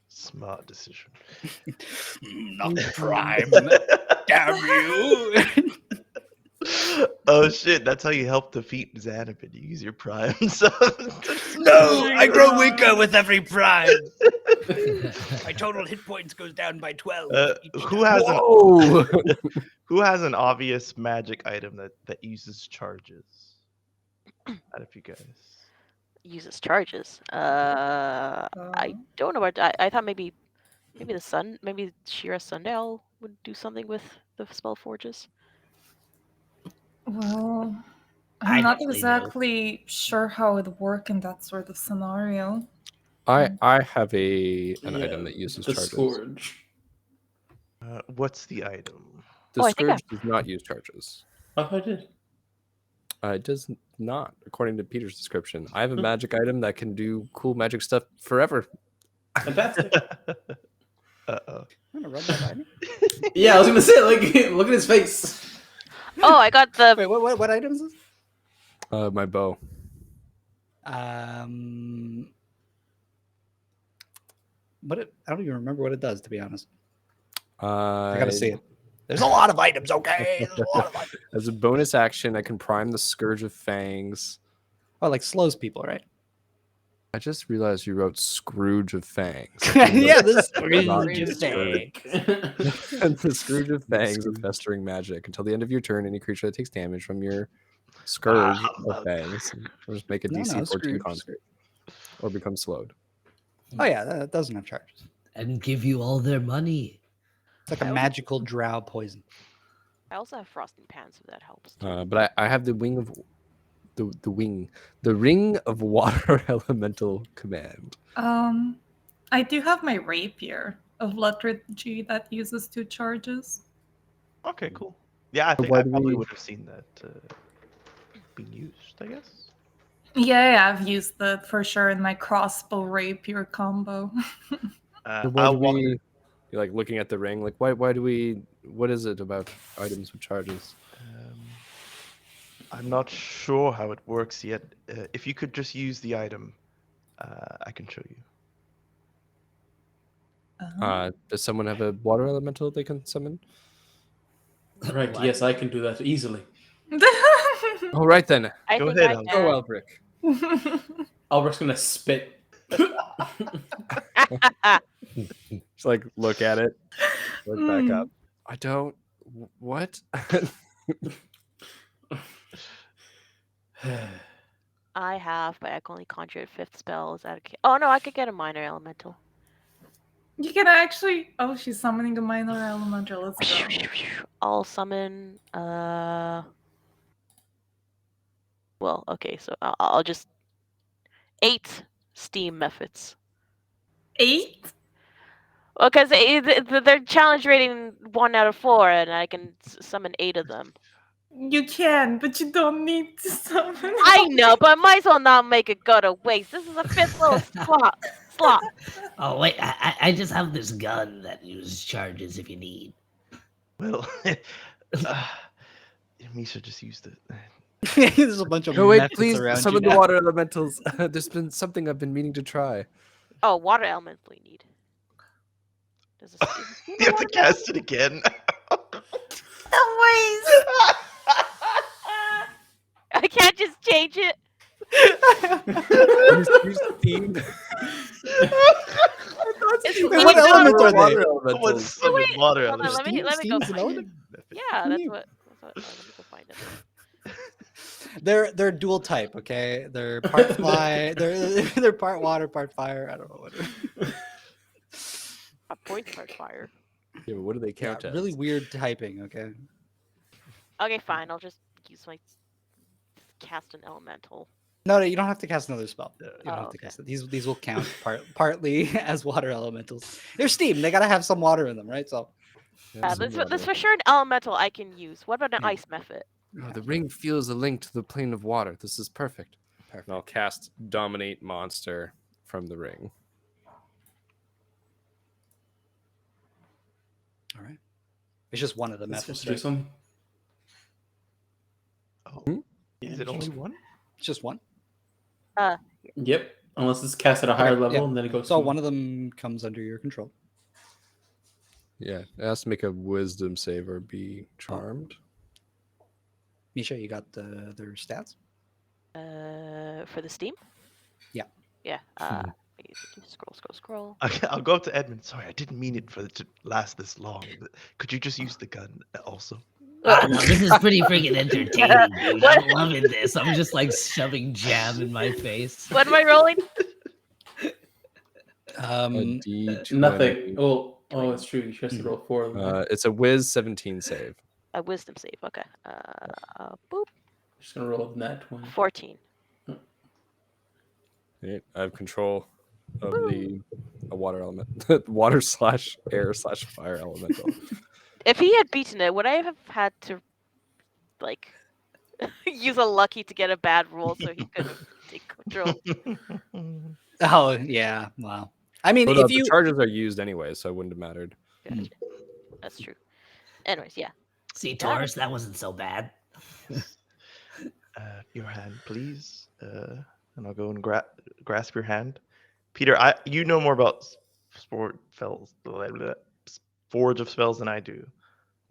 smart decision. Not prime. Damn you. Oh shit, that's how you help defeat Xanabin. You use your prime. So No, I grow weaker with every prime. My total hit points goes down by 12. who has Whoa! who has an obvious magic item that uses charges? Out of you guys. Uses charges. I don't know what. I thought maybe the sun. Maybe Shira Sundial would do something with the spell forges. well, I I'm not definitely exactly sure how it would work in that sort of scenario. I have an item that uses the charges. Scourge. What's the item? The Oh, I think Scourge does not use charges. Oh, I did. It does not, according to Peter's description. I have a magic item that can do cool magic stuff forever. Fantastic. Uh-oh. I'm gonna rub that by me. Yeah, I was gonna say, like, look at his face. Oh, I got the. Wait, what item is this? My bow. I don't even remember what it does, to be honest. I I gotta see it. There's a lot of items, okay? There's a lot of items. As a bonus action, I can prime the Scourge of Fangs. Oh, like slows people, right? I just realized you wrote Scrooge of Fangs. Yeah, this Not Scrooge of just Scourge. Fangs. And the Scourge of Fangs with Festering Magic. Until the end of your turn, any creature that takes damage from your Scourge of Fangs will just make a No, DC 14 Scrooge. construct or become slowed. Oh yeah, that doesn't have charges. And give you all their money. It's like a magical drow poison. I also have frosting pans, if that helps. Too. But I have the wing of the ring of water elemental command. I do have my rapier of lethargy that uses 2 charges. Okay, cool. Yeah, I think why I do probably we- would have seen that being used, I guess. Yeah, I've used that for sure in my crossbow rapier combo. Why do we? You're like looking at the ring. Like why do we? What is it about items with charges? I'm not sure how it works yet. If you could just use the item, I can show you. Does someone have a water elemental they can summon? Right, What? yes, I can do that easily. All right then. I Go think ahead, I Albert. can. Elbrick. Albert's gonna spit. Just like look at it, look back up. I don't. What? I have, but I can only conjure a 5th spell. Is that okay? Oh no, I could get a minor elemental. You can actually. Oh, she's summoning a minor elemental. Let's go. I'll summon. Well, okay, so I'll just 8 steam methods? 8? Well, because they're challenge rating 1 out of 4, and I can summon 8 of them. You can, but you don't need to summon. I know, but I might as well not make it go to waste. This is a 5th level slot. Oh wait, I just have this gun that uses charges if you need. Well, Misha just used it. There's a bunch of No, wait, methods please, around some you of the now. water elementals. There's been something I've been meaning to try. Oh, water elemental we need. Does a steam You have to cast it again. I can't just change it. Use steam. It's Wait, steam what element now. are they? Water What's elementals. summon wait, water hold on, elemental? let me go Steam's an find it. element? Yeah, Who that's knew? what. Let me go find it. They're dual type, okay? They're part fly, they're part water, part fire. I don't know what. A point part fire. Yeah, but what do they Yeah, count as? really weird typing, okay? Okay, fine. I'll just use my cast an elemental. No, you don't have to cast another spell. You don't Oh, have to okay. cast it. These will count partly as water elementals. They're steam. They gotta have some water in them, right? So Yeah, some This water. for sure an elemental I can use. What about an Yeah. ice method? Oh, the ring feels a link to the plane of water. This is perfect. And I'll cast Dominate Monster from the ring. all right. It's just one of the That's methods. supposed to do Right? something. Oh, is it only one? It's just one. Yep. Unless it's cast at a higher Okay, level, yeah. and then it goes. So to- one of them comes under your control. Yeah, it has to make a wisdom save or be charmed. Misha, you got their stats? For the steam? Yeah. Yeah. Scroll. Okay, I'll go up to Edmund. Sorry, I didn't mean it for it to last this long. But could you just use the gun also? No, this is pretty freaking entertaining, dude. I'm loving this. I'm just like shoving jam in my face. What am I rolling? A D20. Nothing. Oh, it's true. You has to roll 4 of them. It's a whiz 17 save. A wisdom save. Okay. Boop. Just gonna roll that 20. 14. Right, I have control of a water element, water/air/fire elemental. If he had beaten it, would I have had to like use a lucky to get a bad roll so he could take control? Oh yeah. Wow. I mean, Well, no, if you the charges are used anyway, so it wouldn't have mattered. Gotcha. That's true. Anyways, yeah. See, Taurus, that wasn't so bad. Your hand, please. And I'll go and grasp your hand. Peter, you know more about forge of spells than I do.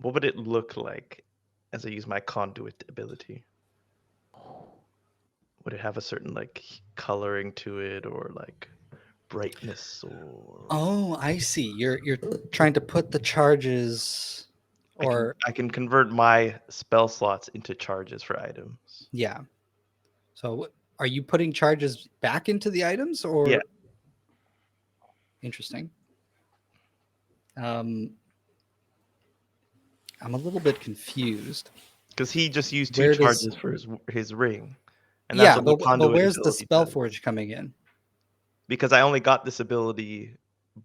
What would it look like as I use my conduit ability? Would it have a certain like coloring to it, or like brightness, or? Oh, I see. You're trying to put the charges, or I can convert my spell slots into charges for items. yeah. So are you putting charges back into the items, or? Yeah. Interesting. I'm a little bit confused. Because he just used Where two does- charges for his ring. And Yeah, what the but conduit where's the ability does. Spellforge coming in? Because I only got this ability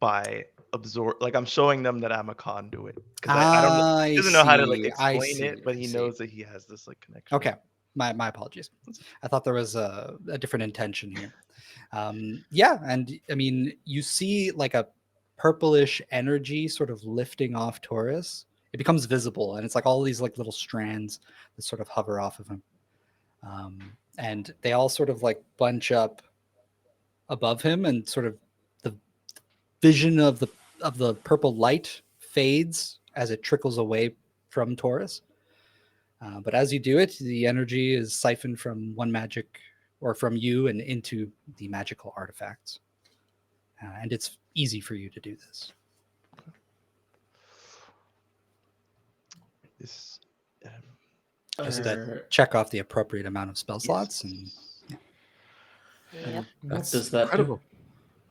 by absorb. Like I'm showing them that I'm a conduit. Because I don't know. He doesn't know how to like explain it, but he knows that he has this like connection. Okay, my apologies. I thought there was a different intention here. Yeah, and I mean, you see like a purplish energy sort of lifting off Taurus. It becomes visible, and it's like all these like little strands that sort of hover off of him, and they all sort of like bunch up above him, and sort of the vision of the purple light fades as it trickles away from Taurus. But as you do it, the energy is siphoned from one magic, or from you, and into the magical artifacts. And it's easy for you to do this. This. Just check off the appropriate amount of spell slots. And Yep. What That's does that incredible.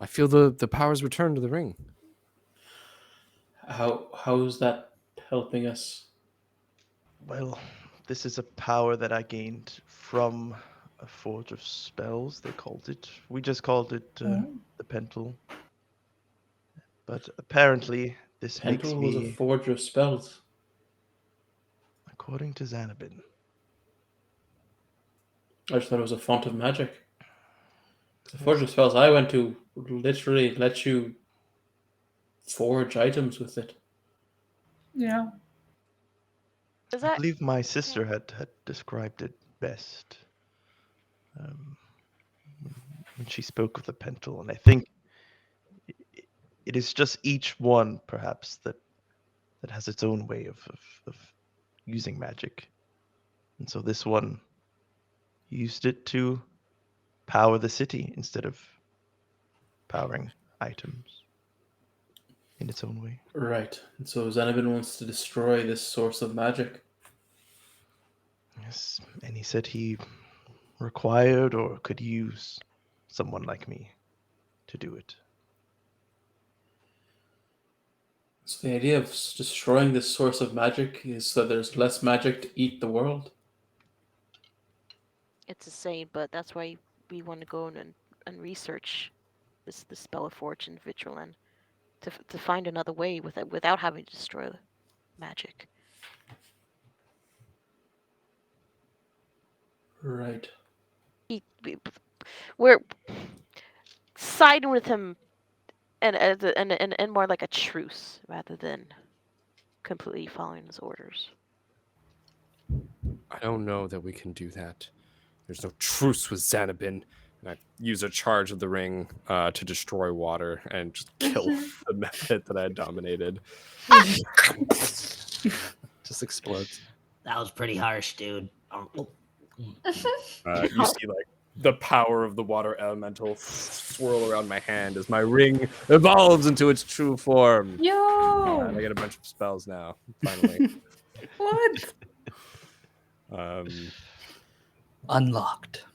I feel the powers return to the ring. do? How is that helping us? Well, this is a power that I gained from a forge of spells, they called it. We just called it the Pentel. But apparently, this makes Pentel was a me, forger of spells. according to Xanabin. I just thought it was a font of magic. The forger of spells I went to would literally let you forge items with it. Yeah. Is I that believe my sister had described it best when she spoke of the Pentel, and I think it is just each one, perhaps, that has its own way of using magic. And so this one used it to power the city instead of powering items in its own way. Right. And so Xanabin wants to destroy this source of magic. Yes, and he said he required or could use someone like me to do it. So the idea of destroying this source of magic is so there's less magic to eat the world. it's insane? But that's why we want to go and research the spell of forge in Vitrolan to find another way without having to destroy the magic. Right. We're siding with him and more like a truce rather than completely following his orders. I don't know that we can do that. There's no truce with Xanabin. And I use a charge of the ring to destroy water and just kill the method that I dominated. Just explodes. That was pretty harsh, dude. Oh. You see, like, the power of the water elemental swirl around my hand as my ring evolves into its true form. Yo! And I get a bunch of spells now, finally. What? Unlocked.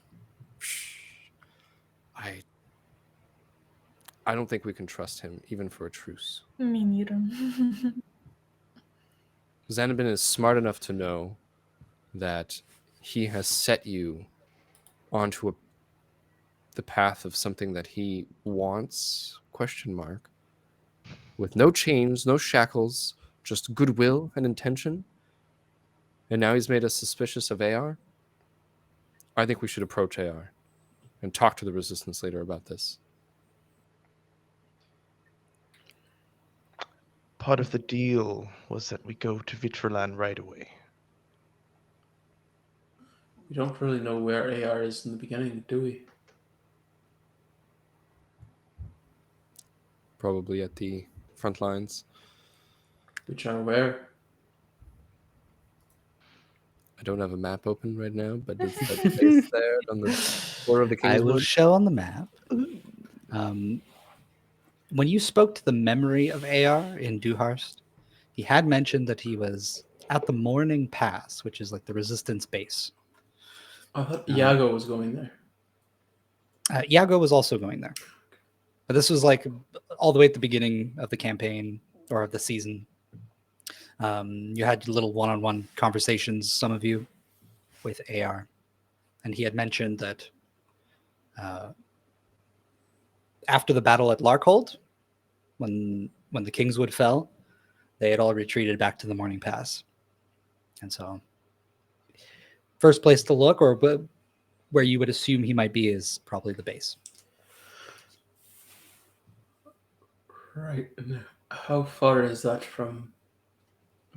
I don't think we can trust him, even for a truce. Me neither. Xanabin is smart enough to know that he has set you onto the path of something that he wants, ? With no chains, no shackles, just goodwill and intention. And now he's made us suspicious of AR. I think we should approach AR and talk to the resistance leader about this. Part of the deal was that we go to Vitrolan right away. We don't really know where AR is in the beginning, do we? Probably at the front lines. Which are where? I don't have a map open right now, but is that base there on the border of the I will Kingswood? show on the map. When you spoke to the memory of AR in Duharst, he had mentioned that he was at the Morning Pass, which is like the resistance base. I thought Iago was going there. Iago was also going there. But this was like all the way at the beginning of the campaign or of the season. You had little one-on-one conversations, some of you, with AR. And he had mentioned that after the battle at Larkhold, when the Kingswood fell, they had all retreated back to the Morning Pass. And so first place to look, or where you would assume he might be, is probably the base. Right. And how far is that from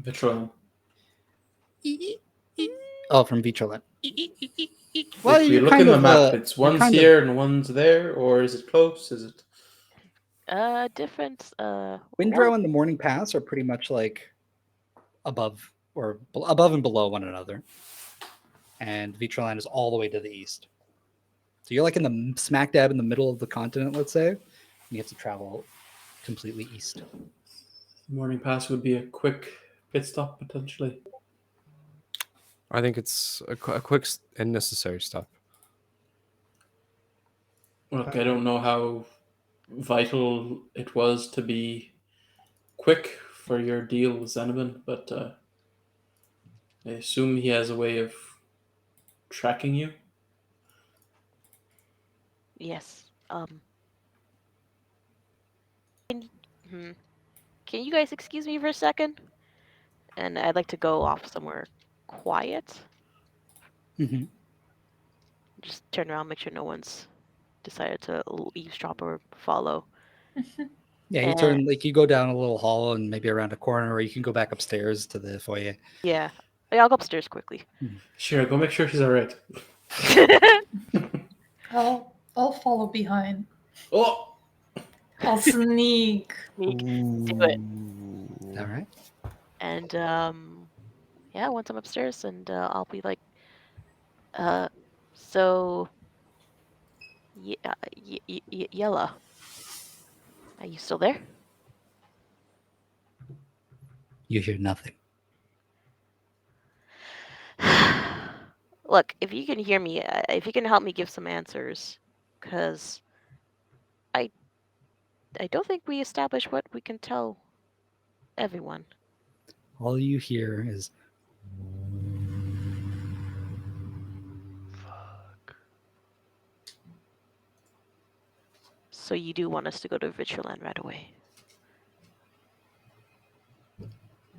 Vitrolan? Oh, from Vitrolan. Well, if we look in the map, it's one's here and one's there, or is it close? Is it different? Windrow and the Morning Pass are pretty much like above and below one another, and Vitrolan is all the way to the east. So you're like in the smack dab in the middle of the continent, let's say. You have to travel completely east. Morning Pass would be a quick pit stop potentially? I think it's a quick and necessary stop. Look, I don't know how vital it was to be quick for your deal with Xanabin, but I assume he has a way of tracking you. Yes. Can, hmm. Can you guys excuse me for a second? And I'd like to go off somewhere quiet. Mhm. Just turn around, make sure no one's decided to eavesdrop or follow. Yeah, you And turn like you go down a little hall and maybe around a corner, or you can go back upstairs to the foyer. yeah, I'll go upstairs quickly. Sure, go make sure she's all right. I'll follow behind. Oh, I'll sneak. Sneak. Do it. All right. And yeah, once I'm upstairs, and I'll be like, so, Yella, are you still there? You hear nothing. Look, if you can hear me, if you can help me give some answers, because I don't think we established what we can tell everyone. All you hear is Fuck. So you do want us to go to Vitriland right away?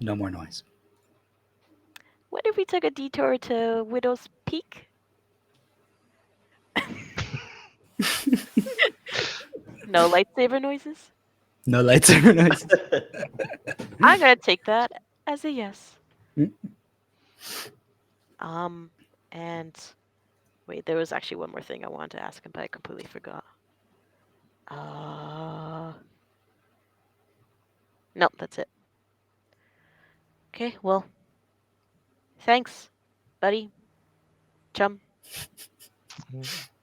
no more noise. What if we took a detour to Widow's Peak? No lightsaber noises? No lights or noise. I'm gonna take that as a yes. Mm. And wait, there was actually one more thing I wanted to ask him, but I completely forgot. No, that's it. Okay, well, thanks, buddy, chum.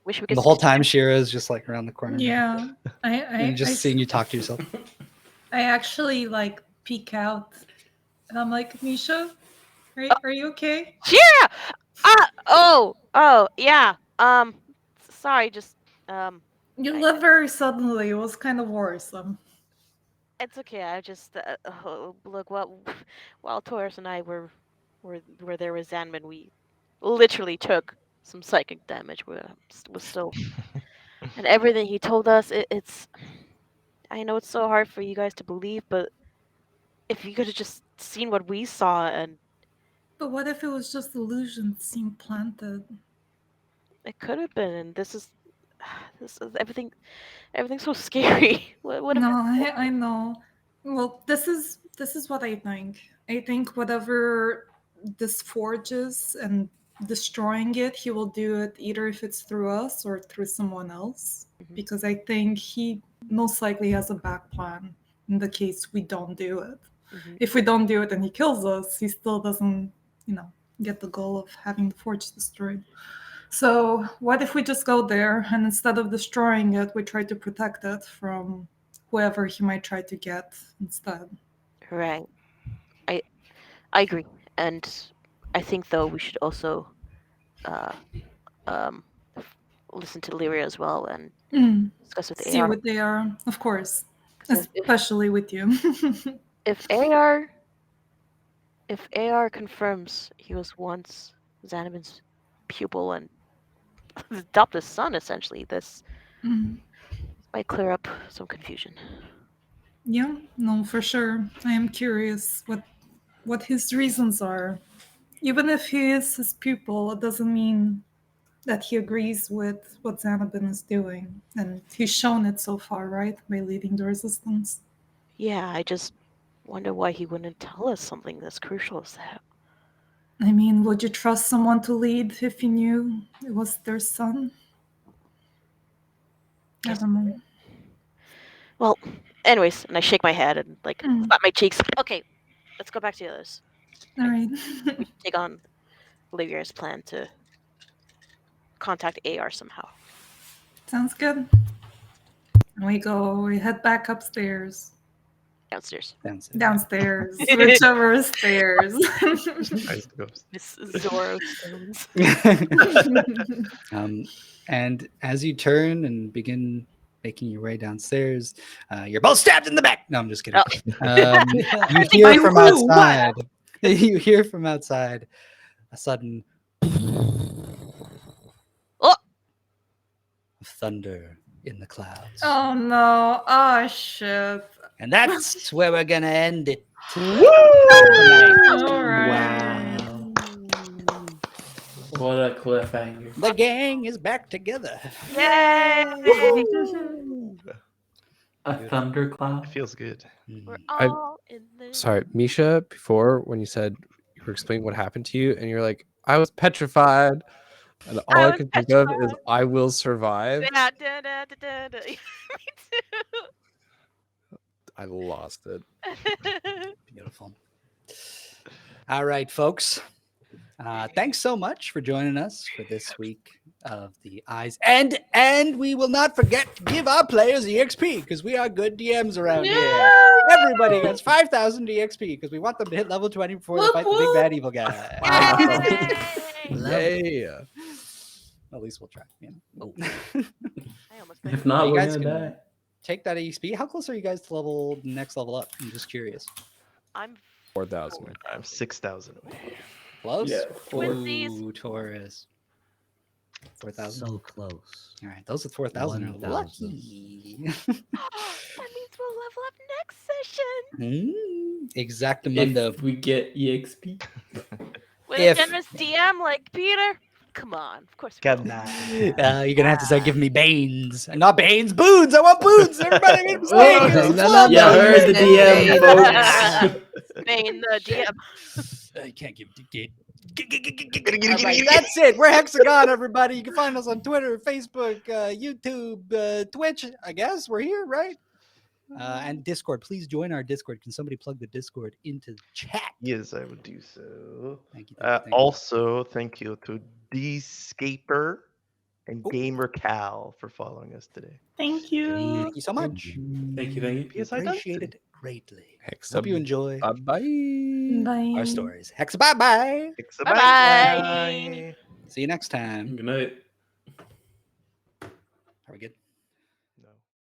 Wish we could. The whole time Shira is just like around the corner. Yeah, And just seeing you talk to yourself. I actually like peek out, and I'm like, Misha, are you okay? Yeah. Yeah. Sorry, just You left very suddenly. It was kind of worrisome. It's okay. I just look. While Taurus and I were there with Xanabin, we literally took some psychic damage. Was still, and everything he told us. It's. I know it's so hard for you guys to believe, but if you could have just seen what we saw, and But what if it was just illusions implanted? it could have been. And this is everything. Everything's so scary. What if No, I know. Well, this is what I think. I think whatever this forges and destroying it, he will do it either if it's through us or through someone else. Mhm. Because I think he most likely has a back plan in the case we don't do it. Mhm. If we don't do it and he kills us, he still doesn't, get the goal of having the forge destroyed. So what if we just go there and instead of destroying it, we try to protect it from whoever he might try to get instead? Right. I agree, and I think though we should also listen to Lyria as well and discuss with See AR. what they are, of course, 'Cause especially with you. if AR confirms he was once Xanabin's pupil and adopted son, essentially, this Mm. might clear up some confusion. Yeah, no, for sure. I am curious what his reasons are. Even if he is his pupil, it doesn't mean that he agrees with what Xanabin is doing. And he's shown it so far, right? By leading the resistance. Yeah, I just wonder why he wouldn't tell us something as crucial as that. I mean, would you trust someone to lead if you knew it was their son? I don't know. Well, anyways, and I shake my head and like Mm. slap my cheeks. Okay, let's go back to the others. All right. We should take on Lyria's plan to contact AR somehow. Sounds good. And we head back upstairs. Downstairs. Downstairs. Whichever stairs. Nice ghost. Miss Zoro Stones. And as you turn and begin making your way downstairs, you're both stabbed in the back. No, I'm just kidding. You hear from outside. You hear from outside a sudden Oh! thunder in the clouds. Oh no! Oh shit! And that's where we're gonna end it. All right. Wow. What a cliffhanger. The gang is back together. Yay! A thundercloud. It feels good. We're I- all in this. Sorry, Misha, before when you said you were explaining what happened to you, and you're like, I was petrified. And all I was could think of is petrified. I will survive. Yeah, da. Me I lost it. too. Beautiful. All right, folks. Thanks so much for joining us for this week of the Eyes. And we will not forget to give our players EXP because we are good DMs around here. Everybody gets 5,000 EXP because we want them to hit level 20 before they fight the big bad evil guy. Yay! Yay. At least we'll try. You know? I almost If not, You we're guys gonna can- die. Take that EXP. How close are you guys to next level up? I'm just curious. I'm 4,000. I'm 6,000 away. Close? Yeah, Twinsies. Ooh, Taurus. 4,000? So close. All right, those with 4,000 are 1,000. lucky. that means we'll level up next session Exactamundo. If we get EXP. with If- a generous DM like Peter. Come on, of course. We God, will. nah. You're gonna have to start giving me Banes. Not Banes, Boons. I want Boons. Everybody made a mistake. Oh, It was a no, flood. You heard the DM, folks. Bane the DM. I can't give. All right, that's it. We're Hexagon, everybody. You can find us on Twitter, Facebook, YouTube, Twitch. I guess we're here, right? And Discord. Please join our Discord. Can somebody plug the Discord into the chat? Yes, I would do so. Thank you. Thank you. Also, thank you to Dscaper and Ooh. Gamer Cal for following us today. Thank you. Thank you so much. Thank you, thank you. Yes, I done Appreciate it. it greatly. Hexa. Hope you enjoy Bye. Bye. our stories. Hexa, bye bye. Bye-bye. See you next time. Good night. Are we good?